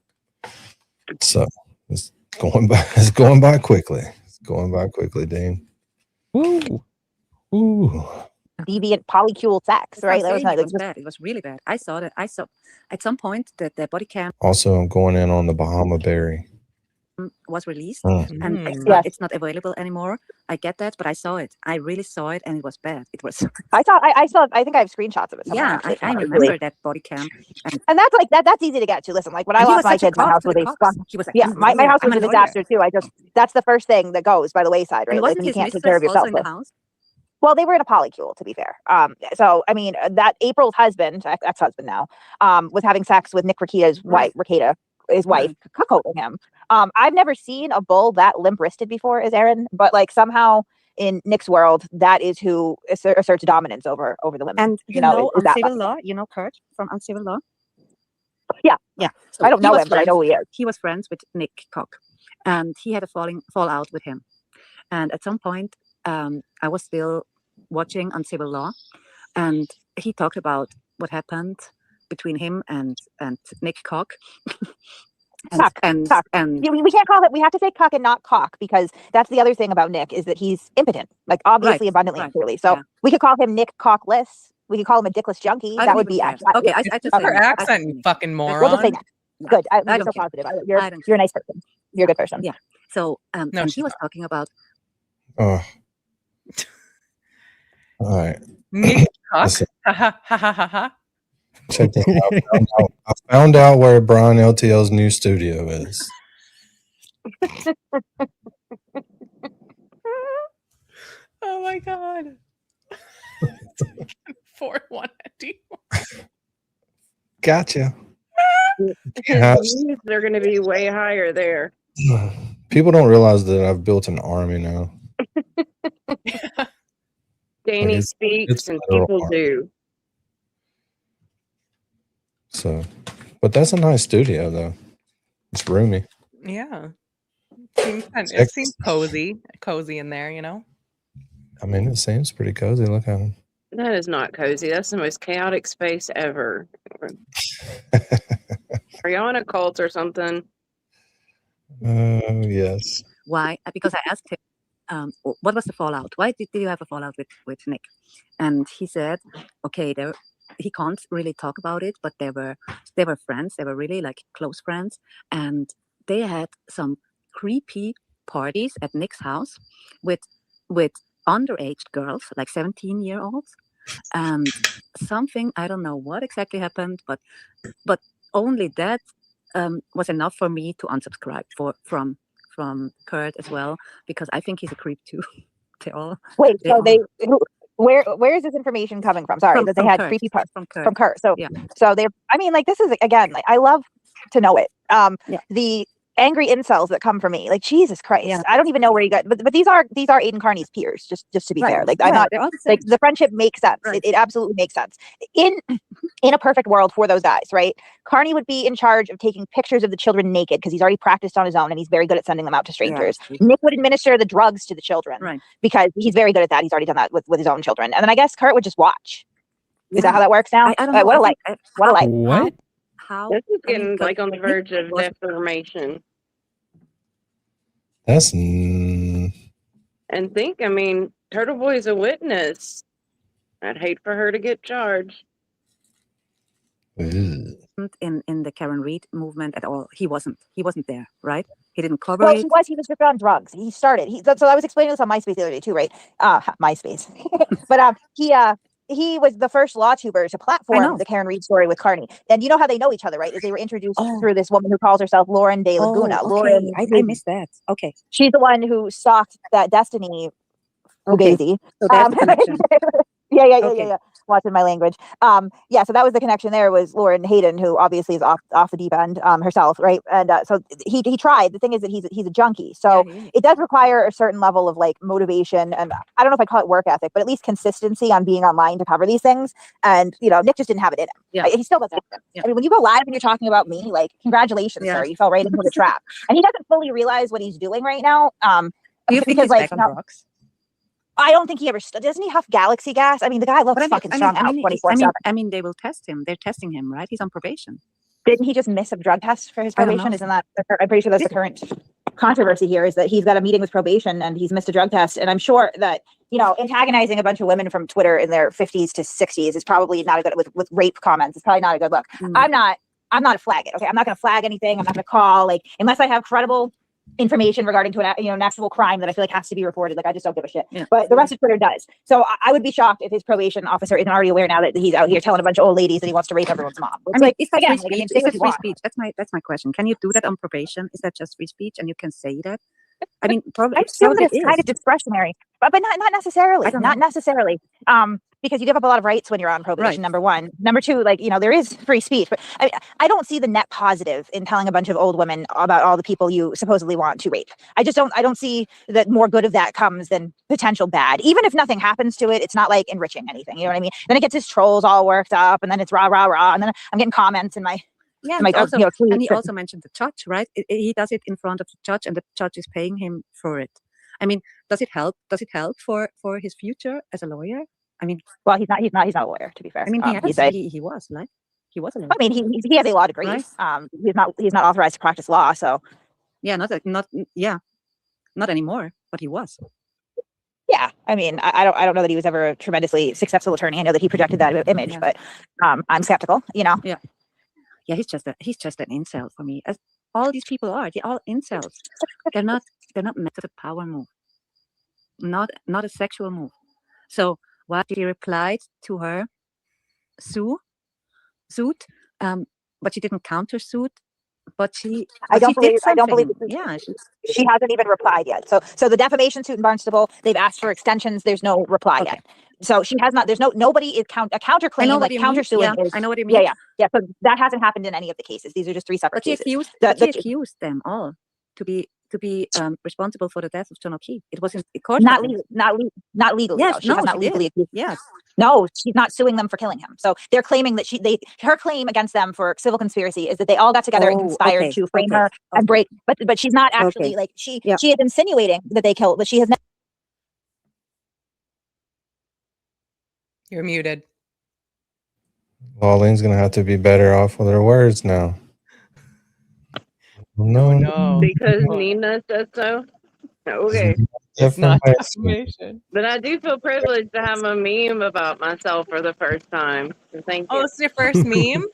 So it's going by quickly. It's going by quickly, Dean. Woo. Ooh. Deviant polycule sex, right? That was It was bad. It was really bad. I saw that. I saw at some point that the body cam Also, I'm going in on the Bahama Berry. was released Mm. and Yes. it's not available anymore. I get that, but I saw it. I really saw it, and it was bad. It was. I think I have screenshots of it. somewhere, Yeah, actually. I remember that body cam. And that's like that's easy to get to. Listen, like when I And he lost was my such a kids, my cock house to was the a cops. He was like, yeah, I'm a my lawyer. house I'm was a a lawyer. disaster too. That's the first thing that goes by the wayside, right? And Like wasn't when you his can't take care of mistress also yourself. in the house? Well, they were in a polycule, to be fair. So I mean, that April's husband, ex-husband now, was having sex with Nick Rekieta's wife, his wife, cuckolding him. I've never seen a bull that limp-wristed before, as Aaron, but like somehow in Nick's world, that is who asserts dominance over the women. And you know, know, is that Uncivil Law, you know Kurt from Uncivil Law? Yeah. Yeah. I don't he know was him, but I know who he is. He was friends with Nick Cock, and he had a fallout with him. And at some point, I was still watching Uncivil Law, and he talked about what happened between him and Nick Cock. Cock. We can't call it. We have to say cuck and not cock, because that's the other thing about Nick is that he's impotent, like obviously, abundantly, and clearly. So we could call him Nick Cockless. We could call him a dickless junkie. That would be okay. I just Her accent, you fucking moron. We'll just say next. Good. I'm I so don't care. positive. You're a nice person. You're a good person. Yeah. So No, and she's he was talking about Oh. All right. Nick Cock. Listen. Ha ha ha ha ha. Check this out. I found out where Brian LTL's new studio is. Oh my god. 4-1 Gotcha. His views are going to be way higher there. People don't realize that I've built an army now. Danny it's speaks and federal people army. do. So, but that's a nice studio though. It's roomy. Yeah. It seems cozy in there, you know? I mean, it seems pretty cozy. Look at him. That is not cozy. That's the most chaotic space ever. Are you on a cult or something? Yes. Why? Because I asked him, what was the fallout? Why did you have a fallout with Nick? And he said, okay, he can't really talk about it, but they were friends. They were really like close friends, and they had some creepy parties at Nick's house with underage girls, like 17-year-olds, and something, I don't know what exactly happened, but only that was enough for me to unsubscribe from Kurt as well, because I think he's a creep too. Wait, so where is this information coming from? Sorry, that they had Kurt, creepy parts from Kurt. from Kurt. So yeah. so they, I mean, like, this is, again, like, I love to know it. The angry incels that come from me, like, Jesus Christ, I don't even know where you got, but these are Aiden Carney's peers, just to be fair. Like, I'm not, like, the friendship makes sense. It absolutely makes sense. In a perfect world for those guys, right? Carney would be in charge of taking pictures of the children naked because he's already practiced on his own and he's very good at sending them out to strangers. Nick would administer the drugs to the children because he's very good at that. He's already done that with his own children. And then I guess Kurt would just watch. Is that how that works now? I don't know. What a life. What a life. What? How? This is getting like on the verge of defamation. That's And think, I mean, Turtle Boy's a witness. I'd hate for her to get charged. in the Karen Reed movement at all. He wasn't there, right? He didn't cover Well, it. he was just on drugs. He started. So I was explaining this on MySpace the other day too, right? MySpace. But he was the first law tuber to platform the Karen Reed story with Carney. And you know how they know each other, right? Is they were introduced through this woman who calls herself Lauren De Laguna. Okay. Lauren, I missed that. Okay. She's the one who stalked that Destiny Fugazi. So that's the connection. Yeah. Watching my language. So that was the connection. There was Lauren Hayden, who obviously is off the deep end herself, right? And so he tried. The thing is that he's a junkie, so it does require a certain level of like motivation, and I don't know if I call it work ethic, but at least consistency on being online to cover these things. And Nick just didn't have it in him. Yeah. He still doesn't. I mean, when you go live and you're talking about me, like, congratulations, sir, you fell right into the trap. And he doesn't fully realize what he's doing right now. Because like. I don't think he ever doesn't he huff galaxy gas? I mean, the guy looks fucking strung out 24/7. I mean, they will test him. They're testing him, right? He's on probation. Didn't he just miss a drug test for his probation? Isn't that? I'm pretty sure that's the current controversy here. Is that he's got a meeting with probation and he's missed a drug test? And I'm sure that antagonizing a bunch of women from Twitter in their 50s to 60s is probably not a good with rape comments. It's probably not a good look. I'm not a flag it. Okay, I'm not going to flag anything. I'm not going to call unless I have credible information regarding to an actual crime that I feel like has to be reported. Like, I just don't give a shit. But the rest of Twitter does. So I would be shocked if his probation officer isn't already aware now that he's out here telling a bunch of old ladies that he wants to rape everyone's mom. It's is that free speech? That's my question. Can you do that on probation? Is that just free speech and you can say that? I mean, probably. I assume that it's kind of discretionary, but not necessarily. Not necessarily. Because you give up a lot of rights when you're on probation, number one. Number two, there is free speech, but I don't see the net positive in telling a bunch of old women about all the people you supposedly want to rape. I don't see that more good of that comes than potential bad. Even if nothing happens to it, it's not like enriching anything. You know what I mean? Then it gets his trolls all worked up, and then it's rah, rah, rah, and then I'm getting comments in my and he also mentioned the judge, right? He does it in front of the judge, and the judge is paying him for it. I mean, does it help? Does it help for his future as a lawyer? I mean, well, he's not a lawyer, to be fair. I mean, he was, like, he was a lawyer. I mean, he has a law degree. Right? He's not authorized to practice law, so. Yeah, not anymore, but he was. Yeah, I mean, I don't know that he was ever a tremendously successful attorney. I know that he projected that image, but I'm skeptical. Yeah, he's just an incel for me. As all these people are, they're all incels. They're not meant for the power move, not a sexual move. So what he replied to her, Sue, suit, but she didn't countersuit. But she, I don't believe. did I don't believe. something. Yeah, She hasn't even replied yet. So the defamation suit in Barnstable, they've asked for extensions. There's no reply yet. So she has not. There's nobody is a counterclaim. I know like what you mean. countersuing Yeah, is. I know what you mean. Yeah. So that hasn't happened in any of the cases. These are just 3 separate But she cases. accused them all to be responsible for the death of John O'Keefe. It was in court. Not legally. Yes, though. She has not she legally did. accused. Yes. No, she's not suing them for killing him. So they're claiming that her claim against them for civil conspiracy is that they all got together and conspired to frame her and break. But she's not actually like she is insinuating that they killed, but she has never. You're muted. Laulene's gonna have to be better off with her words now. No. Because Nina said so. Okay. It's not defamation. But I do feel privileged to have a meme about myself for the first time. So thank you. Oh, it's your first meme?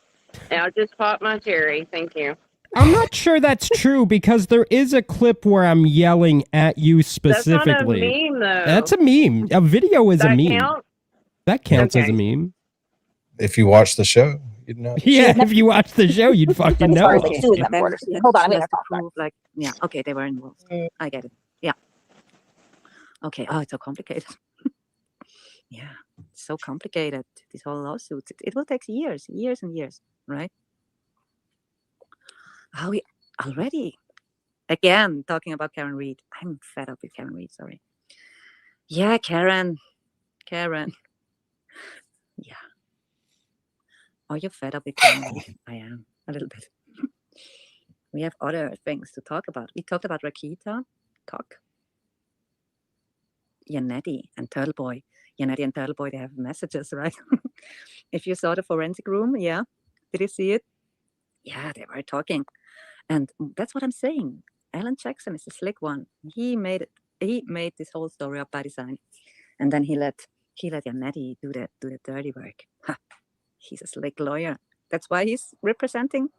And I'll just pop my cherry. Thank you. I'm not sure that's true because there is a clip where I'm yelling at you specifically. That's not a meme, though. That's a meme. A video is a meme. Count? That counts as a meme. If you watch the show, you'd know. Yeah, if you watch the show, you'd fucking know. Hold on, I'm gonna talk. Prove, like, yeah, okay, they were involved. I get it. Yeah. Okay. Oh, it's so complicated. Yeah, it's so complicated. These whole lawsuits. It will take years and years, right? How we already again talking about Karen Reed. I'm fed up with Karen Reed. Sorry. Yeah, Karen. Yeah. Are you fed up with Karen Reed? I am a little bit. We have other things to talk about. We talked about Rakita, Cock, Yannetti, and Turtle Boy. Yannetti and Turtle Boy, they have messages, right? If you saw the forensic room, yeah. Did you see it? Yeah, they were talking. And that's what I'm saying. Alan Jackson is a slick one. He made this whole story up by design. And then he let Yannetti do the dirty work. Ha. He's a slick lawyer. That's why he's representing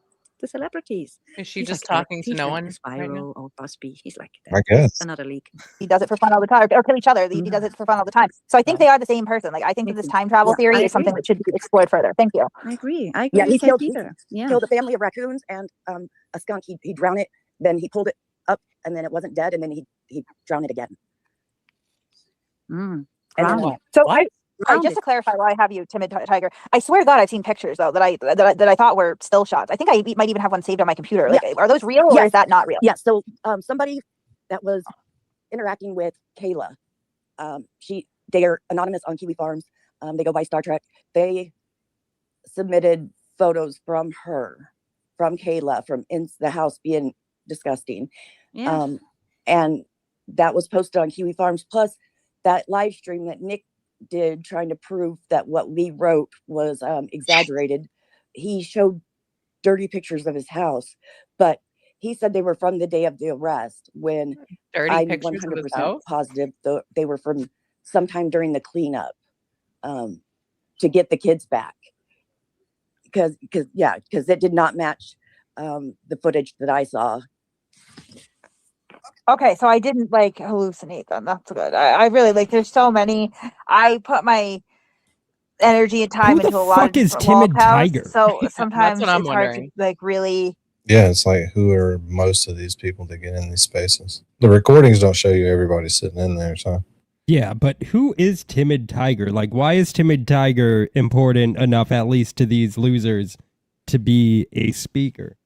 the celebrities. Is she He's just like talking to no one right now? or Busby. He's like I guess. another league. He does it for fun all the time, or kill each other. He does it for fun all the time. So I think they are the same person. Like I think that this time travel theory is something that should be explored further. Thank you. I agree. Yeah, he killed Yeah. killed a family of raccoons and a skunk. He drowned it. Then he pulled it up, and then it wasn't dead, and then he drowned it again. And then, Just to clarify, while I have you, Timid Tiger, I swear to God, I've seen pictures though that I thought were still shots. I think I might even have one saved on my computer. Like, are those real or is that not real? Yeah. So somebody that was interacting with Kayla, they are anonymous on Kiwi Farms. They go by Star Trek. They submitted photos from her, from Kayla, from in the house being disgusting. Yeah. And that was posted on Kiwi Farms. Plus that live stream that Nick did trying to prove that what we wrote was exaggerated. He showed dirty pictures of his house, but he said they were from the day of the arrest, when I'm 100% positive they were from sometime during the cleanup to get the kids back. Because it did not match the footage that I saw. Okay, so I didn't hallucinate them. That's good. I really there's so many. I put my energy and time into a lot of different wall counts, so sometimes it's hard to really. Yeah, it's like, who are most of these people that get in these spaces? The recordings don't show you everybody sitting in there, so. Yeah, but who is Timid Tiger? Like, why is Timid Tiger important enough, at least to these losers, to be a speaker?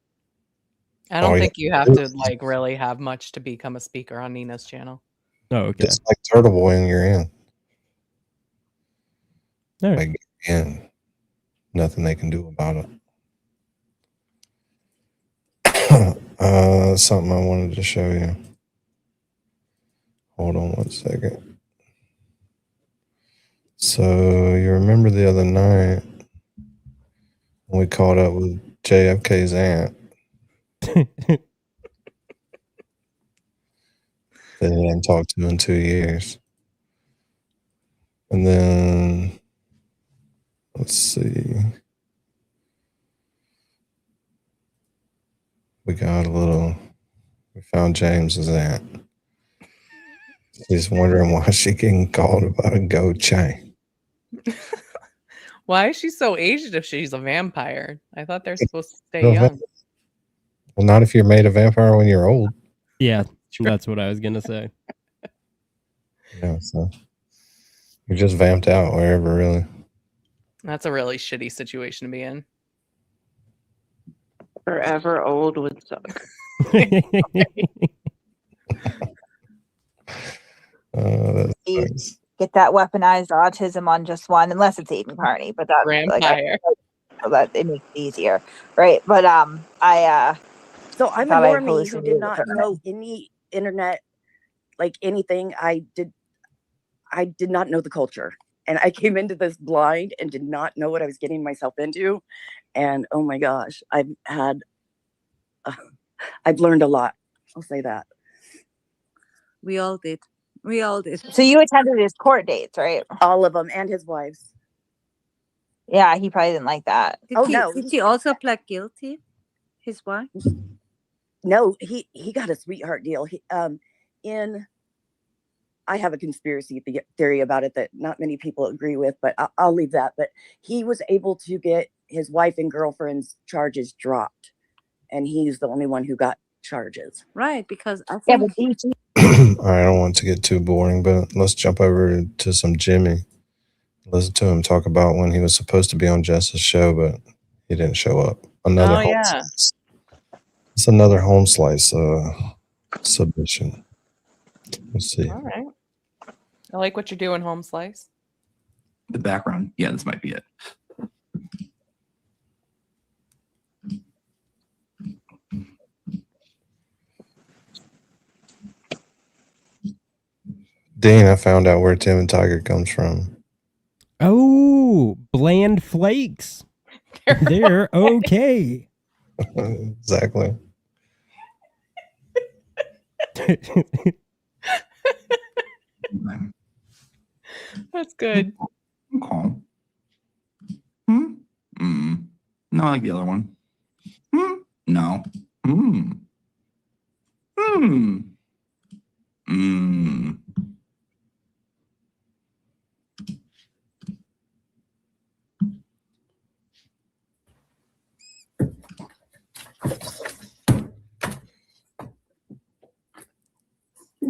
I don't think you have to really have much to become a speaker on Nina's channel. Oh, okay. It's like Turtle Boy and you're in. All right. Like, in. Nothing they can do about it. Something I wanted to show you. Hold on one second. So you remember the other night when we caught up with JFK's aunt? They hadn't talked to him in 2 years. And then, let's see. We found James's aunt. She's wondering why she getting called about a goat chain. Why is she so aged if she's a vampire? I thought they're supposed to stay No, young. Well, not if you're made a vampire when you're old. Yeah, that's what I was gonna say. Yeah, so you're just vamped out wherever, really. That's a really shitty situation to be in. Forever old would suck. Get that weaponized autism on just one, unless it's Aiden Carney, but that's Vampire. that it makes it easier, right? But So I'm a thought I normie who did hallucinated not her. know any internet, like anything. I did not know the culture, and I came into this blind and did not know what I was getting myself into. And oh my gosh, I've learned a lot. I'll say that. We all did. We all did. So you attended his court dates, right? All of them, and his wives. Yeah, he probably didn't like that. Did he also plead guilty? His wife? No, he got a sweetheart deal. I have a conspiracy theory about it that not many people agree with, but I'll leave that. But he was able to get his wife and girlfriend's charges dropped, and he's the only one who got charges. Right, because I Yeah, think I don't want to get too boring, but let's jump over to some Jimmy. Listen to him talk about when he was supposed to be on Jess's show, but he didn't show up. Another home slice. It's another home slice submission. Let's see. All right. I like what you're doing, Home Slice. The background. Yeah, this might be it. Dean, I found out where Tim and Tiger comes from. Oh, bland flakes. They're okay. Exactly. That's good. Okay. No, I like the other one. No.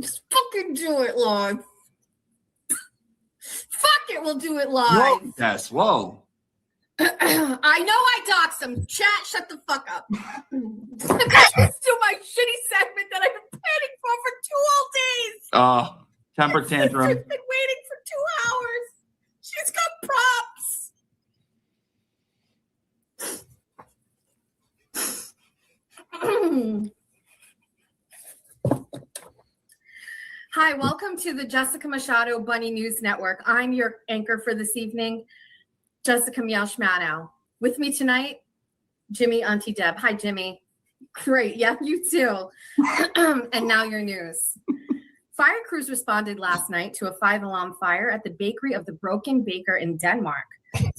Just fucking do it live. Fuck it, we'll do it live. Whoa, yes, whoa. I know I doxed him. Chat, shut the fuck up. Let's do my shitty segment that I've been planning for 2 whole days. Oh, temper tantrum. She's been waiting for 2 hours. She's got props. Hi, welcome to the Jessica Machado Bunny News Network. I'm your anchor for this evening, Jessica Miao-Schmadow. With me tonight, Jimmy Auntie Deb. Hi, Jimmy. Great. Yeah, you too. And now your news. Fire crews responded last night to a 5-alarm fire at the bakery of the Broken Baker in Denmark.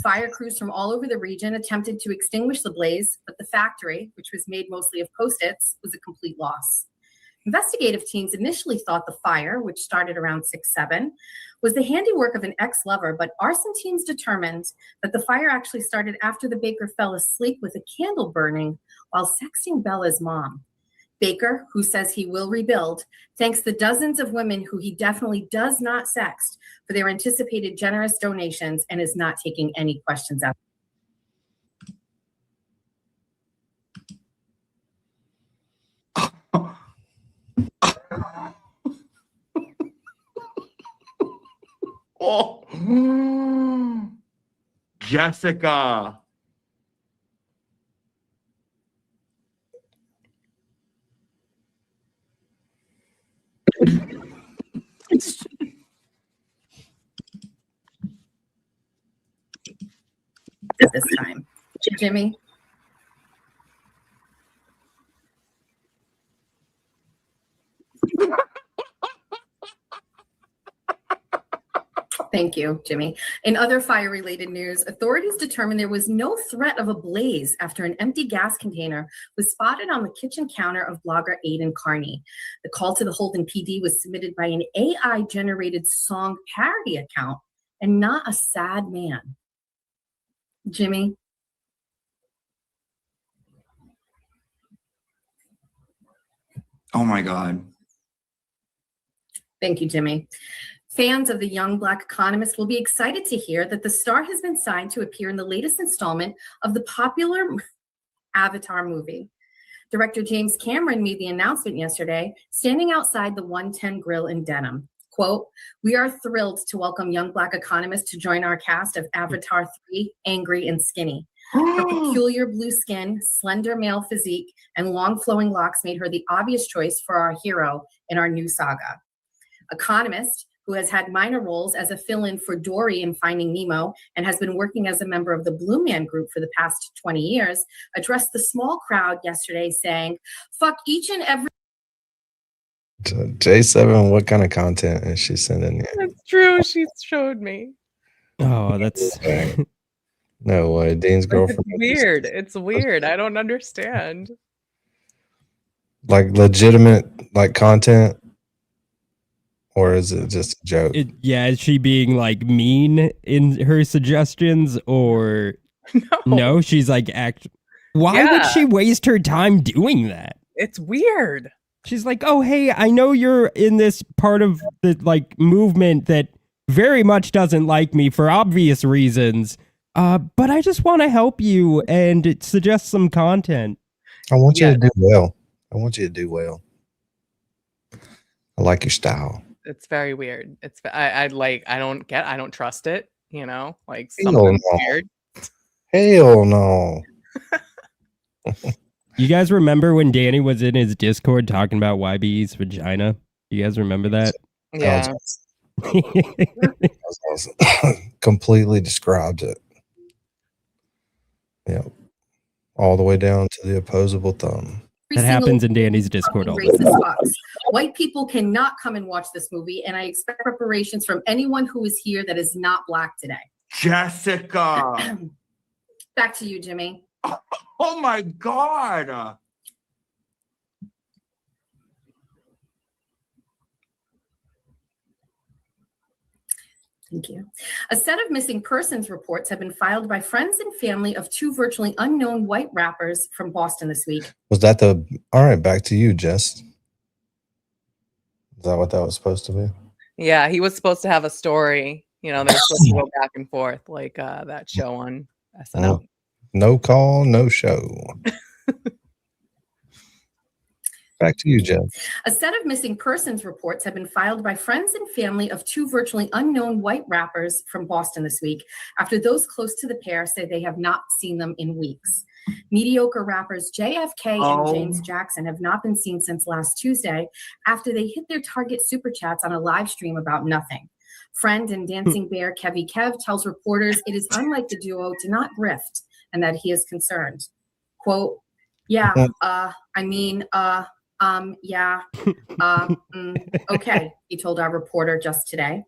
Fire crews from all over the region attempted to extinguish the blaze, but the factory, which was made mostly of Post-its, was a complete loss. Investigative teams initially thought the fire, which started around 6/7, was the handiwork of an ex-lover, but arson teams determined that the fire actually started after the baker fell asleep with a candle burning while sexting Bella's mom. Baker, who says he will rebuild, thanks the dozens of women who he definitely does not sext for their anticipated generous donations and is not taking any questions out. Oh, Jessica. This time, Jimmy. Thank you, Jimmy. In other fire-related news, authorities determined there was no threat of a blaze after an empty gas container was spotted on the kitchen counter of blogger Aiden Carney. The call to the Holden PD was submitted by an AI-generated song parody account and not a sad man. Jimmy? Oh my God. Thank you, Jimmy. Fans of the young Black economist will be excited to hear that the star has been signed to appear in the latest installment of the popular Avatar movie. Director James Cameron made the announcement yesterday, standing outside the 110 Grill in Denham. Quote, "We are thrilled to welcome young Black economist to join our cast of Avatar 3, Angry and Skinny. Her peculiar blue skin, slender male physique, and long flowing locks made her the obvious choice for our hero in our new saga. Economist, who has had minor roles as a fill-in for Dory in Finding Nemo and has been working as a member of the Blue Man Group for the past 20 years, addressed the small crowd yesterday saying, 'Fuck each and every..." J7, what kind of content is she sending you? That's true. She showed me. Oh, that's no way. Dean's Like, girlfriend. it's weird. It's weird. I don't understand. Like legitimate like content, or is it just a joke? Yeah, is she being like mean in her suggestions, or no? She's like Why would she waste her time doing that? It's weird. She's like, oh, hey, I know you're in this part of the like movement that very much doesn't like me for obvious reasons, but I just want to help you and suggest some content. I want you to do well. I want you to do well. I like your style. It's very weird. It's I don't trust it, you know? Like Hell something's no. weird. Hell no. You guys remember when Danny was in his Discord talking about YB's vagina? You guys remember that? Yeah. Completely described it. Yeah. All the way down to the opposable thumb. That happens in Danny's Discord all the racist time. fucks. White people cannot come and watch this movie, and I expect reparations from anyone who is here that is not Black today. Jessica. Back to you, Jimmy. Oh my God. Thank you. A set of missing persons reports have been filed by friends and family of two virtually unknown white rappers from Boston this week. Was that all right, back to you, Jess. Is that what that was supposed to be? Yeah, he was supposed to have a story. You know, they're supposed to go back and forth like that show on SNL. No call, no show. Back to you, Jen. A set of missing persons reports have been filed by friends and family of two virtually unknown white rappers from Boston this week, after those close to the pair say they have not seen them in weeks. Mediocre rappers JFK and James Jackson have not been seen since last Tuesday after they hit their target super chats on a live stream about nothing. Friend and Dancing Bear Kevy Kev tells reporters it is unlike the duo to not grift and that he is concerned. Quote, okay, he told our reporter just today.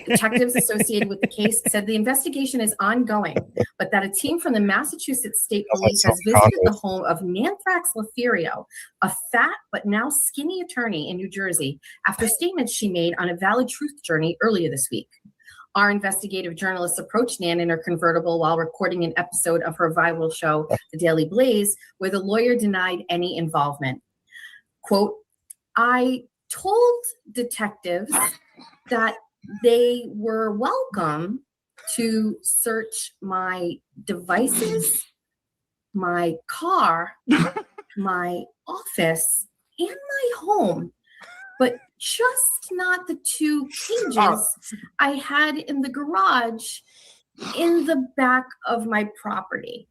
Detectives associated with the case said the investigation is ongoing, but that a team from the Massachusetts State Police has visited the home of Nanthrax Laferio, a fat but now skinny attorney in New Jersey, after statements she made on a Valid Truth journey earlier this week. Our investigative journalists approached Nan in her convertible while recording an episode of her viral show, The Daily Blaze, where the lawyer denied any involvement. Quote, I told detectives that they were welcome to search my devices, my car, my office, and my home, but just not the 2 cages I had in the garage in the back of my property.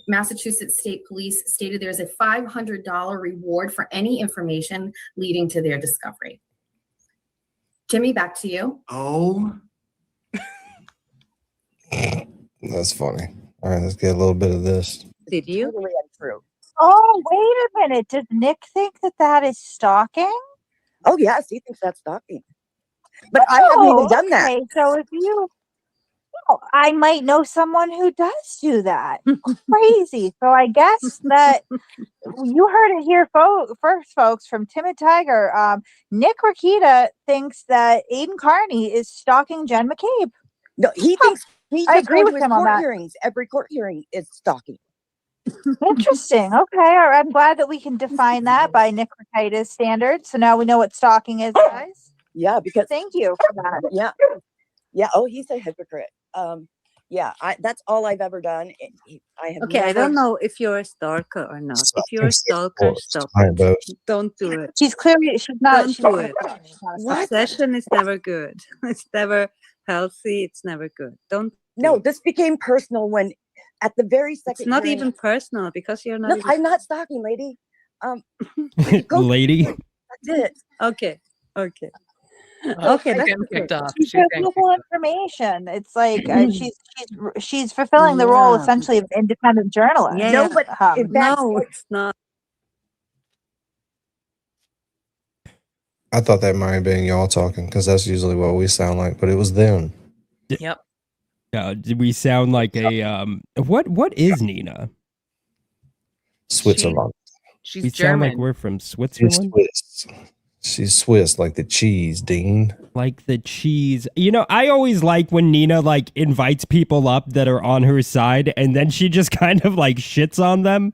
Massachusetts State Police stated there's a $500 reward for any information leading to their discovery. Jimmy, back to you. Oh. That's funny. All right, let's get a little bit of this. Did you? Totally untrue. Oh, wait a minute. Does Nick think that that is stalking? Oh, yes, he thinks that's stalking. But I haven't even done that. Okay, so if you... Oh, I might know someone who does do that. Crazy. So I guess that you heard it here first, folks, from Timid Tiger. Nick Rakita thinks that Aiden Carney is stalking Jen McCabe. No, he thinks He I just agree going to with his him on court that. hearings. Every court hearing is stalking. Interesting. Okay. All right. I'm glad that we can define that by Nicotitis standards. So now we know what stalking is, guys. Yeah, because Thank you for that. yeah, yeah. Oh, he's a hypocrite. Yeah, that's all I've ever done. I have Okay, I never. don't know if you're a stalker or not. If you're a stalker, stop Hi, it. Bo. Don't do it. She's clearly she's not. Don't She's do not it. What? Obsession is never good. It's never healthy. It's never good. Don't. No, this became personal when, at the very second. It's not hearing- even personal because you're not. No, even... I'm not stalking, lady. Lady. That's it. Okay. Okay. Okay, that's getting kicked off. She's She's giving getting people information. It's like she's fulfilling the role essentially of independent journalist. Yeah. No, but in fact, no, it's not. I thought that might have been y'all talking because that's usually what we sound like, but it was them. Yep. We sound like a what is Nina? Switzerland. She's We German. sound like we're from She's Switzerland. Swiss. She's Swiss, like the cheese, Dean. Like the cheese. You know, I always like when Nina like invites people up that are on her side and then she just kind of like shits on them.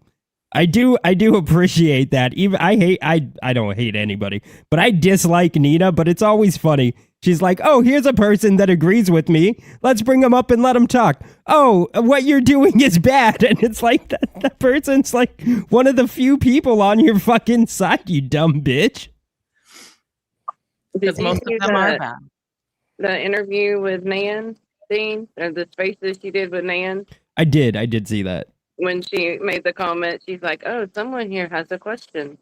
I do appreciate that. Even I don't hate anybody, but I dislike Nina, but it's always funny. She's like, "Oh, here's a person that agrees with me. Let's bring them up and let them talk. Oh, what you're doing is bad." And it's like that person's like one of the few people on your fucking side, you dumb bitch. Because most of them are bad. The interview with Nan, Dean, or the spaces she did with Nan, I did see that. when she made the comment, she's like, "Oh, someone here has a question."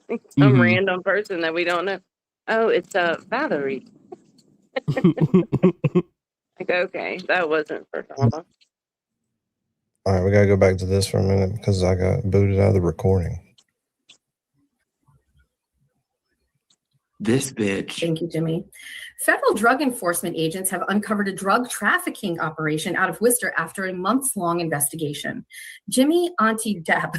Some Mhm. random person that we don't know. Oh, it's Valerie. Like, okay, that wasn't for drama. All right, we gotta go back to this for a minute because I got booted out of the recording. This bitch. Thank you, Jimmy. Federal drug enforcement agents have uncovered a drug trafficking operation out of Worcester after a months-long investigation. Jimmy Auntie Deb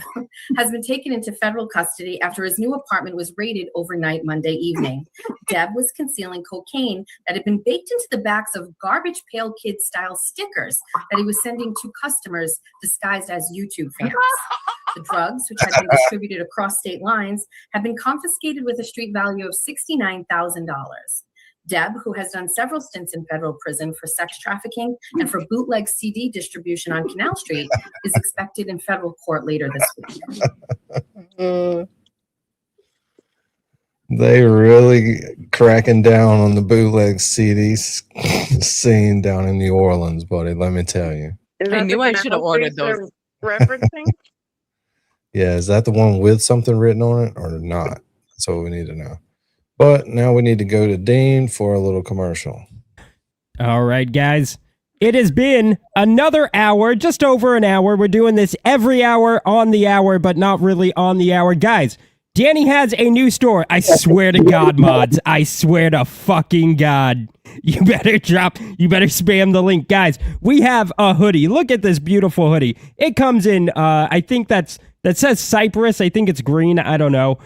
has been taken into federal custody after his new apartment was raided overnight Monday evening. Deb was concealing cocaine that had been baked into the backs of Garbage Pail Kid-style stickers that he was sending to customers disguised as YouTube fans. The drugs, which had been distributed across state lines, have been confiscated with a street value of $69,000. Deb, who has done several stints in federal prison for sex trafficking and for bootleg CD distribution on Canal Street, is expected in federal court later this week. They really cracking down on the bootleg CDs scene down in New Orleans, buddy. Let me tell you. I knew I should have ordered those. Referencing? Yeah, is that the one with something written on it or not? That's what we need to know. But now we need to go to Dean for a little commercial. All right, guys. It has been another hour, just over an hour. We're doing this every hour on the hour, but not really on the hour. Guys, Danny has a new store. I swear to God, mods. I swear to fucking God. You better spam the link. Guys, we have a hoodie. Look at this beautiful hoodie. It comes in, I think that says Cypress. I think it's green. I don't know.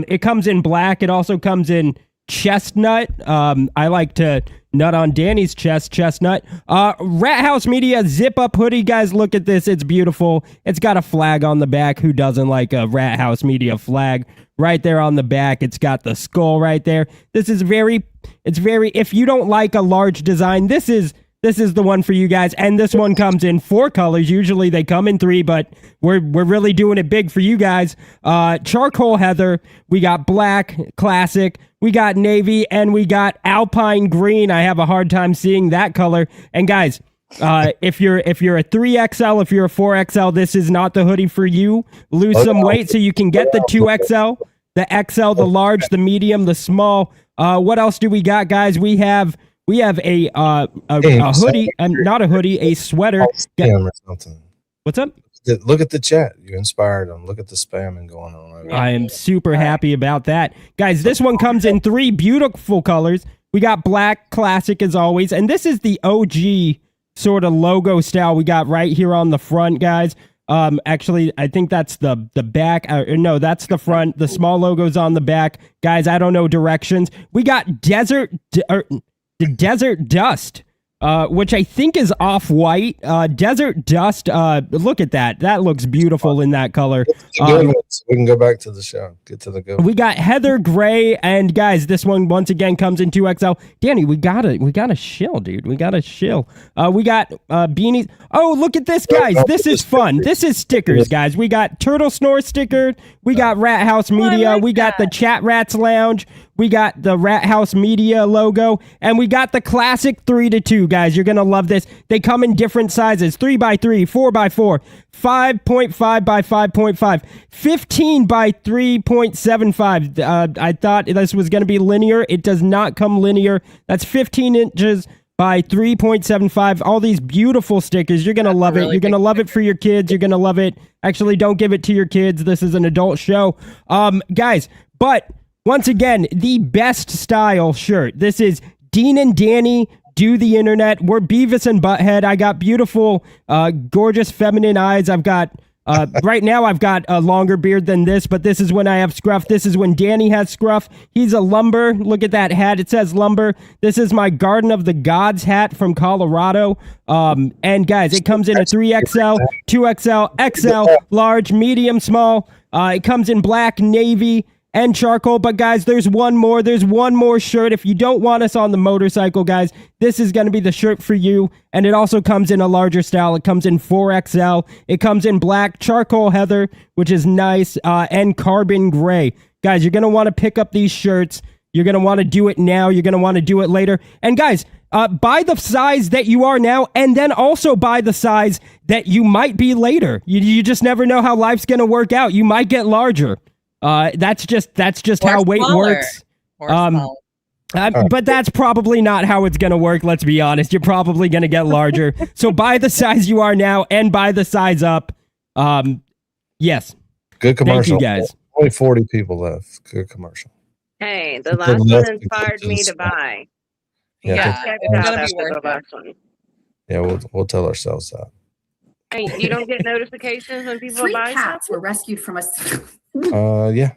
It comes in black. It also comes in chestnut. I like to nut on Danny's chestnut. Rat House Media zip up hoodie. Guys, look at this. It's beautiful. It's got a flag on the back. Who doesn't like a Rat House Media flag? Right there on the back. It's got the skull right there. This is if you don't like a large design, this is the one for you guys. And this one comes in 4 colors. Usually they come in 3, but we're really doing it big for you guys. Charcoal heather. We got black, classic. We got navy, and we got alpine green. I have a hard time seeing that color. And guys, if you're a 3XL, if you're a 4XL, this is not the hoodie for you. Lose some weight so you can get the 2XL, the XL, the large, the medium, the small. What else do we got, guys? We have a hoodie, not a hoodie, a sweater. Spam or something. What's up? Look at the chat. You inspired them. Look at the spamming going on over there. I am super happy about that. Guys, this one comes in 3 beautiful colors. We got black, classic as always, and this is the OG sort of logo style we got right here on the front, guys. Actually, I think that's the back. No, that's the front. The small logo's on the back. Guys, I don't know directions. We got the desert dust. which I think is off-white. Desert Dust, look at that. That looks beautiful in that color. Good ones. We can go back to the show. Get to the good. We got Heather Gray, and guys, this one once again comes in 2XL. Danny, we gotta shill, dude. We gotta shill. We got beanies. Oh, look at this, guys. This is fun. This is stickers, guys. We got Turtle Snore sticker. We got Rat House Media. We got the ChatRats Lounge. We got the Rat House Media logo, and we got the classic 3-2, guys. You're gonna love this. They come in different sizes: 3x3, 4x4, 5.5 by 5.5, 15 by 3.75. I thought this was gonna be linear. It does not come linear. That's 15 inches by 3.75. All these beautiful stickers. You're gonna love it. You're gonna love it for your kids. You're gonna love it. Actually, don't give it to your kids. This is an adult show, guys. But once again, the best style shirt. This is Dean and Danny Do the Internet. We're Beavis and Butthead. I got beautiful, gorgeous feminine eyes. I've got, right now I've got a longer beard than this, but this is when I have scruff. This is when Danny has scruff. He's a lumber. Look at that hat. It says lumber. This is my Garden of the Gods hat from Colorado. And guys, it comes in a 3XL, 2XL, XL, large, medium, small. It comes in black, navy, and charcoal. But guys, there's one more shirt. If you don't want us on the motorcycle, guys, this is going to be the shirt for you. And it also comes in a larger style. It comes in 4XL. It comes in black, charcoal heather, which is nice, and carbon gray. Guys, you're going to want to pick up these shirts. You're going to want to do it now. You're going to want to do it later. And guys, buy the size that you are now, and then also buy the size that you might be later. You just never know how life's going to work out. You might get larger. That's just how weight works. But that's probably not how it's going to work. Let's be honest. You're probably going to get larger. So buy the size you are now and buy the size up. Yes. Good commercial. Thank you, guys. Only 40 people left. Good commercial. Hey, the last one inspired me to buy. Yeah. Checked out after the last one. Yeah, we'll tell ourselves that. Hey, you don't get notifications when people 3 buy cats stuff? were rescued from us. Yeah.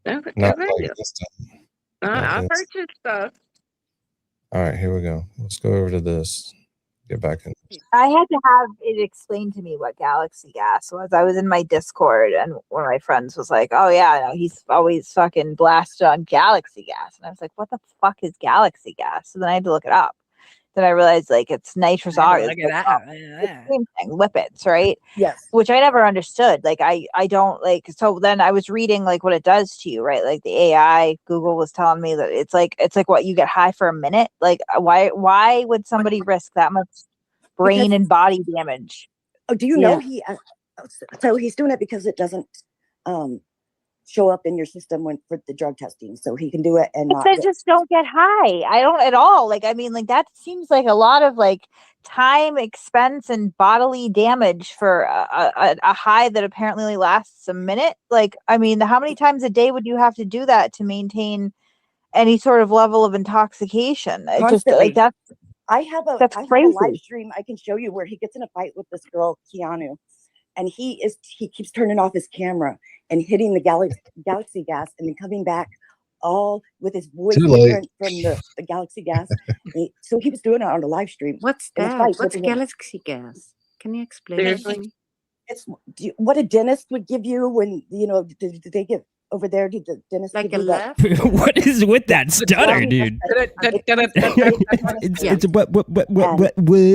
Okay, Not good. like this time. I purchased stuff. All right, here we go. Let's go over to this. Get back in. I had to have it explained to me what galaxy gas was. I was in my Discord, and one of my friends was like, "Oh yeah, no, he's always fucking blasted on galaxy gas," and I was like, "What the fuck is galaxy gas?" So then I had to look it up. Then I realized like it's nitrous oxide. Same thing, lipids, right? Yes. Which I never understood. Like I don't like. So then I was reading like what it does to you, right? Like the AI, Google was telling me that it's like what you get high for a minute. Like why would somebody risk that much brain and body damage? Oh, do you know so he's doing it because it doesn't show up in your system for the drug testing, so he can do it and not. I just don't get high. I don't at all. Like I mean, like that seems like a lot of like time, expense, and bodily damage for a high that apparently only lasts a minute. Like I mean, how many times a day would you have to do that to maintain any sort of level of intoxication? It just like that's. I have a live stream I can show you where he gets in a fight with this girl Keanu, and he keeps turning off his camera and hitting the galaxy gas and then coming back all with his voice different from the galaxy gas. So he was doing it on a live stream. What's that? What's galaxy gas? Can you explain it? It's what a dentist would give you when do they give over there? Do the dentist like give a you laugh? What is with that stutter, dude? It's what?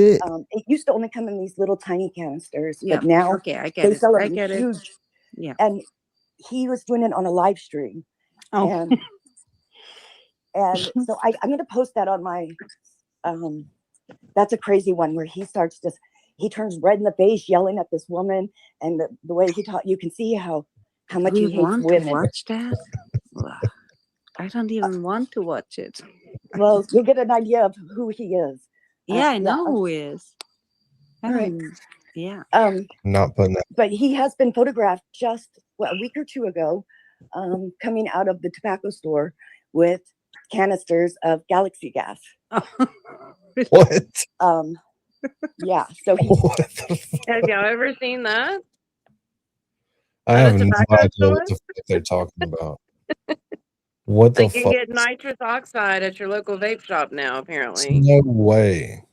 It used to only come in these little tiny canisters, Yeah, but now okay, I get they it. sell I them get it. huge. Yeah. And he was doing it on a live stream. Oh. And so I'm going to post that on my. That's a crazy one where he turns red in the face, yelling at this woman, and the way he talks, you can see how much he hates want women. to watch that? Well, I don't even want to watch it. Well, you'll get an idea of who he is. Yeah, I know who he is. Right. Yeah. Not putting that. But he has been photographed just a week or two ago, coming out of the tobacco store with canisters of galaxy gas. What? Yeah. So Have y'all ever seen that? I have no idea what the fuck they're talking about. What the You can fuck? get nitrous oxide at your local vape shop now, apparently. No way.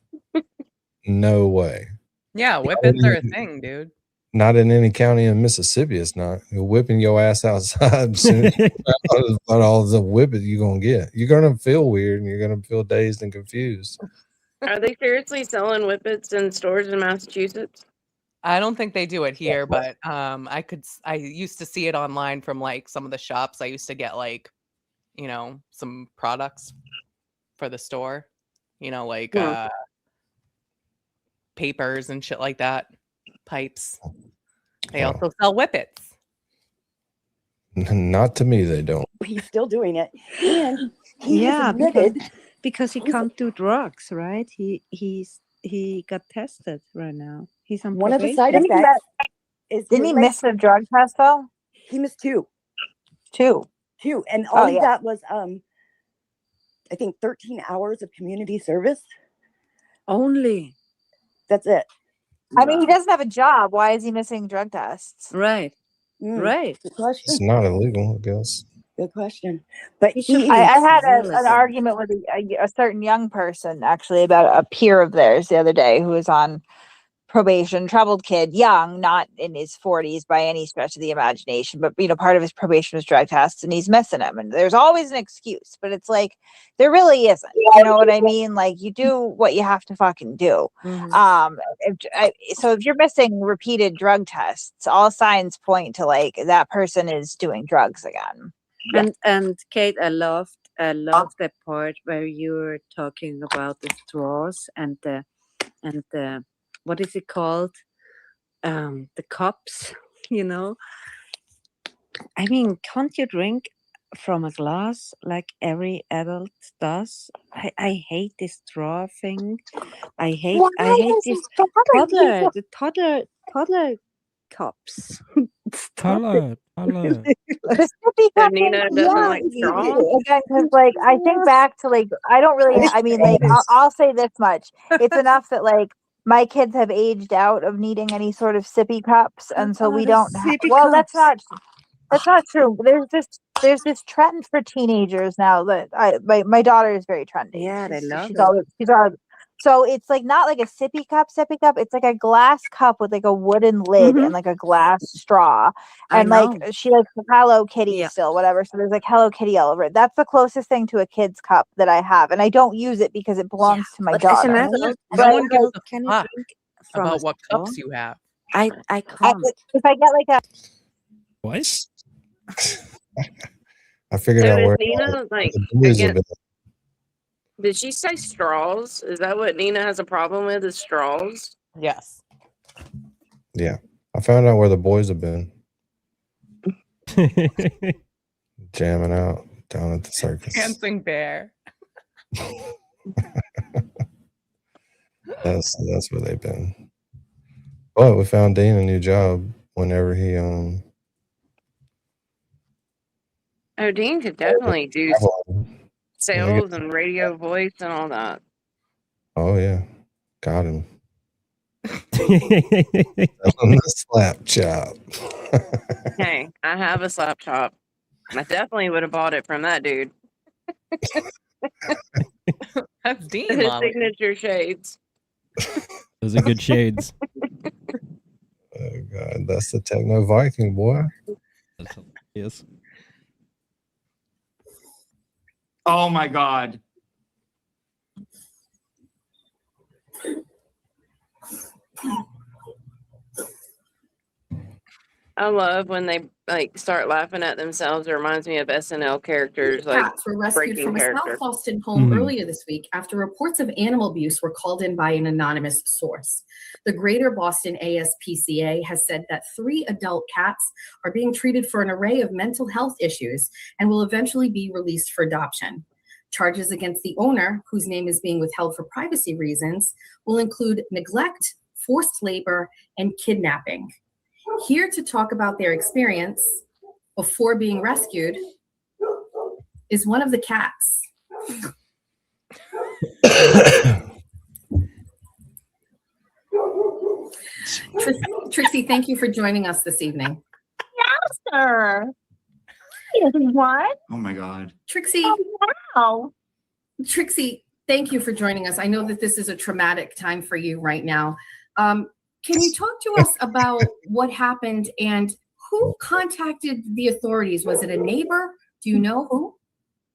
No way. Yeah, whippets are a thing, dude. Not in any county in Mississippi. It's not. You're whipping your ass outside. As soon as you about all the whippet you're gonna get, you're gonna feel weird and you're gonna feel dazed and confused. Are they seriously selling whippets in stores in Massachusetts? I don't think they do it here, but I used to see it online from like some of the shops. I used to get like, some products for the store, like papers and shit like that, pipes. They also sell whippets. Not to me, they don't. He's still doing it, and he Yeah, has admitted because he can't do drugs, right? He got tested right now. He's on one of the probation. side effects is Didn't he miss a drug test though? He missed two, and all he got was I think 13 hours of community service. Only. That's it. I mean, he doesn't have a job. Why is he missing drug tests? Right. Right. Good question. It's not illegal, I guess. Good question. But I had an argument with a certain young person actually about a peer of theirs the other day who was on probation, troubled kid, young, not in his 40s by any stretch of the imagination, but part of his probation was drug tests and he's missing them. And there's always an excuse, but it's like there really isn't. You know what I mean? Like you do what you have to fucking do. So if you're missing repeated drug tests, all signs point to like that person is doing drugs again. And Kate, I loved that part where you were talking about the straws and the what is it called? The cups, I mean, can't you drink from a glass like every adult does? I hate this straw thing. I hate this toddler cups. Toddler. Nina doesn't like straws. Again, because like I think back to like I don't really. I mean, like I'll say this much: it's enough that like my kids have aged out of needing any sort of sippy cups, and so we don't. Well, that's not true. There's this trend for teenagers now that my daughter is very trendy. Yeah, they love she's it. always so it's like not like a sippy cup. It's like a glass cup with like a wooden lid and like a glass straw. And like she likes Hello Kitty still, whatever. So there's like Hello Kitty all over it. That's the closest thing to a kid's cup that I have. And I don't use it because it belongs to my daughter. No one gives a fuck about what cups you have. I can't. If I get like a what? I figured out where Nina like the boys have been. Did she say straws? Is that what Nina has a problem with? Is straws? Yes. Yeah, I found out where the boys have been. Jamming out down at the circus. Dancing bear. That's where they've been. But we found Dean a new job whenever he Oh, Dean could definitely do sales and radio voice and all that. Oh yeah, got him. On the slap chop. Hey, I have a slap chop. I definitely would have bought it from that dude. That's Dean. His Molly. signature shades. Those are good shades. Oh God, that's the Techno Viking boy. Yes. Oh my God. I love when they like start laughing at themselves. It reminds me of SNL characters like Cats were rescued breaking from a character. South Boston home earlier this week after reports of animal abuse were called in by an anonymous source. The Greater Boston ASPCA has said that 3 adult cats are being treated for an array of mental health issues and will eventually be released for adoption. Charges against the owner, whose name is being withheld for privacy reasons, will include neglect, forced labor, and kidnapping. Here to talk about their experience before being rescued is one of the cats. Trixie, thank you for joining us this evening. Yes, sir. What? Oh my God. Trixie. Oh, wow. Trixie, thank you for joining us. I know that this is a traumatic time for you right now. Can you talk to us about what happened and who contacted the authorities? Was it a neighbor? Do you know who?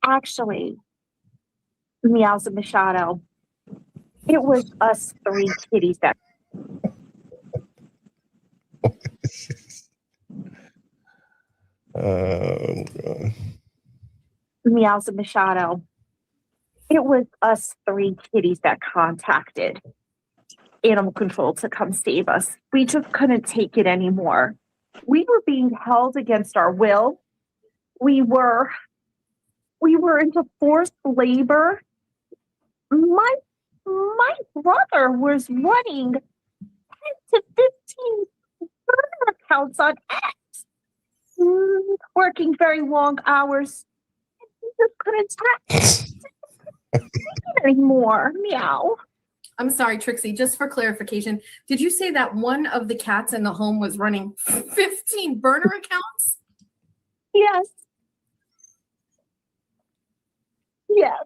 Actually, Meows and Machado, it was us three kitties that. God. Meows and Machado, it was us three kitties that contacted animal control to come save us. We just couldn't take it anymore. We were being held against our will. We were into forced labor. My brother was running 10 to 15 burner accounts on X, working very long hours. We just couldn't take it anymore. Meow. I'm sorry, Trixie, just for clarification, did you say that one of the cats in the home was running 15 burner accounts? Yes. Yes.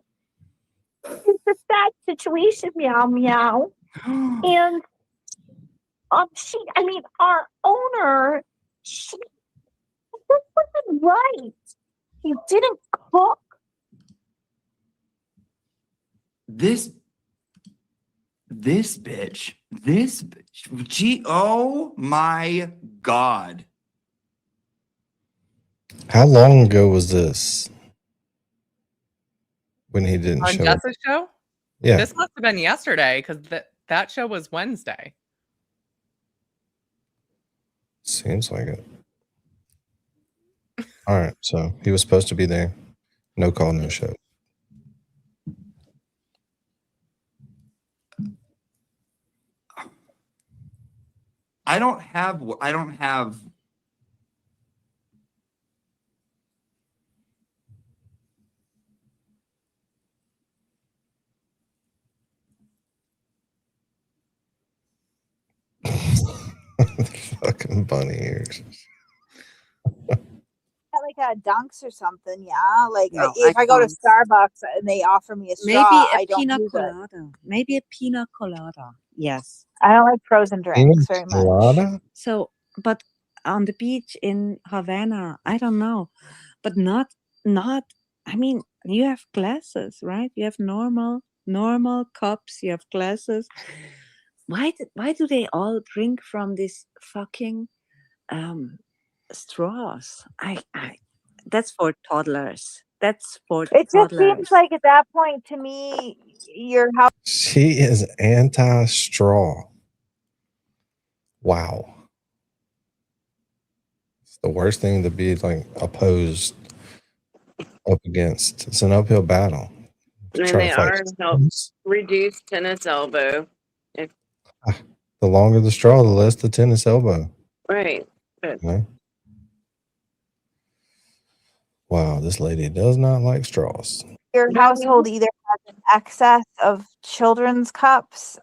It's a sad situation, meow. And our owner, this wasn't right. He didn't cook. This bitch. Gee, oh my God. How long ago was this? When he didn't On show up? Jess's show? Yeah. This must have been yesterday because that show was Wednesday. Seems like it. All right. So he was supposed to be there. No call, no show. I don't have Fucking bunny ears. Like Dunks or something, yeah. Like No, if I go to can't. Starbucks and they offer me a straw, Maybe a I don't pina use it. colada. Maybe a pina colada. Yes. I don't like frozen drinks very much. Colada? So, but on the beach in Havana, I don't know, but not. I mean, you have glasses, right? You have normal cups. You have glasses. Why do they all drink from this fucking straws? That's for toddlers. That's for It just toddlers. seems like at that point to me, your house. She is anti-straw. Wow. It's the worst thing to be like opposed up against. It's an uphill battle. And Try they to fight. are help reduce tennis elbow. If, The longer the straw, the less the tennis elbow. right. But You know? Wow, this lady does not like straws. Your household either has an excess of children's cups,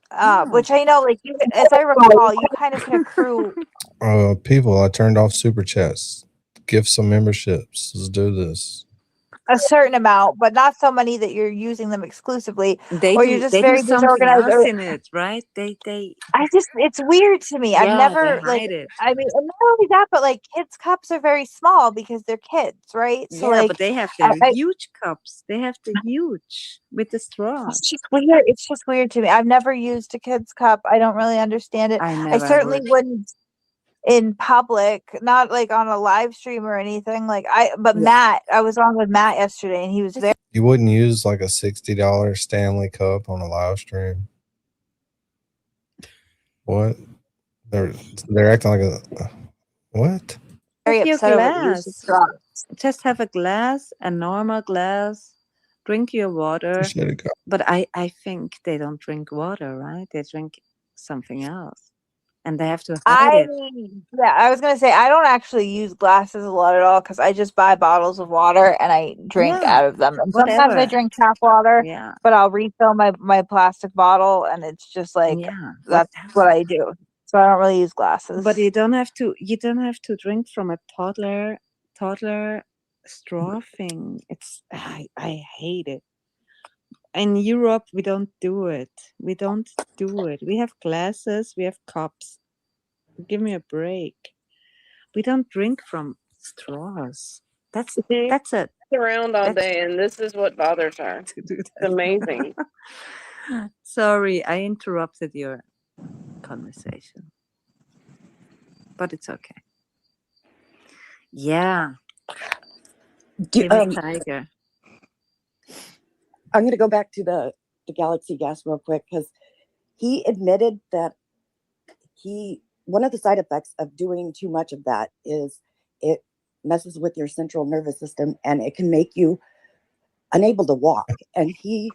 which I know, like you, as I recall, you kind of can accrue People, I turned off super chats. Gifts and memberships. Let's do this. a certain amount, but not so many that you're using them exclusively, They or do, you're just they very do something disorganized. else in it, right? They It's weird to me. I've Yeah, never they like. hide it. I mean, and not only that, but like kids' cups are very small because they're kids, right? So Yeah, like, but they have the huge cups. They have the huge with the straws. it's just weird. It's just weird to me. I've never used a kid's cup. I don't really understand it. I I never certainly would. wouldn't in public, not like on a live stream or anything. But Yeah. Matt, I was on with Matt yesterday, and he was very. You wouldn't use like a $60 Stanley cup on a live stream? What? They're acting like a what? Very Have your upset over the use of glass. straws. Just have a glass, a normal glass. Drink your water. Satirical. But I think they don't drink water, right? They drink something else, and they have to hide it. I was gonna say I don't actually use glasses a lot at all because I just buy bottles of water and I drink Yeah, out of them. And sometimes I whatever. drink tap water, Yeah, but I'll refill my plastic bottle, and it's just like yeah. that's what I do. So I don't really use glasses. But you don't have to. You don't have to drink from a toddler straw thing. I hate it. In Europe, we don't do it. We don't do it. We have glasses, we have cups. Give me a break. We don't drink from straws. That's it. Around all That's- day, and this is what bothers her. It's amazing. Sorry, I interrupted your conversation. But it's okay. Yeah. Give me tiger. I'm going to go back to the galaxy gas real quick because he admitted that one of the side effects of doing too much of that is it messes with your central nervous system and it can make you unable to walk. And he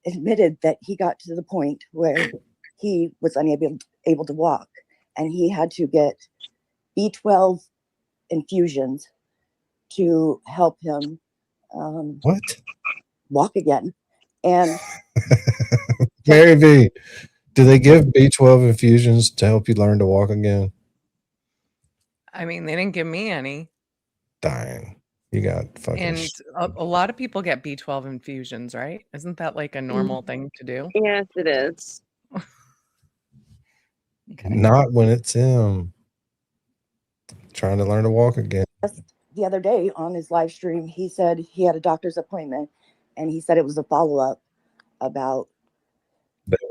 admitted that he got to the point where he was able to walk, and he had to get B12 infusions to help him walk again. And Mary V, do they give B12 infusions to help you learn to walk again? I mean, they didn't give me any. Dang. You got fucking And a lot of people get B12 infusions, right? Isn't that like a normal thing to do? Yes, it is. Not when it's him trying to learn to walk again. the other day on his live stream, he said he had a doctor's appointment, and he said it was a follow-up about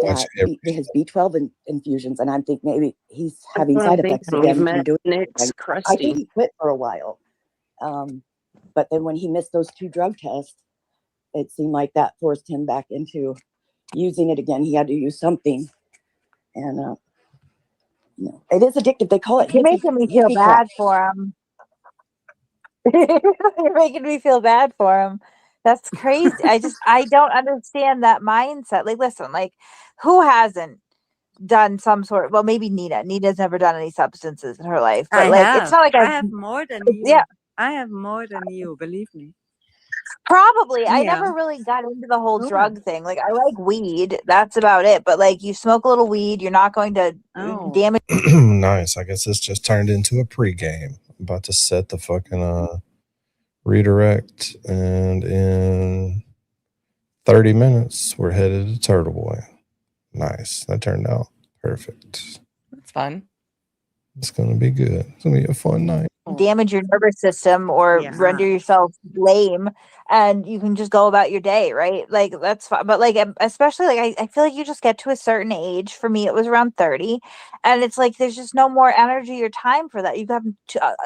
his B12 infusions, and I think maybe he's having side effects again from doing it. I think he quit for a while, but then when he missed those 2 drug tests, it seemed like that forced him back into using it again. He had to use something, and it is addictive. They call it. You're making me feel bad for him. You're making me feel bad for him. That's crazy. I don't understand that mindset. Like, listen, like, who hasn't done some sort? Well, maybe Nina. Nina's never done any substances in her life, but it's not like I have more than you. Yeah, I have more than you. Believe me. probably. I Yeah. never really got into the whole drug thing. Like, I like weed. That's about it. But like, you smoke a little weed, you're not going to damage. Nice. I guess this just turned into a pregame. I'm about to set the fucking redirect, and in 30 minutes we're headed to Turtle Boy. Nice. That turned out perfect. That's fun. It's gonna be good. It's gonna be a fun night. Damage your nervous system or render yourself lame, and you can just go about your day, right? Like, that's fine. But like, especially like, I feel like you just get to a certain age. For me, it was around 30, and it's like there's just no more energy or time for that. You have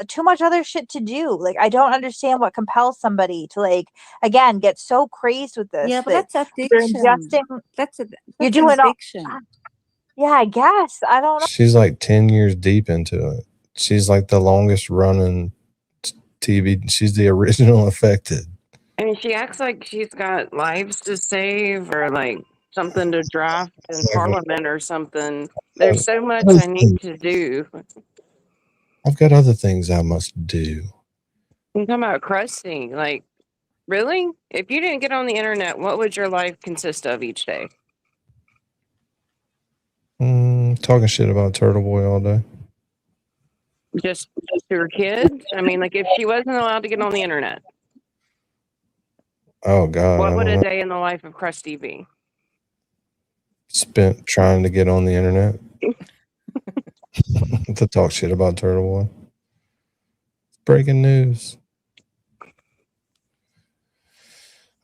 too much other shit to do. Like, I don't understand what compels somebody to, like, again, get so crazed with this. Yeah, but that that's you're addiction. ingesting. That's You're doing addiction. Yeah, I guess. I don't know. She's like 10 years deep into it. She's like the longest running TV. She's the original affected. I mean, she acts like she's got lives to save or like something to draft in Parliament or something. There's so much I need to do. I've got other things I must do. I'm talking about crusty. Like, really? If you didn't get on the internet, what would your life consist of each day? Talking shit about Turtle Boy all day. Just to her kids? I mean, like, if she wasn't allowed to get on the internet, Oh God. what I would don't a know. day in the life of Krusty be? Spent trying to get on the internet to talk shit about Turtle Boy. Breaking news.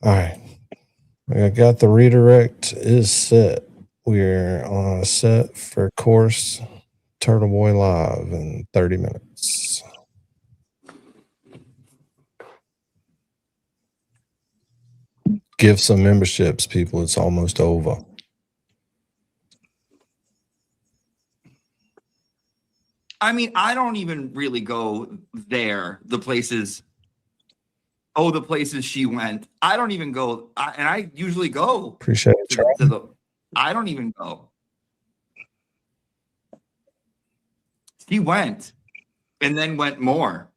All right. I got the redirect is set. We're on a set for course Turtle Boy live in 30 minutes. Give some memberships, people. It's almost over. I mean, I don't even really go there. The places she went. I don't even go. And I usually go. Appreciate it, Charlie. I don't even go. He went and then went more.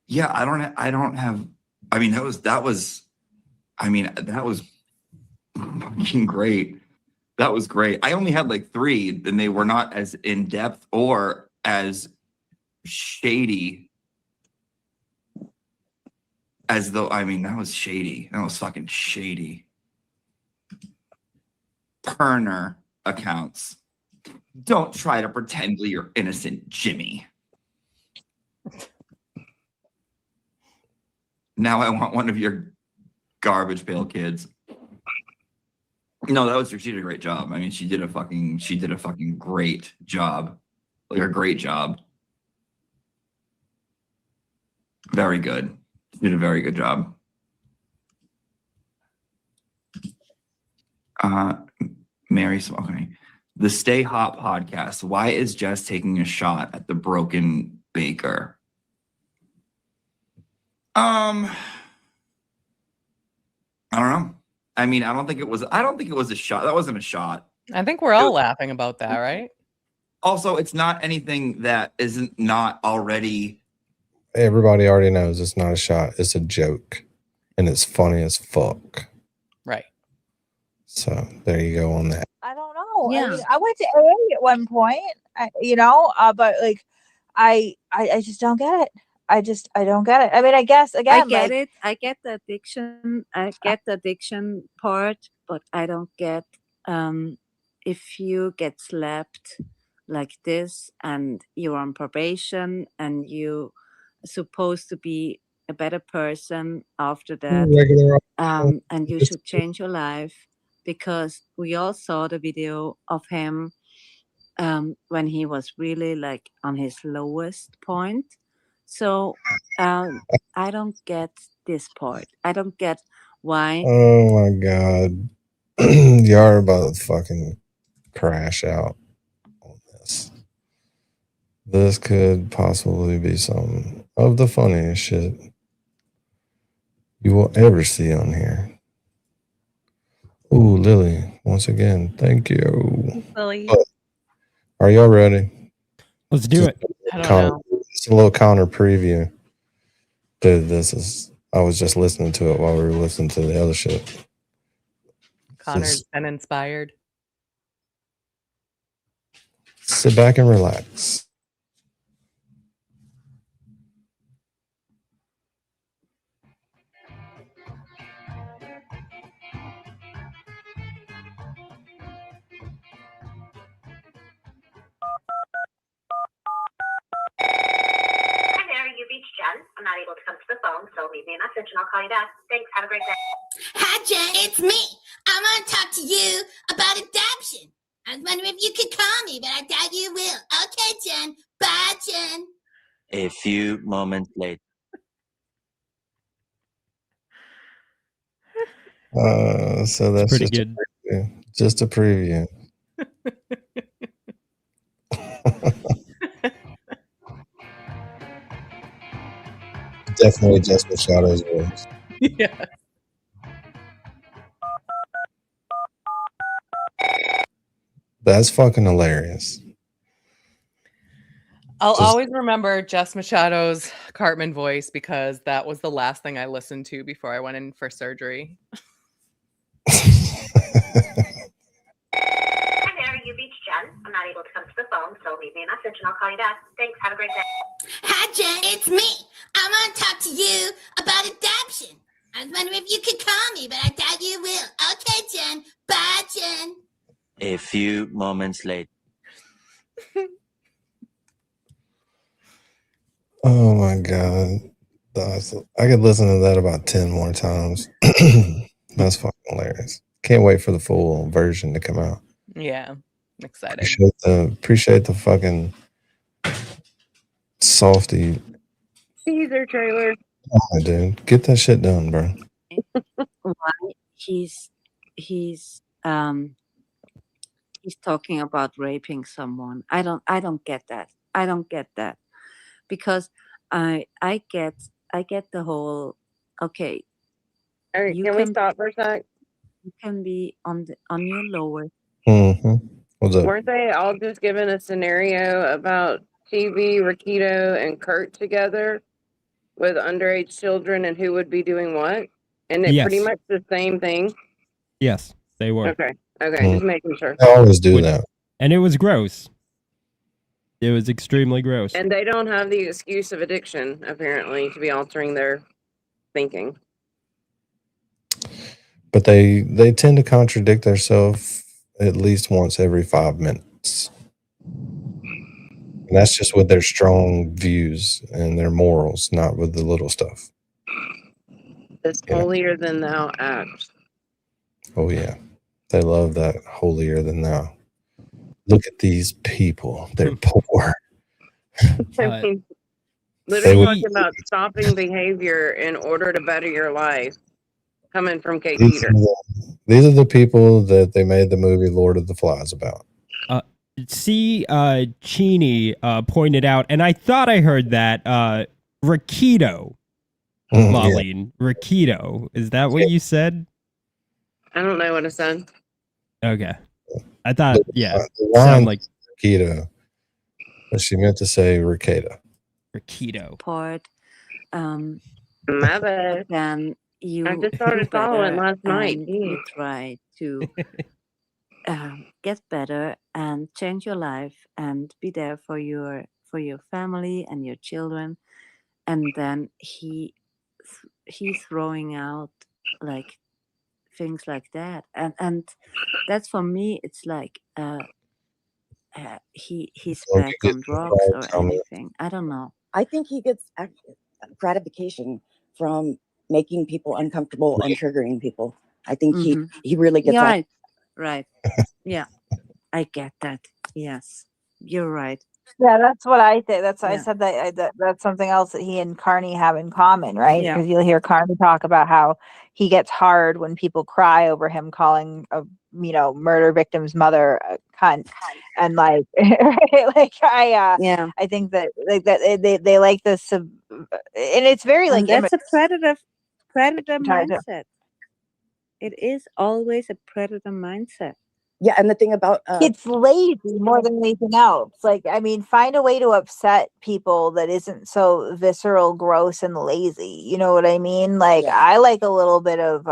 Yeah, I don't have. I mean, that was fucking great. That was great. I only had like 3, and they were not as in depth or as shady as though, I mean, that was shady. That was fucking shady. Perner accounts. Don't try to pretend you're innocent, Jimmy. Now I want one of your garbage pail kids. No, that was she did a great job. I mean, she did a fucking great job. Like a great job. Very good. She did a very good job. Mary okay. The Stay Hot podcast. Why is Jess taking a shot at the broken baker? I don't know. I mean, I don't think it was a shot. That wasn't a shot. I think we're all laughing about that, right? Also, it's not anything that isn't not already. Everybody already knows it's not a shot. It's a joke. And it's funny as fuck. Right. So there you go on that. I don't know. Yeah. I mean, I went to AA at one point, but like, I just don't get it. I don't get it. I mean, I guess again, I get it. I get the addiction. I get the addiction part, but I don't get if you get slapped like this and you're on probation and you supposed to be a better person after that, and you should change your life, because we all saw the video of him when he was really like on his lowest point. So I don't get this part. I don't get why. Oh my God. You're about to fucking crash out on this. This could possibly be some of the funniest shit you will ever see on here. Ooh, Lily, once again, thank you. Lily. Are y'all ready? Let's do it. I don't know. It's a little counter preview. Dude, I was just listening to it while we were listening to the other shit. Connor's been inspired. Sit back and relax. Hi there, you reached Jen. I'm not able to come to the phone, so leave me a message and I'll call you back. Thanks, have a great day. Hi, Jen, it's me. I want to talk to you about adoption. I was wondering if you could call me, but I doubt you will. Okay, Jen. Bye, Jen. A few moments later. So that's pretty good. Just a preview. Definitely just with Shadow's voice. Yeah. That's fucking hilarious. I'll always remember Jess Machado's Cartman voice because that was the last thing I listened to before I went in for surgery. Hi there, you reached Jen. I'm not able to come to the phone, so leave me a message and I'll call you back. Thanks, have a great day. Hi, Jen, it's me. I want to talk to you about adoption. I was wondering if you could call me, but I doubt you will. Okay, Jen. Bye, Jen. A few moments later. Oh my God. I could listen to that about 10 more times. That's fucking hilarious. Can't wait for the full version to come out. Yeah, I'm excited. Appreciate the fucking softy. Teaser trailer. Oh, dude, get that shit done, bro. Why he's talking about raping someone. I don't get that. I don't get that, because I get the whole okay. All right, can we stop for a sec? You can be on your lower. Mm-hmm. What's up? Weren't they all just given a scenario about TV, Rakito, and Kurt together with underage children and who would be doing what? And it's pretty Yes. much the same thing. Yes, they were. Okay, just making sure. I always do that. And it was gross. It was extremely gross. And they don't have the excuse of addiction, apparently, to be altering their thinking. But they tend to contradict themselves at least once every 5 minutes. And that's just with their strong views and their morals, not with the little stuff. This holier than thou act. Oh yeah. They love that holier than thou. Look at these people. They're poor. I mean, They literally would- talking about stopping behavior in order to better your life. Coming from Kate These Peter. these are the people that they made the movie Lord of the Flies about. Cheney pointed out, and I thought I heard that Rakido, Marlene. Rakido. Is that what you said? I don't know what I said. Okay. I thought, yeah. The Sound line like Rakido, but she meant to say Rakeda. Rakido. Part. My bad. Then you I just started do better following last night. and you try to get better and change your life and be there for your family and your children. And then he's throwing out like things like that, and that's for me. It's like he's Don't back you on get drugs involved, or tell me. anything. I don't know. I think he gets gratification from making people uncomfortable and triggering people. I think he really gets Yeah, right. Yeah, I get that. Yes, you're right. Yeah, that's what I think. That's I Yeah. said that's something else that he and Carney have in common, right? Yeah. Because you'll hear Carney talk about how he gets hard when people cry over him calling a murder victim's mother a cunt, and like Yeah. I think that they like this, and it's very like And that's a predator Sorry, too. mindset. It is always a predator mindset. Yeah, and the thing about it's lazy more than anything else. Like, I mean, find a way to upset people that isn't so visceral, gross, and lazy. You know what I mean? Like, I like a little bit of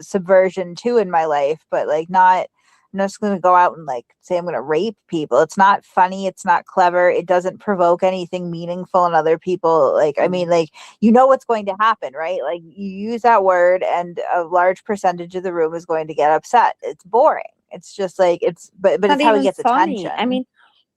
subversion too in my life, but like I'm not just going to go out and like say I'm going to rape people. It's not funny. It's not clever. It doesn't provoke anything meaningful in other people. Like, I mean, like, what's going to happen, right? Like, you use that word and a large percentage of the room is going to get upset. It's boring. It's just like but Not it's how he even gets funny. attention. I mean,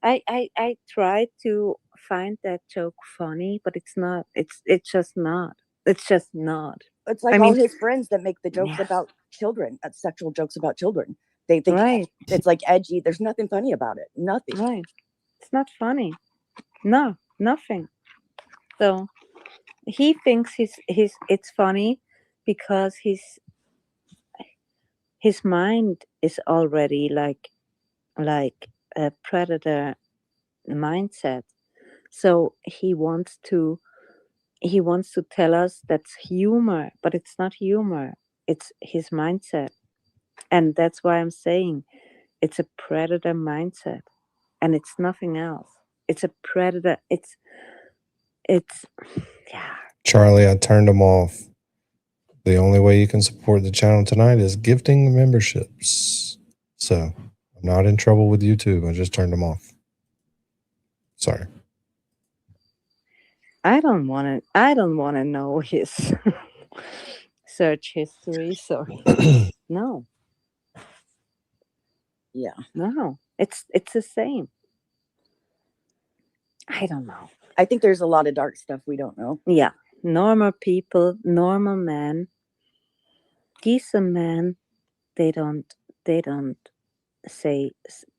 I try to find that joke funny, but it's not. It's just not. It's just not. It's like all his friends that make the jokes about children, sexual jokes about children. They think it's like edgy. There's nothing funny about it. Nothing. Right. It's not funny. No, nothing. So he thinks it's funny because his mind is already like a predator mindset. So he wants to tell us that's humor, but it's not humor. It's his mindset. And that's why I'm saying it's a predator mindset, and it's nothing else. It's a predator. It's Charlie, I turned them off. The only way you can support the channel tonight is gifting the memberships. So I'm not in trouble with YouTube. I just turned them off. Sorry. I don't want to know his search history. Sorry. No. Yeah. No. It's the same. I don't know. I think there's a lot of dark stuff we don't know. Yeah. Normal people, normal men, decent men, they don't say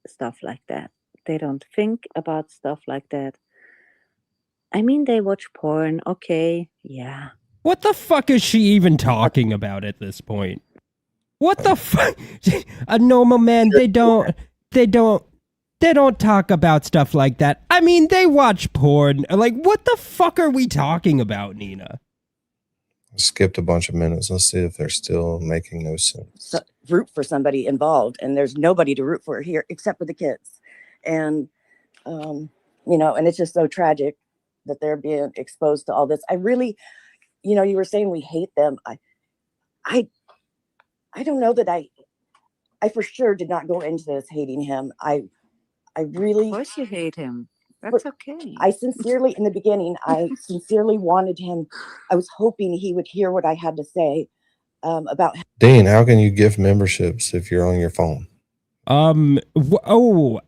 stuff like that. They don't think about stuff like that. I mean, they watch porn. Okay. Yeah. What the fuck is she even talking about at this point? What the fuck? A normal man, they don't talk about stuff like that. I mean, they watch porn. Like, what the fuck are we talking about, Nina? Skipped a bunch of minutes. Let's see if they're still making no sense. So, root for somebody involved, and there's nobody to root for here except for the kids. And and it's just so tragic that they're being exposed to all this. I really, you were saying we hate them. I don't know that I for sure did not go into this hating him. I really, Of course you hate him. That's okay. I sincerely, in the beginning, I sincerely wanted him. I was hoping he would hear what I had to say about. Dean, how can you gift memberships if you're on your phone?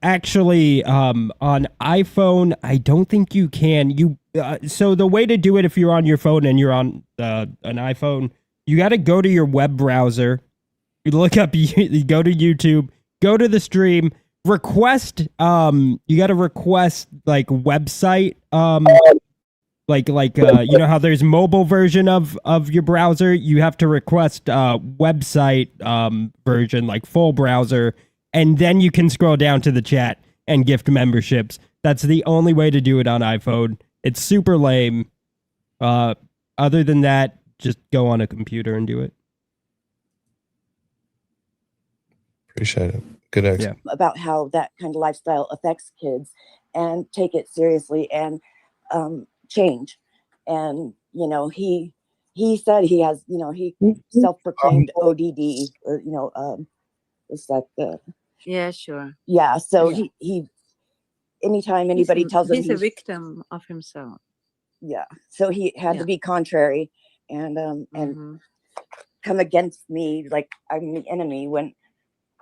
Actually, on iPhone, I don't think you can. So the way to do it if you're on your phone and you're on an iPhone, you got to go to your web browser. You look up, you go to YouTube, go to the stream, request. You got to request like website. You know how there's mobile version of your browser. You have to request website version, like full browser. And then you can scroll down to the chat and gift memberships. That's the only way to do it on iPhone. It's super lame. Other than that, just go on a computer and do it. Appreciate it. Good exit. Yeah. About how that kind of lifestyle affects kids, and take it seriously and change. And he said he has, he self-proclaimed ODD, or is that the... Yeah, sure. Yeah, so Yeah. he anytime anybody tells him he's a victim of himself. Yeah, so he had to be contrary and come against me like I'm the enemy, when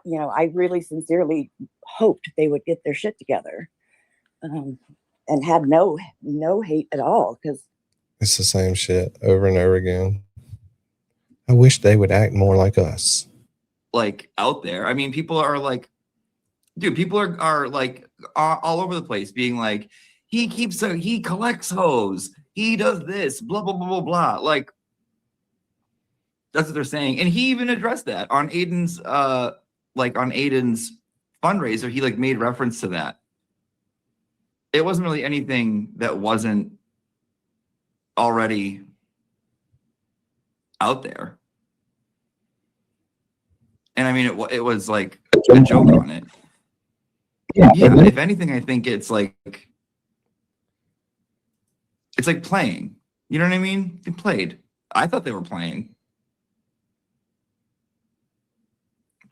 I really sincerely hoped they would get their shit together, and had no hate at all, because It's the same shit over and over again. I wish they would act more like us. Like out there. I mean, people are like, dude, people are like all over the place being like, he collects hoes, he does this, blah, blah, blah, blah, blah. Like, that's what they're saying. And he even addressed that on Aiden's fundraiser. He like made reference to that. It wasn't really anything that wasn't already out there. And I mean, it was like a joke on it. Yeah, if anything, I think it's like playing. You know what I mean? They played. I thought they were playing.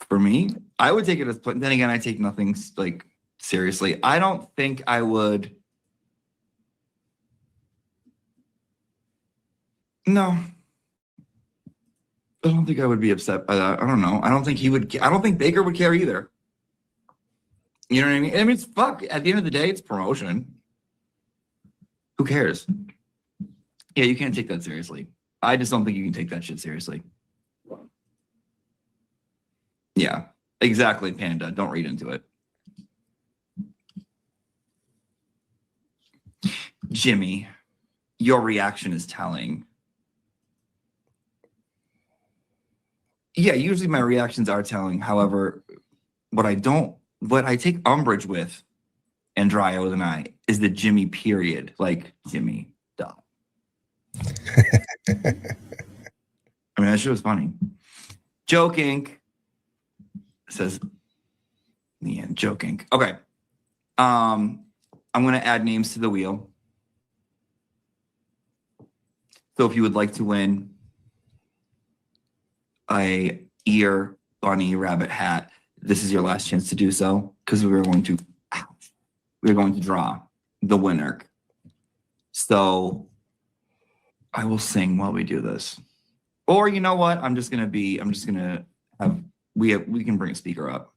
For me, I would take it as play. Then again, I take nothing like seriously. I don't think I would. No. I don't think I would be upset by that. I don't know. I don't think he would. I don't think Baker would care either. You know what I mean? I mean, it's fuck. At the end of the day, it's promotion. Who cares? Yeah, you can't take that seriously. I just don't think you can take that shit seriously. Yeah, exactly, Panda. Don't read into it. Jimmy, your reaction is telling. Yeah, usually my reactions are telling. However, what I take umbrage with, and Dryo and I, is the Jimmy period. Like, Jimmy, duh. I mean, that shit was funny. Joking, says, yeah, joking. Okay. I'm going to add names to the wheel. So if you would like to win a ear bunny rabbit hat, this is your last chance to do so, because we're going to draw the winner. So I will sing while we do this. Or you know what? We can bring a speaker up.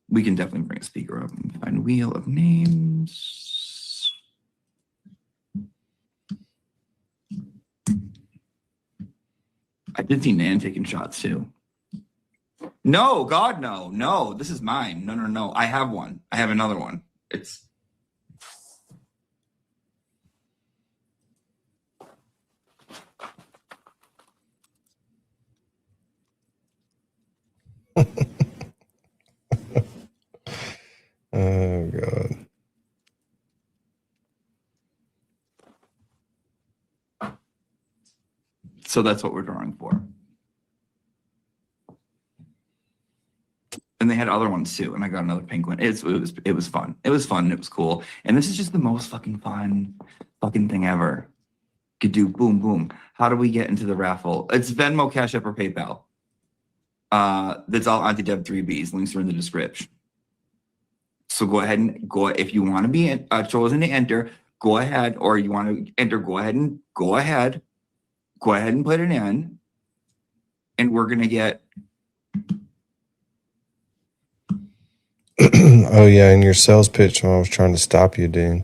We can definitely bring a speaker up. Find wheel of names. I did see Nan taking shots too. No, God, no. No, this is mine. No. I have one. I have another one. It's... Oh, God. So that's what we're drawing for. And they had other ones too, and I got another pink one. It was fun. It was fun. It was cool. And this is just the most fucking fun fucking thing ever. Could do boom boom. How do we get into the raffle? It's Venmo, Cash App, or PayPal. That's all Auntie Deb 3Bs. Links are in the description. So go ahead and go. If you want to be chosen to enter, go ahead, or you want to enter, go ahead and put it in, and we're gonna get. Oh yeah, in your sales pitch, when I was trying to stop you, dude.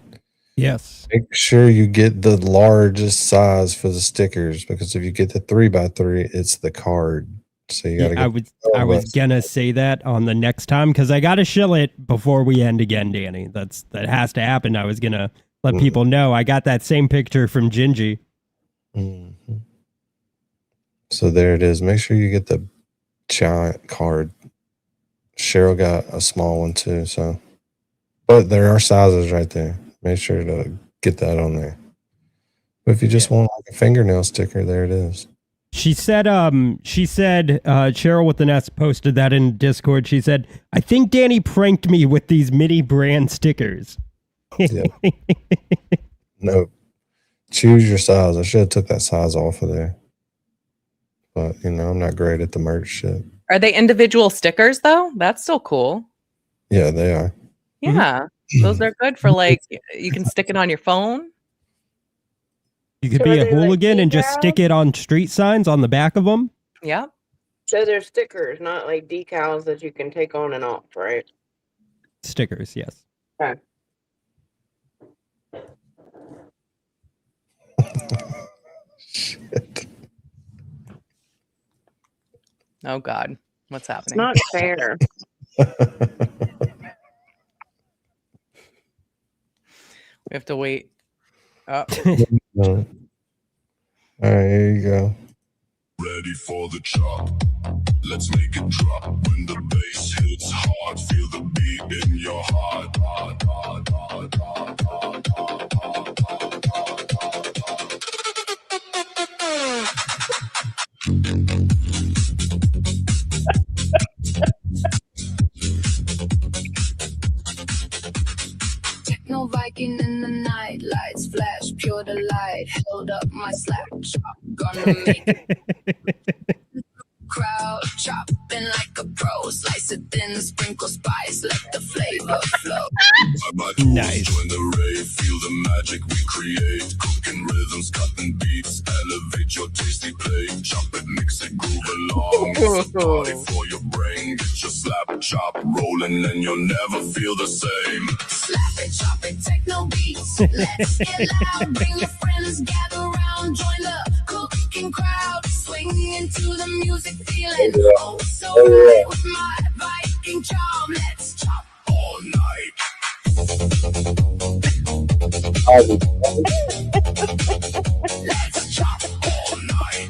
Yes. Make sure you get the largest size for the stickers, because if you get the 3x3, it's the card. So you gotta get. I was gonna say that on the next time because I gotta shill it before we end again, Danny. That has to happen. I was gonna let people know I got that same picture from Gingy. Mm-hmm. So there it is. Make sure you get the giant card. Cheryl got a small one too. So, but there are sizes right there. Make sure to get that on there. But if you just want like a fingernail sticker, there it is. She said, Cheryl with an S posted that in Discord. She said, I think Danny pranked me with these mini brand stickers. Yeah. No, choose your size. I should have took that size off of there. But, I'm not great at the merch shit. Are they individual stickers though? That's still cool. Yeah, they are. Yeah. Those are good for you can stick it on your phone. You could be a hooligan and just stick it on street signs on the back of them. Yeah. So they're stickers, not like decals that you can take on and off, right? Stickers, yes. Okay. Shit. Oh God, what's happening? It's not fair. We have to wait. Oh. All right, here you go. Ready for the chop. Let's make it drop. When the bass hits hard, feel the beat in your heart. Techno Viking in the night, lights flash, pure delight. Held up my slap chop, gonna make it. Crowd chopping like a pro, slice it thin, sprinkle spice, let the flavor flow. Nice. Join the rave, feel the magic we create. Cooking rhythms, cutting beats, elevate your tasty plate. Chop it, mix it, groove along. It's a party for your brain. Get your slap chop rolling, and you'll never feel the same. Slap it, chop it, techno beats. Let's get loud, bring your friends, gather round, join the cooking crowd. Swing into the music, feeling oh so right with my Viking charm. Let's chop all night. Let's chop all night.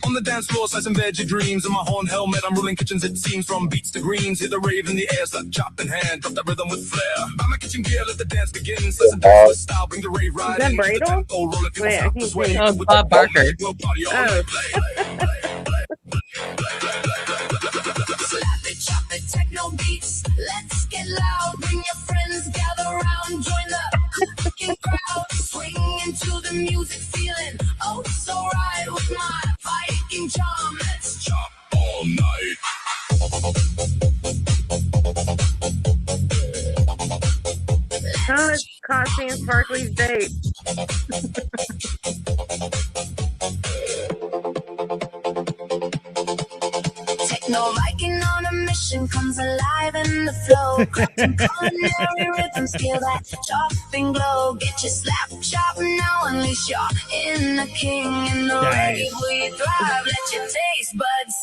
On the dance floor, slice and veggie dreams. In my horn helmet, I'm ruling kitchens, it seems. From beats to greens, hear the rave in the air. Slap, chop in hand, drop that rhythm with flair. Buy my kitchen gear, let the dance begin. Slice and dance with style, bring the rave right in. Is that Bradle? Roll it, Wait, I think wait. Oh, Bob Barker. Oh. Slap it, chop it, techno beats. Let's get loud, bring your friends, gather round, join the cooking crowd. Swing into the music, feeling oh so right with my Viking charm. Let's chop all night. Oh, it's Coffee and Sparkly's date. Techno Viking on a mission comes alive in the flow. Crafting culinary rhythms, feel that chopping glow. Get your slap chop now, unleash your inner king in the rave. Will you thrive? Let your taste buds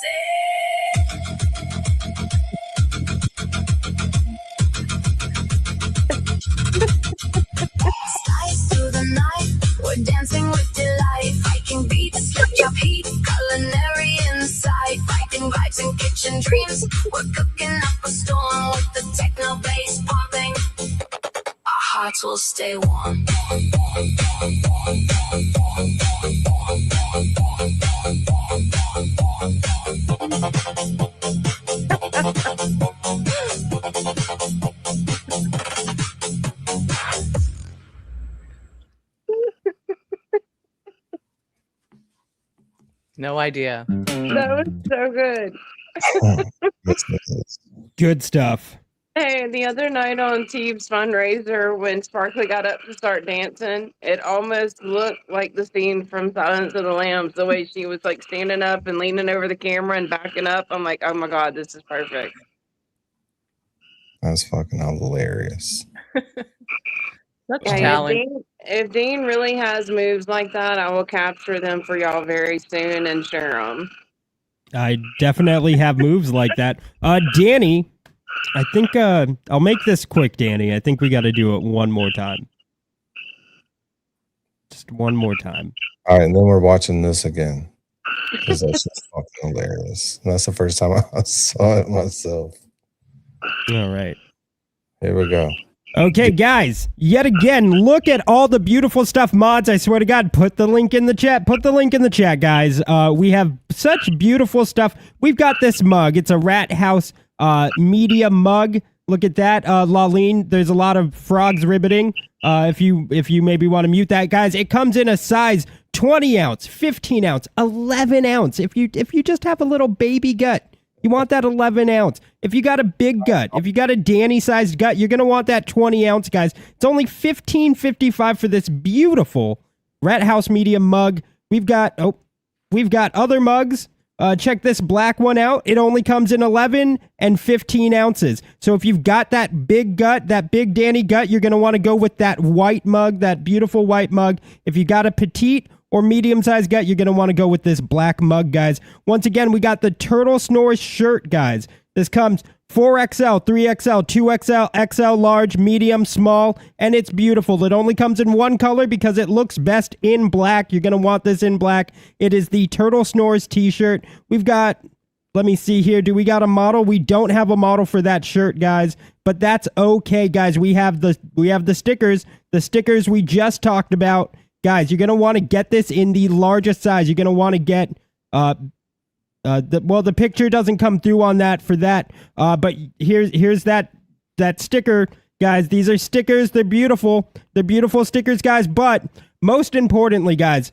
slice through the night, we're dancing with delight. Viking beats, slap chop heat, culinary insight. Viking vibes and kitchen dreams, we're cooking up a storm with the techno bass pumping. Our hearts will stay warm. No idea. That was so good. Good stuff. Hey, say, the other night on Teve's fundraiser, when Sparkly got up to start dancing, it almost looked like the scene from Silence of the Lambs, the way she was like standing up and leaning over the camera and backing up. I'm like, oh my God, this is perfect. That's fucking hilarious. That's Yeah, talent. if Dean really has moves like that, I will capture them for y'all very soon and share them. I definitely have moves like that. Danny, I think I'll make this quick, Danny. I think we got to do it one more time. Just one more time. All right, and then we're watching this again because that's just fucking hilarious. And that's the first time I saw it myself. All right. Here we go. Okay, guys, yet again, look at all the beautiful stuff. Mods, I swear to God, put the link in the chat. Put the link in the chat, guys. We have such beautiful stuff. We've got this mug. It's a Rat House media mug. Look at that, Laleen. There's a lot of frogs ribbiting. If you maybe want to mute that, guys, it comes in a size 20 ounce, 15 ounce, 11 ounce. If you just have a little baby gut, you want that 11 ounce. If you got a big gut, if you got a Danny-sized gut, you're going to want that 20 ounce, guys. It's only $15.55 for this beautiful Rat House Media mug. We've got other mugs. Check this black one out. It only comes in 11 and 15 ounces. So if you've got that big gut, that big Danny gut, you're going to want to go with that white mug, that beautiful white mug. If you got a petite or medium-sized gut, you're going to want to go with this black mug, guys. Once again, we got the Turtle Snores shirt, guys. This comes 4XL, 3XL, 2XL, XL, large, medium, small, and it's beautiful. It only comes in one color because it looks best in black. You're going to want this in black. It is the Turtle Snores t-shirt. We've got, let me see here. Do we got a model? We don't have a model for that shirt, guys, but that's okay, guys. We have the stickers. The stickers we just talked about. Guys, you're going to want to get this in the largest size. You're going to want to get, the picture doesn't come through on that for that, but here's that sticker, guys. These are stickers. They're beautiful. They're beautiful stickers, guys, but most importantly, you're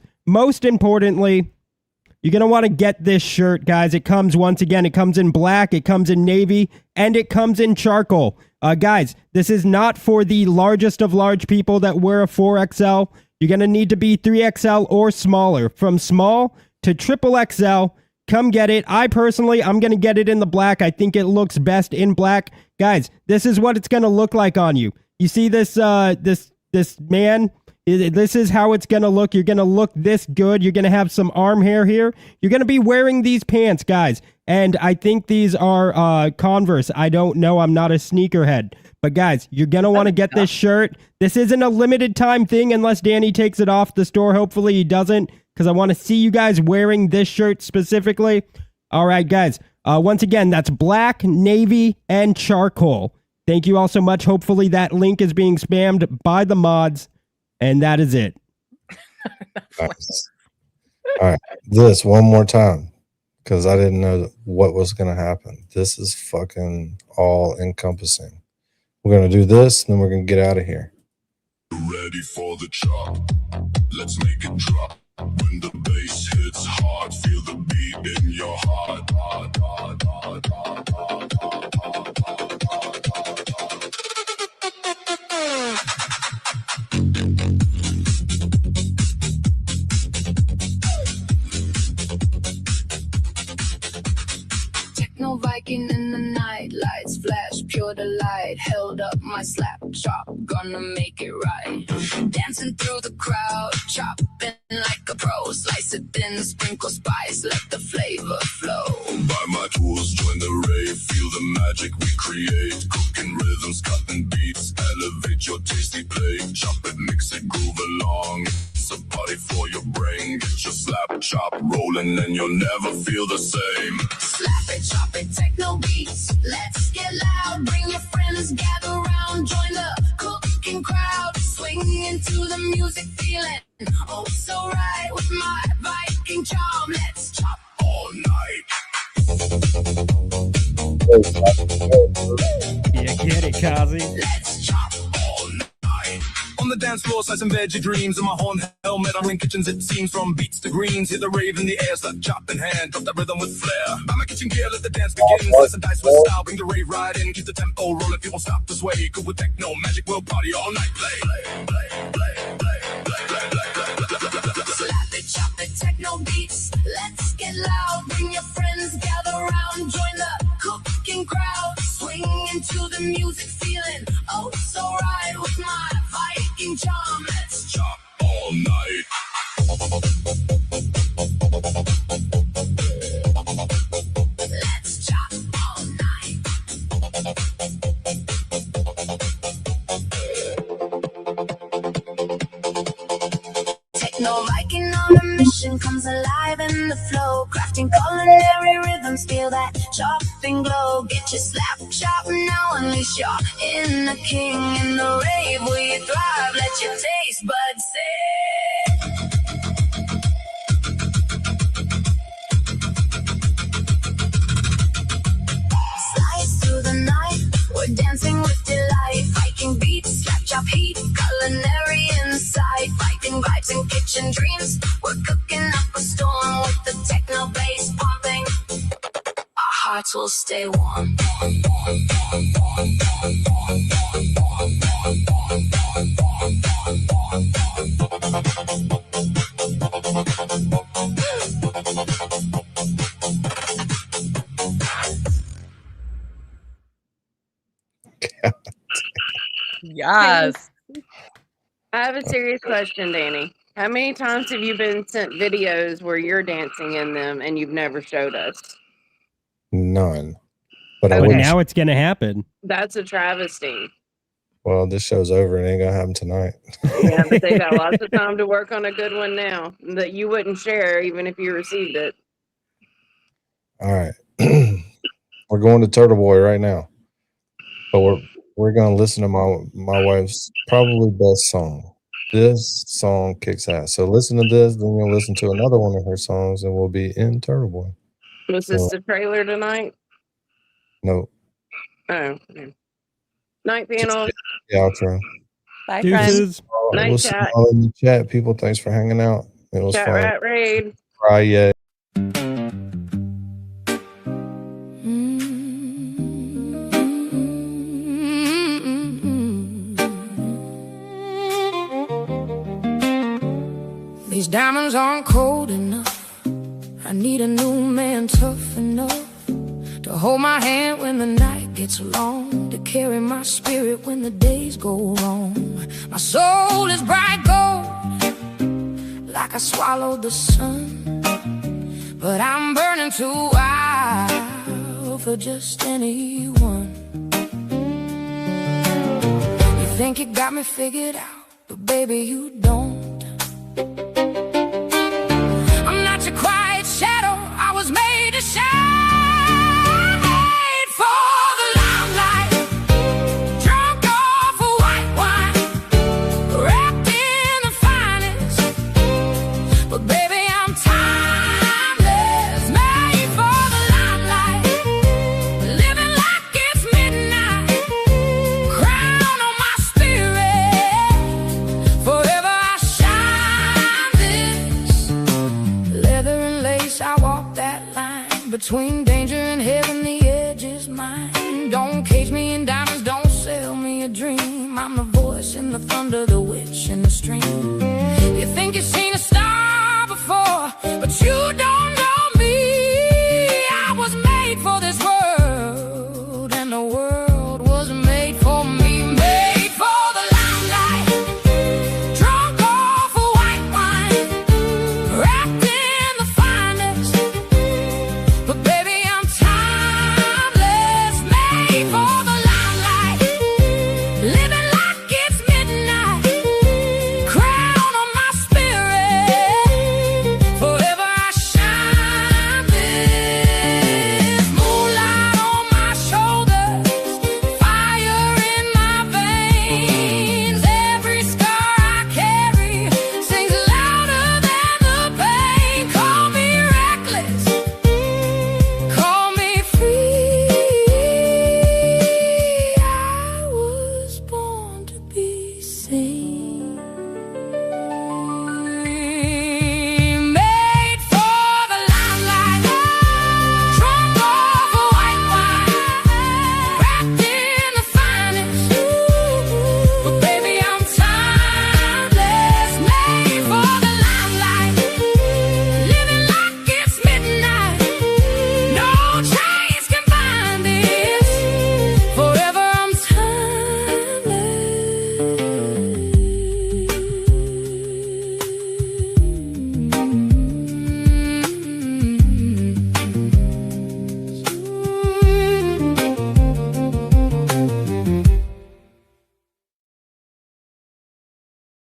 going to want to get this shirt, guys. It comes, once again, it comes in black, it comes in navy, and it comes in charcoal. Guys, this is not for the largest of large people that wear a 4XL. You're going to need to be 3XL or smaller. From small to triple XL, come get it. I'm going to get it in the black. I think it looks best in black. Guys, this is what it's going to look like on you. You see this, this man? This is how it's going to look. You're going to look this good. You're going to have some arm hair here. You're going to be wearing these pants, guys. And I think these are Converse. I don't know. I'm not a sneakerhead. But guys, you're going to want to get this shirt. This isn't a limited time thing unless Danny takes it off the store. Hopefully he doesn't, because I want to see you guys wearing this shirt specifically. All right, guys. Once again, that's black, navy, and charcoal. Thank you all so much. Hopefully that link is being spammed by the mods. And that is it. Nice. All right. This one more time, because I didn't know what was going to happen. This is fucking all encompassing. We're going to do this, and then we're going to get out of here. Ready for the chop. Let's make it drop. When the bass hits hard, feel the beat in your heart. Techno Viking in the night, lights flash, pure delight. Held up my slap chop, gonna make it right. Dancing through the crowd, chopping like a pro. Slice it thin, sprinkle spice, let the flavor flow. Buy my tools, join the rave, feel the magic we create. Cooking rhythms, cutting beats, elevate your tasty plate. Chop it, mix it, groove along. It's a party for your brain. Get your slap chop rolling and you'll never feel the same. Slap it, chop it, techno beats. Let's get loud, bring your friends, gather round. Join the cooking crowd, swing into the music, feeling oh so right. With my Viking charm, let's chop all night. Yeah, get it, Kazi. Let's chop all night. On the dance floor, slicing veggie dreams. In my horn helmet, I'm in kitchens, it seems. From beats to greens, hit the rave in the air. Slap chop in hand, drop that rhythm with flair. Buy my kitchen gear, let the dance begin. Slice and dice with style, bring the rave right in. Keep the tempo rolling, people stop to sway. Good with techno, magic, we'll party all night. Slap it, chop it, techno beats. Let's get loud. Bring your friends, gather round. Join the cooking crowd. Swing into the music, feeling oh so right. With my Viking charm, let's chop all night. Let's chop all night. Techno Viking on a mission comes alive in the flow. Crafting culinary rhythms, feel that chopping glow. Get your slap chop now, unleash your inner king. In the rave we thrive, let your taste buds sing. Slice through the night, we're dancing with delight. Viking beats, slap chop heat, culinary insight. Viking vibes and kitchen dreams, we're cooking up a storm. With the techno bass pumping, our hearts will stay warm. Yes. I have a serious question, Danny. How many times have you been sent videos where you're dancing in them and you've never showed us? None. But I But wouldn't. now it's gonna happen. That's a travesty. Well, this show's over. It ain't gonna happen tonight. Yeah, but they got lots of time to work on a good one now that you wouldn't share even if you received it. All right. We're going to Turtle Boy right now. But we're gonna listen to my wife's probably best song. This song kicks ass. So listen to this, then you'll listen to another one of her songs, and we'll be in Turtle Boy. Was this the trailer tonight? No. Oh. Okay. Night panel. The outro. Bye, Deuces. friends. Night We'll see chat. y'all in the chat, people. Thanks for hanging out. It was Chat fun. rat raid. Friyay. These diamonds aren't cold enough. I need a new man tough enough to hold my hand when the night gets long, to carry my spirit when the days go wrong. My soul is bright gold, like I swallowed the sun, but I'm burning too wild for just anyone. You think you got me figured out, but baby you don't. I'm not your quiet shadow, I was made to shine for the limelight. Drunk off of white wine, wrapped in the finest, but baby I'm timeless, made for the limelight. Living like it's midnight, crown on my spirit, forever I shine this. Leather and lace, I walk that line between danger and heaven, the edge is mine. Don't cage me in diamonds, don't sell me a dream. I'm the voice in the thunder, the witch in the stream. You think you've seen